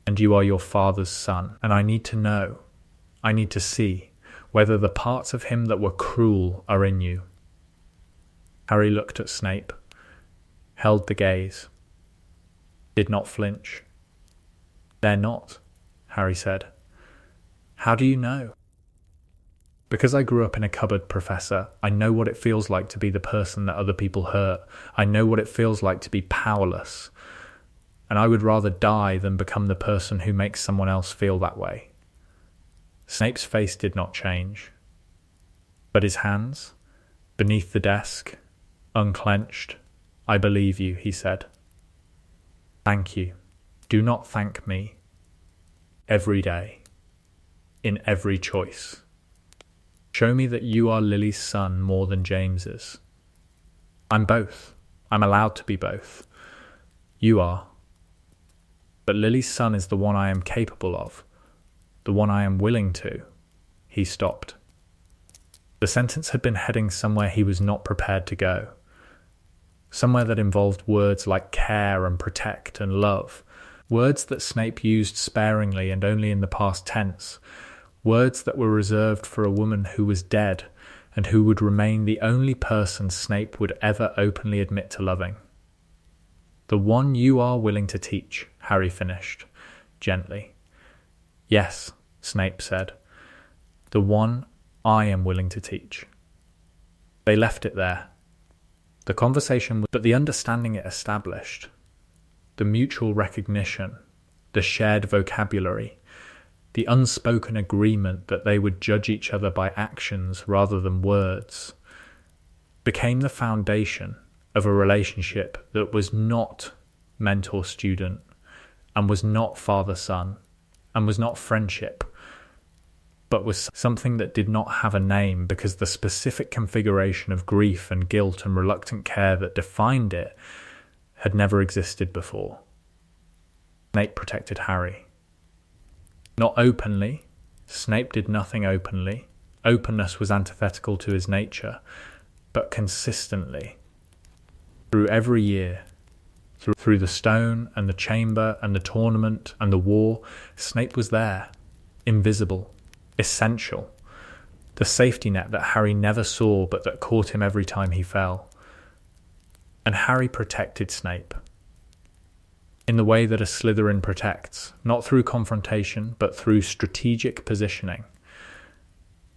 and you are your father's son, and I need to know, I need to see, whether the parts of him that were cruel are in you." Harry looked at Snape, held the gaze, did not flinch. "They're not," Harry said. "How do you know?" "Because I grew up in a cupboard, Professor. I know what it feels like to be the person that other people hurt. I know what it feels like to be powerless. And I would rather die than become the person who makes someone else feel that way." Snape's face did not change, but his hands, beneath the desk, unclenched. "I believe you," he said. "Thank you. Do not thank me. Every day, in every choice. Show me that you are Lily's son more than James's. I'm both. I'm allowed to be both. You are. But Lily's son is the one I am capable of, the one I am willing to." He stopped. The sentence had been heading somewhere he was not prepared to go. Somewhere that involved words like care and protect and love. Words that Snape used sparingly and only in the past tense. Words that were reserved for a woman who was dead and who would remain the only person Snape would ever openly admit to loving. "The one you are willing to teach," Harry finished, gently. "Yes," Snape said. "The one I am willing to teach." They left it there. The conversation, but the understanding it established, the mutual recognition, the shared vocabulary, the unspoken agreement that they would judge each other by actions rather than words, became the foundation of a relationship that was not mentor-student, and was not father-son, and was not friendship, but was something that did not have a name because the specific configuration of grief and guilt and reluctant care that defined it had never existed before. Snape protected Harry. Not openly. Snape did nothing openly. Openness was antithetical to his nature, but consistently. Through every year, through the stone and the chamber and the tournament and the war, Snape was there, invisible, essential, the safety net that Harry never saw but that caught him every time he fell. And Harry protected Snape in the way that a Slytherin protects, not through confrontation but through strategic positioning.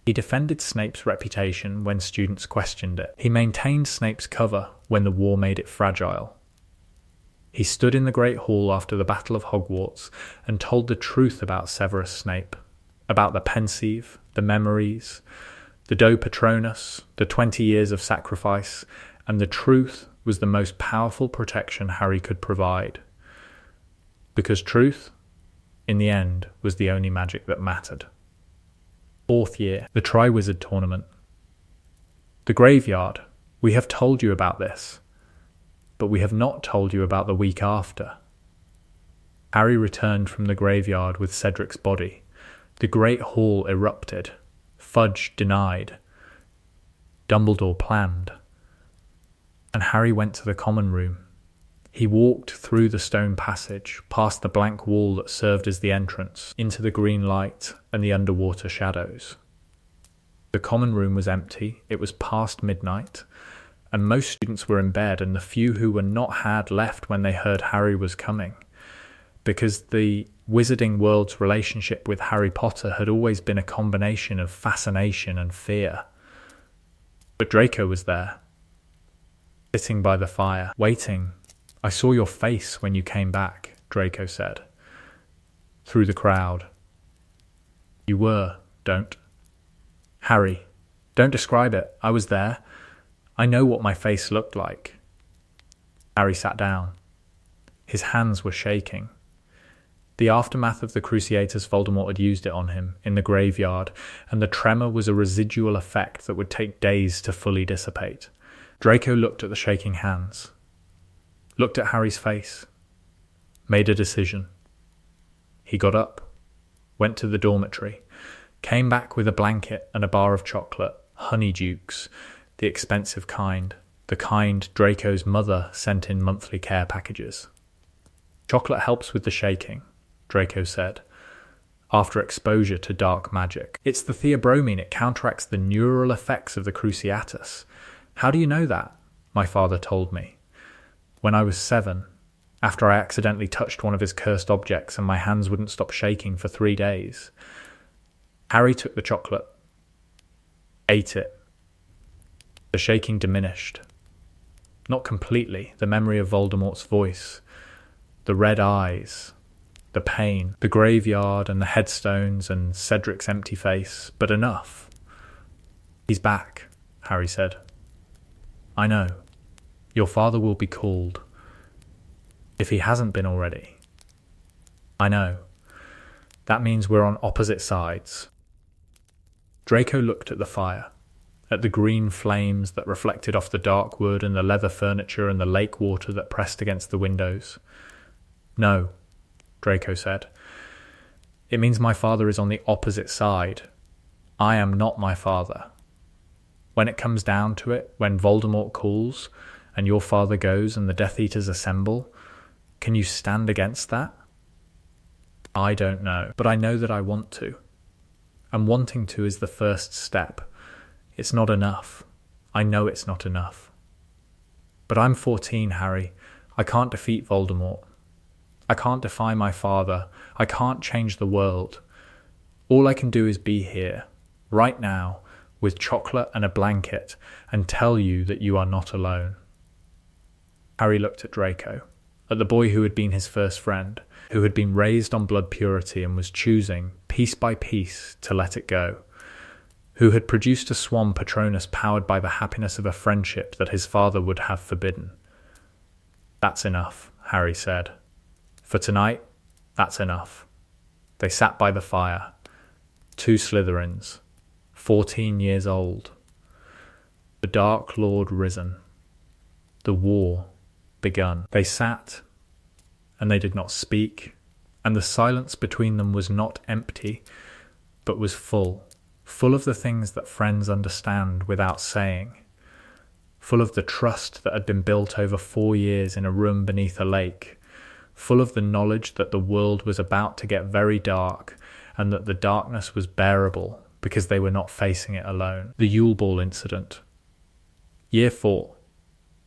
He defended Snape's reputation when students questioned it. He maintained Snape's cover when the war made it fragile. He stood in the Great Hall after the Battle of Hogwarts and told the truth about Severus Snape, about the Pensieve, the memories, the Do Patronus, the 20 years of sacrifice, and the truth was the most powerful protection Harry could provide. Because truth, in the end, was the only magic that mattered. 4th year, the Triwizard Tournament. The graveyard. We have told you about this, but we have not told you about the week after. Harry returned from the graveyard with Cedric's body. The Great Hall erupted. Fudge denied. Dumbledore planned. And Harry went to the common room. He walked through the stone passage, past the blank wall that served as the entrance, into the green light and the underwater shadows. The common room was empty. It was past midnight, and most students were in bed, and the few who were not had left when they heard Harry was coming, because the wizarding world's relationship with Harry Potter had always been a combination of fascination and fear. But Draco was there, sitting by the fire, waiting. "I saw your face when you came back," Draco said, through the crowd. "You were, don't." "Harry, don't describe it. I was there. I know what my face looked like." Harry sat down. His hands were shaking. The aftermath of the Cruciators Voldemort had used it on him in the graveyard, and the tremor was a residual effect that would take days to fully dissipate. Draco looked at the shaking hands, looked at Harry's face, made a decision. He got up, went to the dormitory, came back with a blanket and a bar of chocolate, Honeydukes, the expensive kind, the kind Draco's mother sent in monthly care packages. "Chocolate helps with the shaking," Draco said, after exposure to dark magic. "It's the theobromine. It counteracts the neural effects of the Cruciatus." "How do you know that?" "My father told me. When I was 7, after I accidentally touched one of his cursed objects and my hands wouldn't stop shaking for 3 days. Harry took the chocolate, ate it. The shaking diminished. Not completely. The memory of Voldemort's voice, the red eyes, the pain, the graveyard and the headstones and Cedric's empty face, but enough. "He's back," Harry said. "I know. Your father will be called. If he hasn't been already." "I know. That means we're on opposite sides." Draco looked at the fire, at the green flames that reflected off the dark wood and the leather furniture and the lake water that pressed against the windows. "No," Draco said. "It means my father is on the opposite side. I am not my father. When it comes down to it, when Voldemort calls, and your father goes and the Death Eaters assemble, can you stand against that?" "I don't know, but I know that I want to. And wanting to is the first step. It's not enough. I know it's not enough. But I'm 14, Harry. I can't defeat Voldemort. I can't defy my father. I can't change the world. All I can do is be here, right now, with chocolate and a blanket, and tell you that you are not alone. Harry looked at Draco, at the boy who had been his first friend, who had been raised on blood purity and was choosing, piece by piece, to let it go, who had produced a swan Patronus powered by the happiness of a friendship that his father would have forbidden. That's enough, Harry said. For tonight, that's enough. They sat by the fire. 2 Slytherins, 14 years old. The Dark Lord risen. The war begun. They sat, and they did not speak, and the silence between them was not empty, but was full of the things that friends understand without saying, full of the trust that had been built over 4 years in a room beneath a lake, full of the knowledge that the world was about to get very dark, and that the darkness was bearable because they were not facing it alone. The Yule Ball incident. Year 4.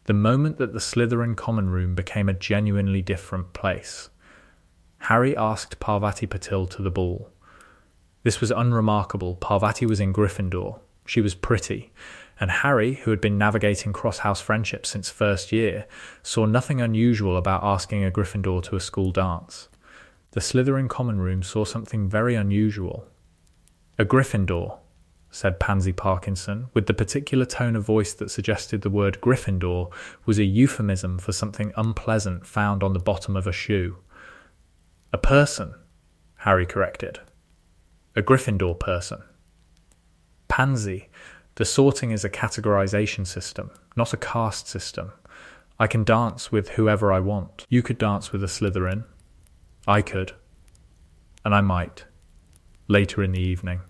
The moment that the Slytherin common room became a genuinely different place. Harry asked Parvati Patil to the ball. This was unremarkable. Parvati was in Gryffindor. She was pretty. And Harry, who had been navigating cross-house friendships since first year, saw nothing unusual about asking a Gryffindor to a school dance. The Slytherin common room saw something very unusual. A Gryffindor, said Pansy Parkinson, with the particular tone of voice that suggested the word Gryffindor was a euphemism for something unpleasant found on the bottom of a shoe. A person, Harry corrected. A Gryffindor person. Pansy, the sorting is a categorization system, not a caste system. I can dance with whoever I want. You could dance with a Slytherin. I could. And I might. Later in the evening.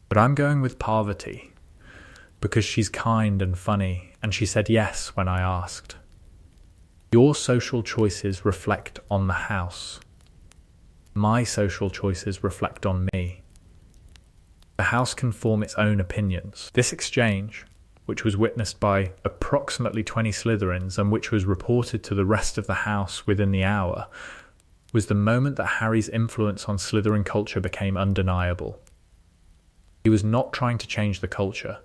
But I'm going with Parvati, because she's kind and funny, and she said yes when I asked. Your social choices reflect on the house. My social choices reflect on me. The house can form its own opinions. This exchange, which was witnessed by approximately 20 Slytherins and which was reported to the rest of the house within the hour, was the moment that Harry's influence on Slytherin culture became undeniable. He was not trying to change the culture.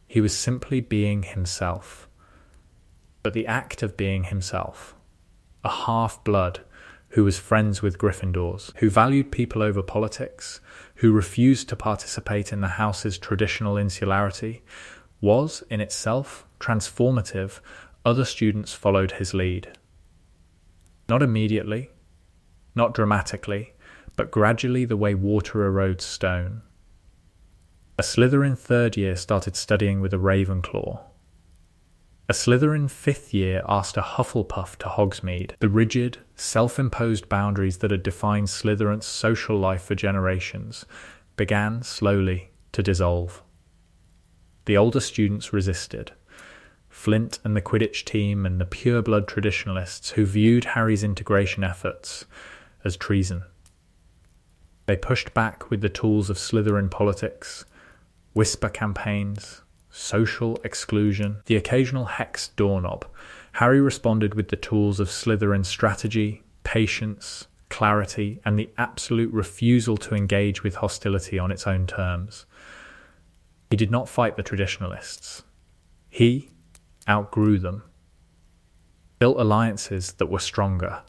He was simply being himself. But the act of being himself, a half-blood who was friends with Gryffindors, who valued people over politics, who refused to participate in the house's traditional insularity, was, in itself, transformative. Other students followed his lead. Not immediately, not dramatically, but gradually the way water erodes stone. A Slytherin 3rd year started studying with a Ravenclaw. A Slytherin 5th year asked a Hufflepuff to Hogsmeade. The rigid, self-imposed boundaries that had defined Slytherin's social life for generations began slowly to dissolve. The older students resisted. Flint and the Quidditch team and the pure-blood traditionalists who viewed Harry's integration efforts as treason. They pushed back with the tools of Slytherin politics, whisper campaigns, social exclusion, the occasional hex doorknob. Harry responded with the tools of Slytherin strategy, patience, clarity, and the absolute refusal to engage with hostility on its own terms. He did not fight the traditionalists. He outgrew them, built alliances that were stronger,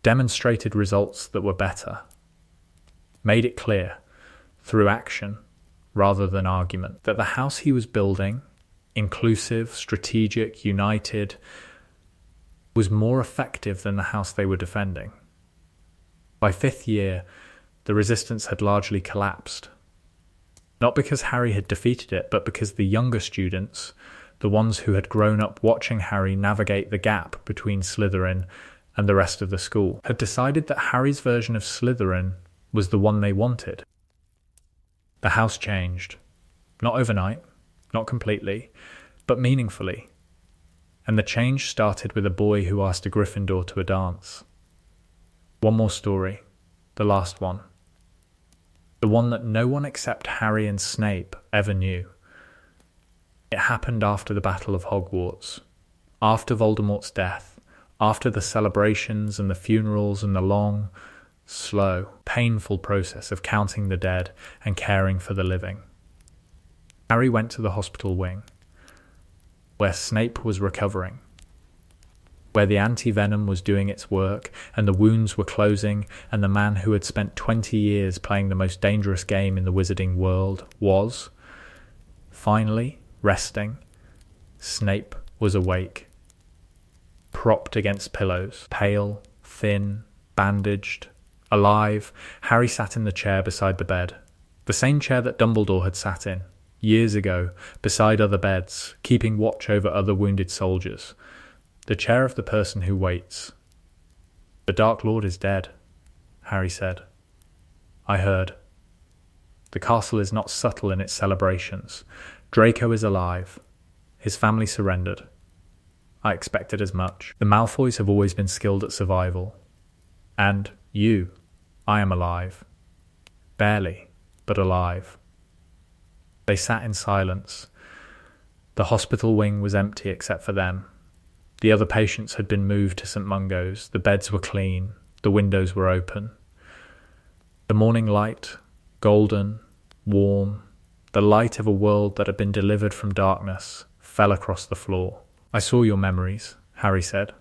demonstrated results that were better, made it clear, through action rather than argument, that the house he was building, inclusive, strategic, united, was more effective than the house they were defending. By 5th year, the resistance had largely collapsed. Not because Harry had defeated it, but because the younger students, the ones who had grown up watching Harry navigate the gap between Slytherin and the rest of the school, had decided that Harry's version of Slytherin was the one they wanted. The house changed. Not overnight, not completely, but meaningfully. And the change started with a boy who asked a Gryffindor to a dance. One more story, the last one. The one that no one except Harry and Snape ever knew. It happened after the Battle of Hogwarts, after Voldemort's death, after the celebrations and the funerals and the long, slow, painful process of counting the dead and caring for the living. Harry went to the hospital wing, where Snape was recovering, where the anti-venom was doing its work and the wounds were closing, and the man who had spent 20 years playing the most dangerous game in the wizarding world was, finally, resting. Snape was awake, propped against pillows, pale, thin, bandaged, alive. Harry sat in the chair beside the bed, the same chair that Dumbledore had sat in years ago, beside other beds, keeping watch over other wounded soldiers. The chair of the person who waits. "The Dark Lord is dead," Harry said. "I heard. The castle is not subtle in its celebrations. Draco is alive. His family surrendered. I expected as much. The Malfoys have always been skilled at survival. And I am alive. Barely, but alive." They sat in silence. The hospital wing was empty except for them. The other patients had been moved to St. Mungo's. The beds were clean. The windows were open. The morning light, golden, warm, the light of a world that had been delivered from darkness, fell across the floor. "I saw your memories," Harry said,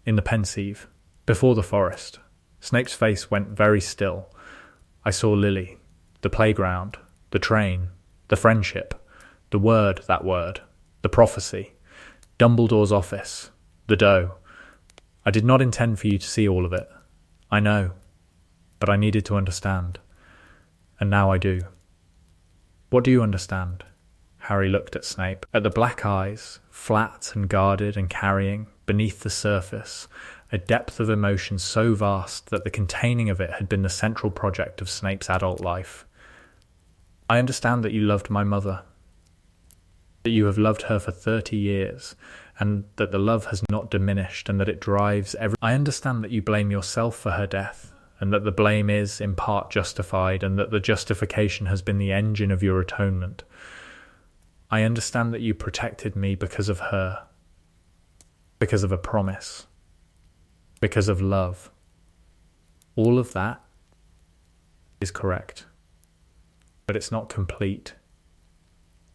"in the Pensieve, before the forest." Snape's face went very still. "I saw Lily, the playground, the train, the friendship, the word, the prophecy, Dumbledore's office, the dough. I did not intend for you to see all of it. I know, but I needed to understand. And now I do." "What do you understand?" Harry looked at Snape, at the black eyes, flat and guarded and carrying, beneath the surface, a depth of emotion so vast that the containing of it had been the central project of Snape's adult life. "I understand that you loved my mother, that you have loved her for 30 years, and that the love has not diminished, and that it drives every... I understand that you blame yourself for her death, and that the blame is, in part, justified, and that the justification has been the engine of your atonement. I understand that you protected me because of her, because of a promise, because of love. All of that is correct. But it's not complete.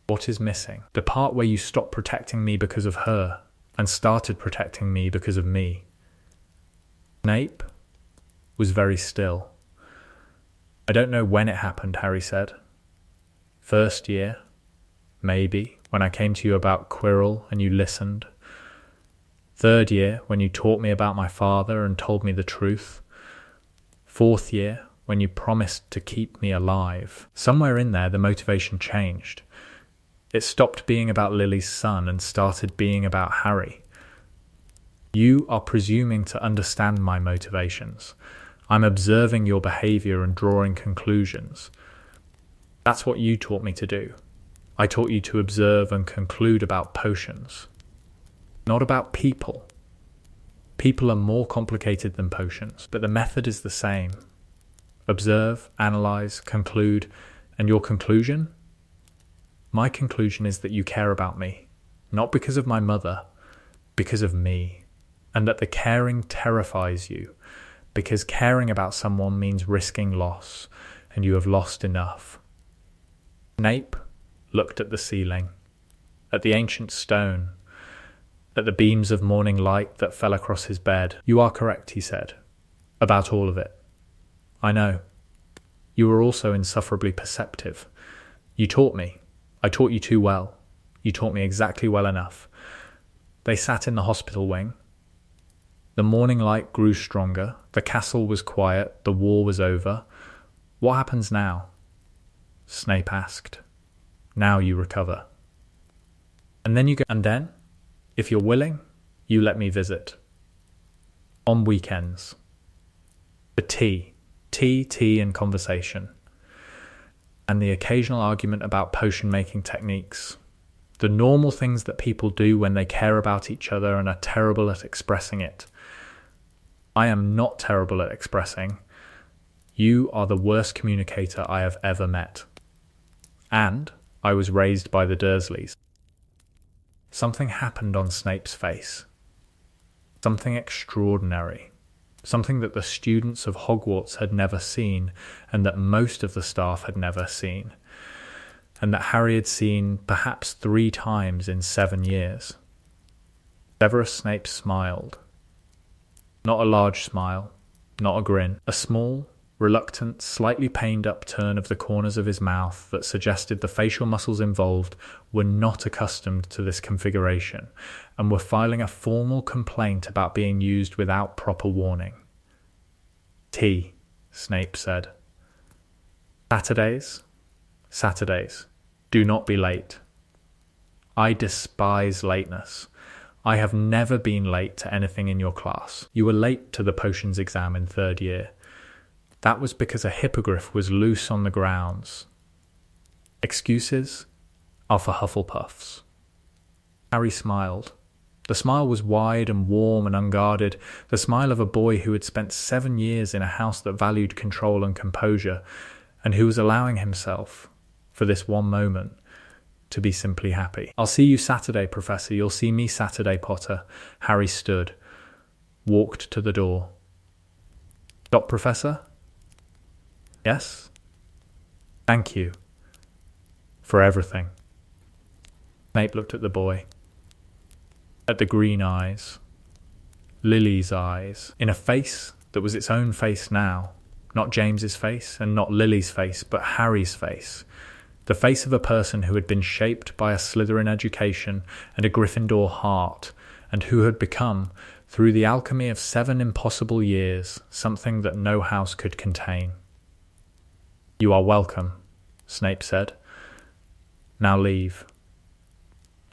What is missing? The part where you stopped protecting me because of her and started protecting me because of me." Snape was very still. "I don't know when it happened," Harry said. "First year, maybe, when I came to you about Quirrell and you listened. Third year, when you taught me about my father and told me the truth. Fourth year, when you promised to keep me alive. Somewhere in there, the motivation changed. It stopped being about Lily's son and started being about Harry. You are presuming to understand my motivations. I'm observing your behavior and drawing conclusions. That's what you taught me to do. I taught you to observe and conclude about potions, not about people. People are more complicated than potions, but the method is the same. Observe, analyze, conclude, and your conclusion? My conclusion is that you care about me, not because of my mother, because of me, and that the caring terrifies you, because caring about someone means risking loss, and you have lost enough." Snape looked at the ceiling, at the ancient stone, at the beams of morning light that fell across his bed. "You are correct," he said, "about all of it. I know. You were also insufferably perceptive. You taught me. I taught you too well. You taught me exactly well enough." They sat in the hospital wing. The morning light grew stronger. The castle was quiet. The war was over. "What happens now?" Snape asked. "Now you recover. And then you go. And then, if you're willing, you let me visit. On weekends. For tea, and conversation. And the occasional argument about potion-making techniques. The normal things that people do when they care about each other and are terrible at expressing it. I am not terrible at expressing. You are the worst communicator I have ever met. And I was raised by the Dursleys. Something happened on Snape's face. Something extraordinary. Something that the students of Hogwarts had never seen, and that most of the staff had never seen, and that Harry had seen perhaps 3 times in 7 years. Severus Snape smiled. Not a large smile, not a grin. A small, reluctant, slightly pained upturn of the corners of his mouth that suggested the facial muscles involved were not accustomed to this configuration and were filing a formal complaint about being used without proper warning. "Tea," Snape said. Saturdays. Do not be late." "I despise lateness. I have never been late to anything in your class. You were late to the potions exam in 3rd year. That was because a hippogriff was loose on the grounds. Excuses are for Hufflepuffs." Harry smiled. The smile was wide and warm and unguarded, the smile of a boy who had spent 7 years in a house that valued control and composure, and who was allowing himself, for this one moment, to be simply happy. "I'll see you Saturday, Professor. You'll see me Saturday, Potter." Harry stood, walked to the door. "Stop, Professor?" "Yes?" "Thank you. For everything." Snape looked at the boy. At the green eyes. Lily's eyes. In a face that was its own face now. Not James's face, and not Lily's face, but Harry's face. The face of a person who had been shaped by a Slytherin education and a Gryffindor heart, and who had become, through the alchemy of 7 impossible years, something that no house could contain. "You are welcome," Snape said. "Now leave.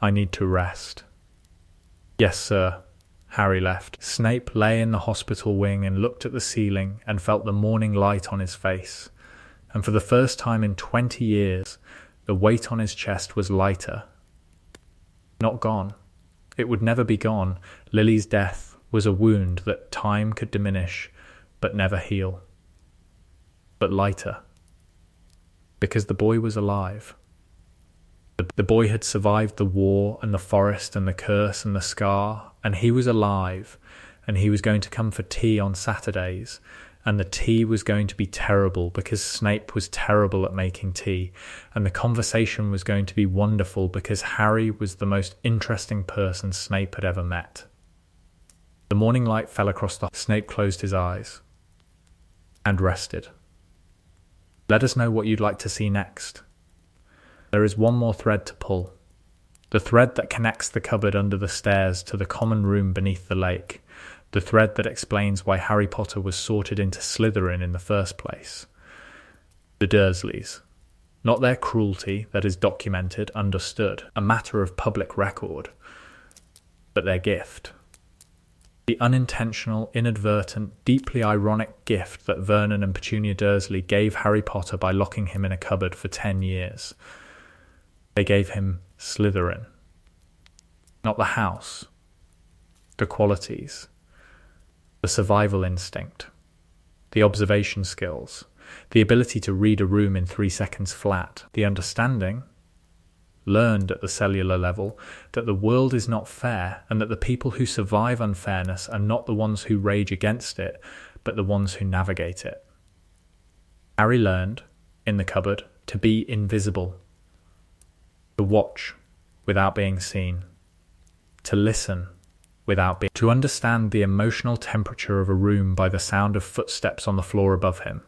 I need to rest." "Yes, sir." Harry left. Snape lay in the hospital wing and looked at the ceiling and felt the morning light on his face. And for the first time in 20 years, the weight on his chest was lighter. Not gone. It would never be gone. Lily's death was a wound that time could diminish, but never heal. But lighter. Because the boy was alive. The boy had survived the war and the forest and the curse and the scar, and he was alive, and he was going to come for tea on Saturdays, and the tea was going to be terrible because Snape was terrible at making tea, and the conversation was going to be wonderful because Harry was the most interesting person Snape had ever met. The morning light fell across the... Snape closed his eyes and rested. "Let us know what you'd like to see next. There is one more thread to pull. The thread that connects the cupboard under the stairs to the common room beneath the lake. The thread that explains why Harry Potter was sorted into Slytherin in the first place. The Dursleys. Not their cruelty that is documented, understood, a matter of public record, but their gift. The unintentional, inadvertent, deeply ironic gift that Vernon and Petunia Dursley gave Harry Potter by locking him in a cupboard for 10 years. They gave him Slytherin. Not the house. The qualities. The survival instinct. The observation skills. The ability to read a room in 3 seconds flat. The understanding, learned at the cellular level, that the world is not fair and that the people who survive unfairness are not the ones who rage against it, but the ones who navigate it. Harry learned, in the cupboard, to be invisible. To watch without being seen. To listen without being... To understand the emotional temperature of a room by the sound of footsteps on the floor above him.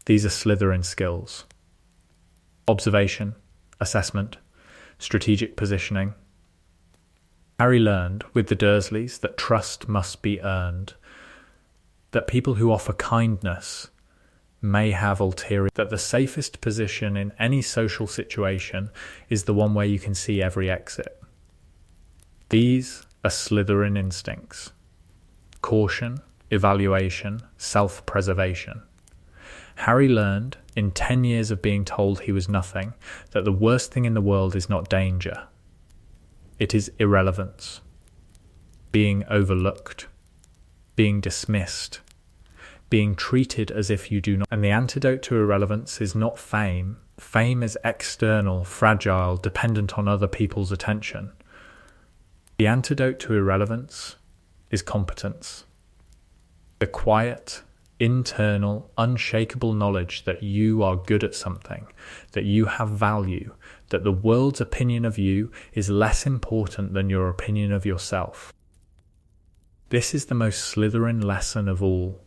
These are Slytherin skills. Observation, assessment, strategic positioning. Harry learned, with the Dursleys, that trust must be earned. That people who offer kindness may have ulterior, that the safest position in any social situation is the one where you can see every exit. These are Slytherin instincts. Caution, evaluation, self-preservation. Harry learned, in 10 years of being told he was nothing, that the worst thing in the world is not danger. It is irrelevance. Being overlooked. Being dismissed. being treated as if you do not. And the antidote to irrelevance is not fame. Fame is external, fragile, dependent on other people's attention. The antidote to irrelevance is competence. The quiet, internal, unshakable knowledge that you are good at something, that you have value, that the world's opinion of you is less important than your opinion of yourself. This is the most Slytherin lesson of all.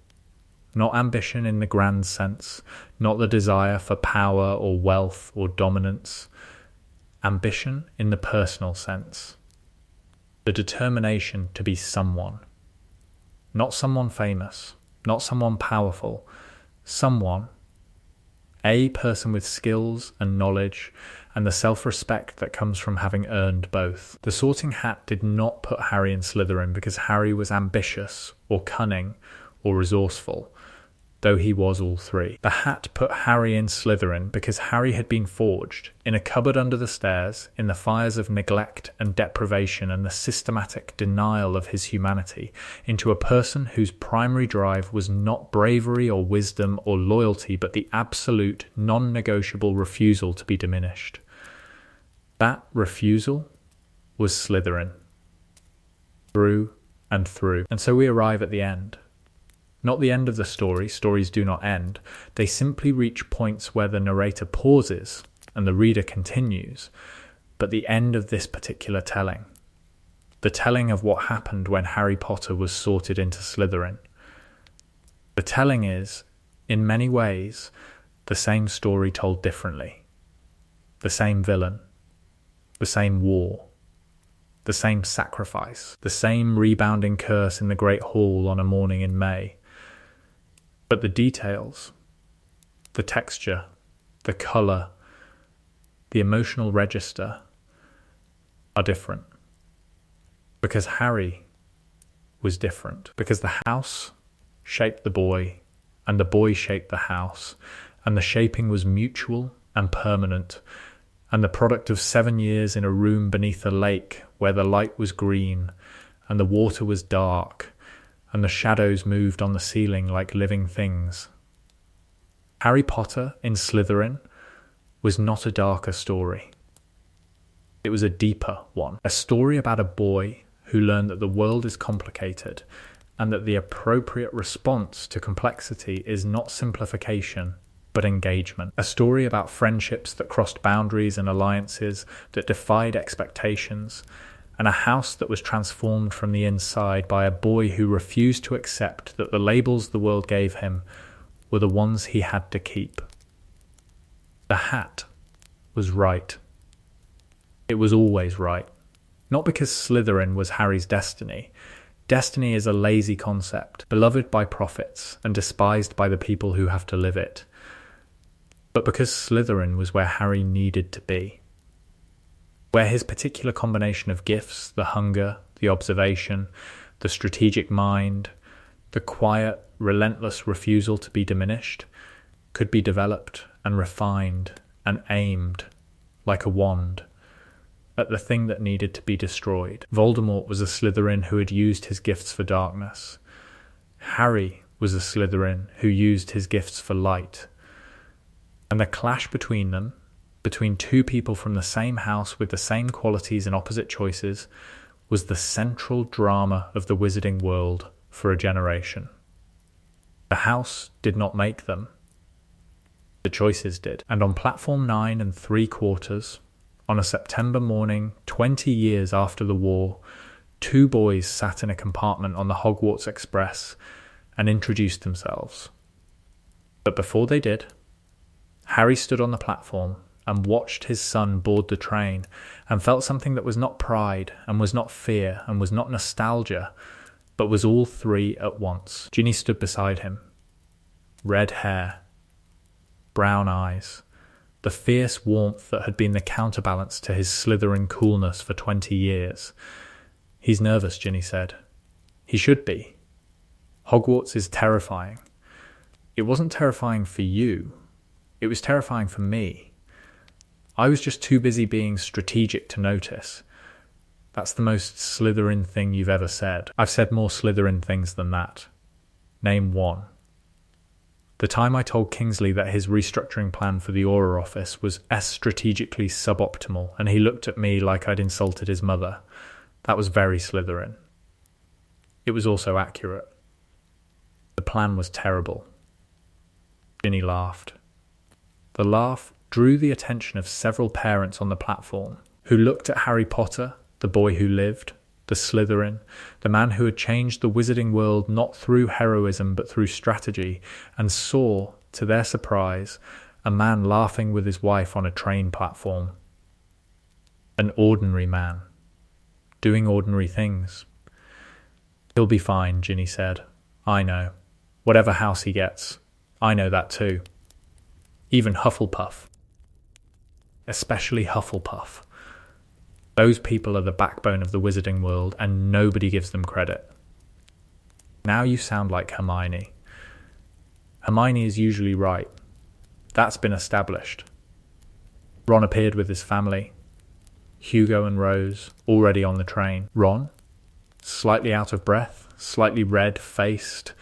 Not ambition in the grand sense, not the desire for power or wealth or dominance. Ambition in the personal sense. The determination to be someone. Not someone famous, not someone powerful. Someone, a person with skills and knowledge and the self-respect that comes from having earned both. The Sorting Hat did not put Harry in Slytherin because Harry was ambitious or cunning or resourceful, though he was all three. The hat put Harry in Slytherin because Harry had been forged, in a cupboard under the stairs, in the fires of neglect and deprivation and the systematic denial of his humanity, into a person whose primary drive was not bravery or wisdom or loyalty, but the absolute, non-negotiable refusal to be diminished. That refusal was Slytherin. Through and through. And so we arrive at the end. Not the end of the story, stories do not end. They simply reach points where the narrator pauses and the reader continues, but the end of this particular telling. The telling of what happened when Harry Potter was sorted into Slytherin. The telling is, in many ways, the same story told differently. The same villain. The same war. The same sacrifice. The same rebounding curse in the Great Hall on a morning in May. But the details, the texture, the colour, the emotional register are different. Because Harry was different. Because the house shaped the boy, and the boy shaped the house, and the shaping was mutual and permanent, and the product of 7 years in a room beneath a lake where the light was green, and the water was dark, and the shadows moved on the ceiling like living things. Harry Potter in Slytherin was not a darker story. It was a deeper one. A story about a boy who learned that the world is complicated and that the appropriate response to complexity is not simplification, but engagement. A story about friendships that crossed boundaries and alliances that defied expectations, and a house that was transformed from the inside by a boy who refused to accept that the labels the world gave him were the ones he had to keep. The hat was right. It was always right. Not because Slytherin was Harry's destiny. Destiny is a lazy concept, beloved by prophets and despised by the people who have to live it. But because Slytherin was where Harry needed to be. Where his particular combination of gifts, the hunger, the observation, the strategic mind, the quiet, relentless refusal to be diminished, could be developed and refined and aimed, like a wand, at the thing that needed to be destroyed. Voldemort was a Slytherin who had used his gifts for darkness. Harry was a Slytherin who used his gifts for light. And the clash between them, between two people from the same house with the same qualities and opposite choices, was the central drama of the wizarding world for a generation. The house did not make them. The choices did. And on platform 9 3/4, on a September morning 20 years after the war, two boys sat in a compartment on the Hogwarts Express and introduced themselves. But before they did, Harry stood on the platform and watched his son board the train and felt something that was not pride and was not fear and was not nostalgia, but was all three at once. Ginny stood beside him. Red hair, brown eyes, the fierce warmth that had been the counterbalance to his Slytherin coolness for 20 years. He's nervous, Ginny said. He should be. Hogwarts is terrifying. It wasn't terrifying for you. It was terrifying for me. I was just too busy being strategic to notice. That's the most Slytherin thing you've ever said. I've said more Slytherin things than that. Name one. The time I told Kingsley that his restructuring plan for the Aura office was strategically suboptimal, and he looked at me like I'd insulted his mother. That was very Slytherin. It was also accurate. The plan was terrible. Ginny laughed. The laugh drew the attention of several parents on the platform, who looked at Harry Potter, the boy who lived, the Slytherin, the man who had changed the wizarding world not through heroism but through strategy, and saw, to their surprise, a man laughing with his wife on a train platform. An ordinary man, doing ordinary things. He'll be fine, Ginny said. I know. Whatever house he gets, I know that too. Even Hufflepuff. Especially Hufflepuff. Those people are the backbone of the wizarding world, and nobody gives them credit. Now you sound like Hermione. Hermione is usually right. That's been established. Ron appeared with his family. Hugo and Rose, already on the train. Ron, slightly out of breath, slightly red-faced,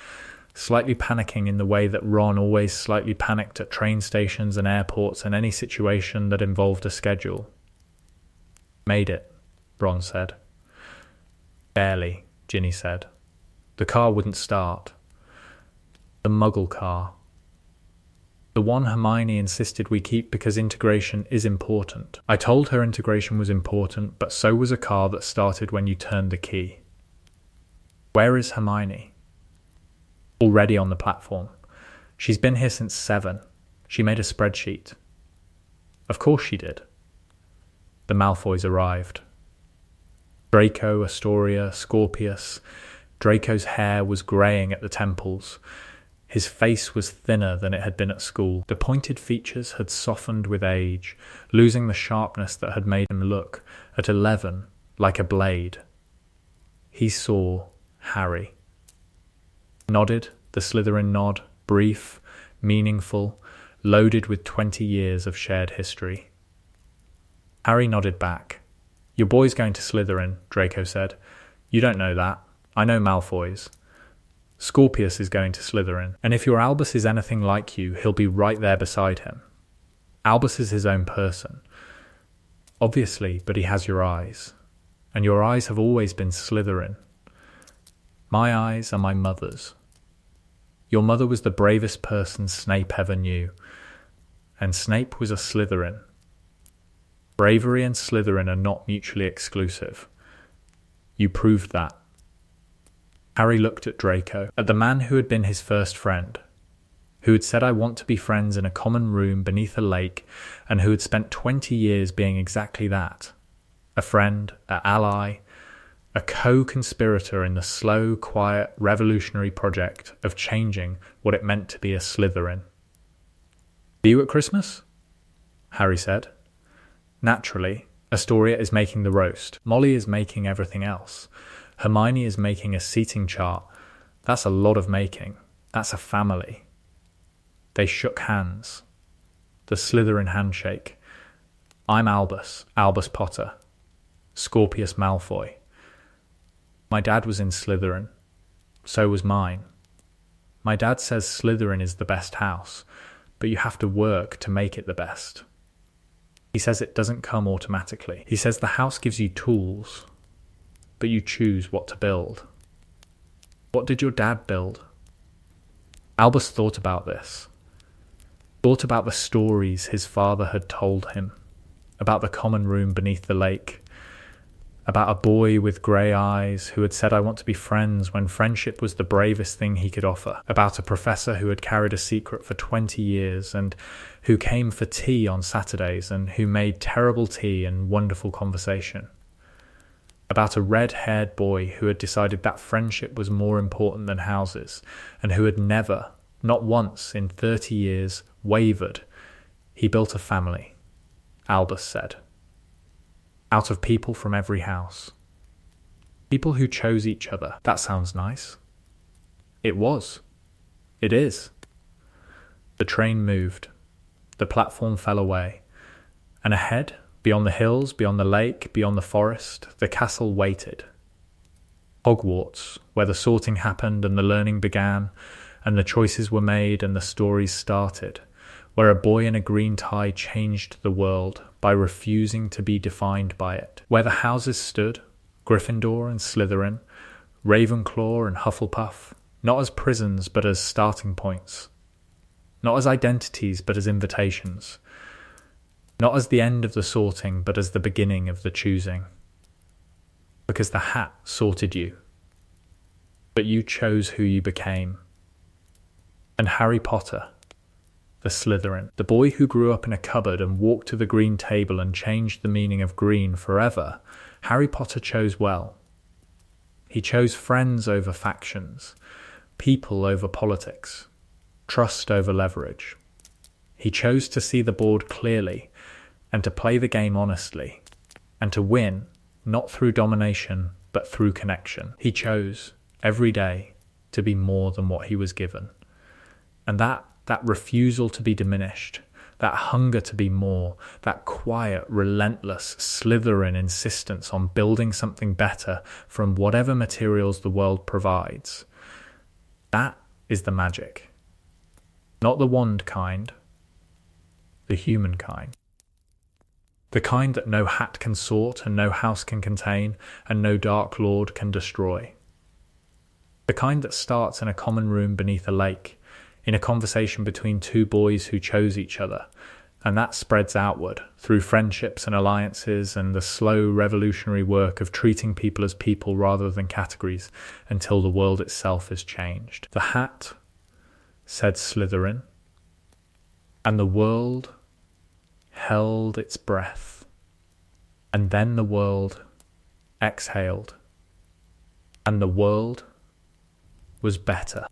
slightly panicking in the way that Ron always slightly panicked at train stations and airports and any situation that involved a schedule. Made it, Ron said. Barely, Ginny said. The car wouldn't start. The Muggle car. The one Hermione insisted we keep because integration is important. I told her integration was important, but so was a car that started when you turned the key. Where is Hermione? Already on the platform. She's been here since 7. She made a spreadsheet. Of course she did. The Malfoys arrived. Draco, Astoria, Scorpius. Draco's hair was greying at the temples. His face was thinner than it had been at school. The pointed features had softened with age, losing the sharpness that had made him look, at 11, like a blade. He saw Harry. Nodded, the Slytherin nod, brief, meaningful, loaded with 20 years of shared history. Harry nodded back. Your boy's going to Slytherin, Draco said. You don't know that. I know Malfoy's. Scorpius is going to Slytherin, and if your Albus is anything like you, he'll be right there beside him. Albus is his own person. Obviously, but he has your eyes. And your eyes have always been Slytherin. My eyes are my mother's. Your mother was the bravest person Snape ever knew, and Snape was a Slytherin. Bravery and Slytherin are not mutually exclusive. You proved that. Harry looked at Draco, at the man who had been his first friend, who had said I want to be friends in a common room beneath a lake, and who had spent 20 years being exactly that. A friend, an ally, a co-conspirator in the slow, quiet, revolutionary project of changing what it meant to be a Slytherin. Are you at Christmas? Harry said. Naturally, Astoria is making the roast. Molly is making everything else. Hermione is making a seating chart. That's a lot of making. That's a family. They shook hands. The Slytherin handshake. I'm Albus Potter. Scorpius Malfoy. My dad was in Slytherin. So was mine. My dad says Slytherin is the best house, but you have to work to make it the best. He says it doesn't come automatically. He says the house gives you tools, but you choose what to build. What did your dad build? Albus thought about this. Thought about the stories his father had told him, about the common room beneath the lake, about a boy with grey eyes who had said I want to be friends when friendship was the bravest thing he could offer, about a professor who had carried a secret for 20 years and who came for tea on Saturdays and who made terrible tea and wonderful conversation, about a red-haired boy who had decided that friendship was more important than houses and who had never, not once in 30 years, wavered. He built a family, Albus said. Out of people from every house. People who chose each other. That sounds nice. It was. It is. The train moved. The platform fell away. And ahead, beyond the hills, beyond the lake, beyond the forest, the castle waited. Hogwarts, where the sorting happened and the learning began, and the choices were made and the stories started, where a boy in a green tie changed the world by refusing to be defined by it, where the houses stood, Gryffindor and Slytherin, Ravenclaw and Hufflepuff, not as prisons but as starting points, not as identities but as invitations, not as the end of the sorting but as the beginning of the choosing. Because the hat sorted you, but you chose who you became. And Harry Potter, the Slytherin, the boy who grew up in a cupboard and walked to the green table and changed the meaning of green forever, Harry Potter chose well. He chose friends over factions, people over politics, trust over leverage. He chose to see the board clearly and to play the game honestly, and to win not through domination but through connection. He chose every day to be more than what he was given. And that refusal to be diminished, that hunger to be more, that quiet, relentless Slytherin insistence on building something better from whatever materials the world provides, that is the magic. Not the wand kind, the human kind. The kind that no hat can sort and no house can contain and no dark lord can destroy. The kind that starts in a common room beneath a lake, in a conversation between two boys who chose each other, and that spreads outward through friendships and alliances and the slow revolutionary work of treating people as people rather than categories until the world itself is changed. The hat said Slytherin, and the world held its breath, and then the world exhaled, and the world was better.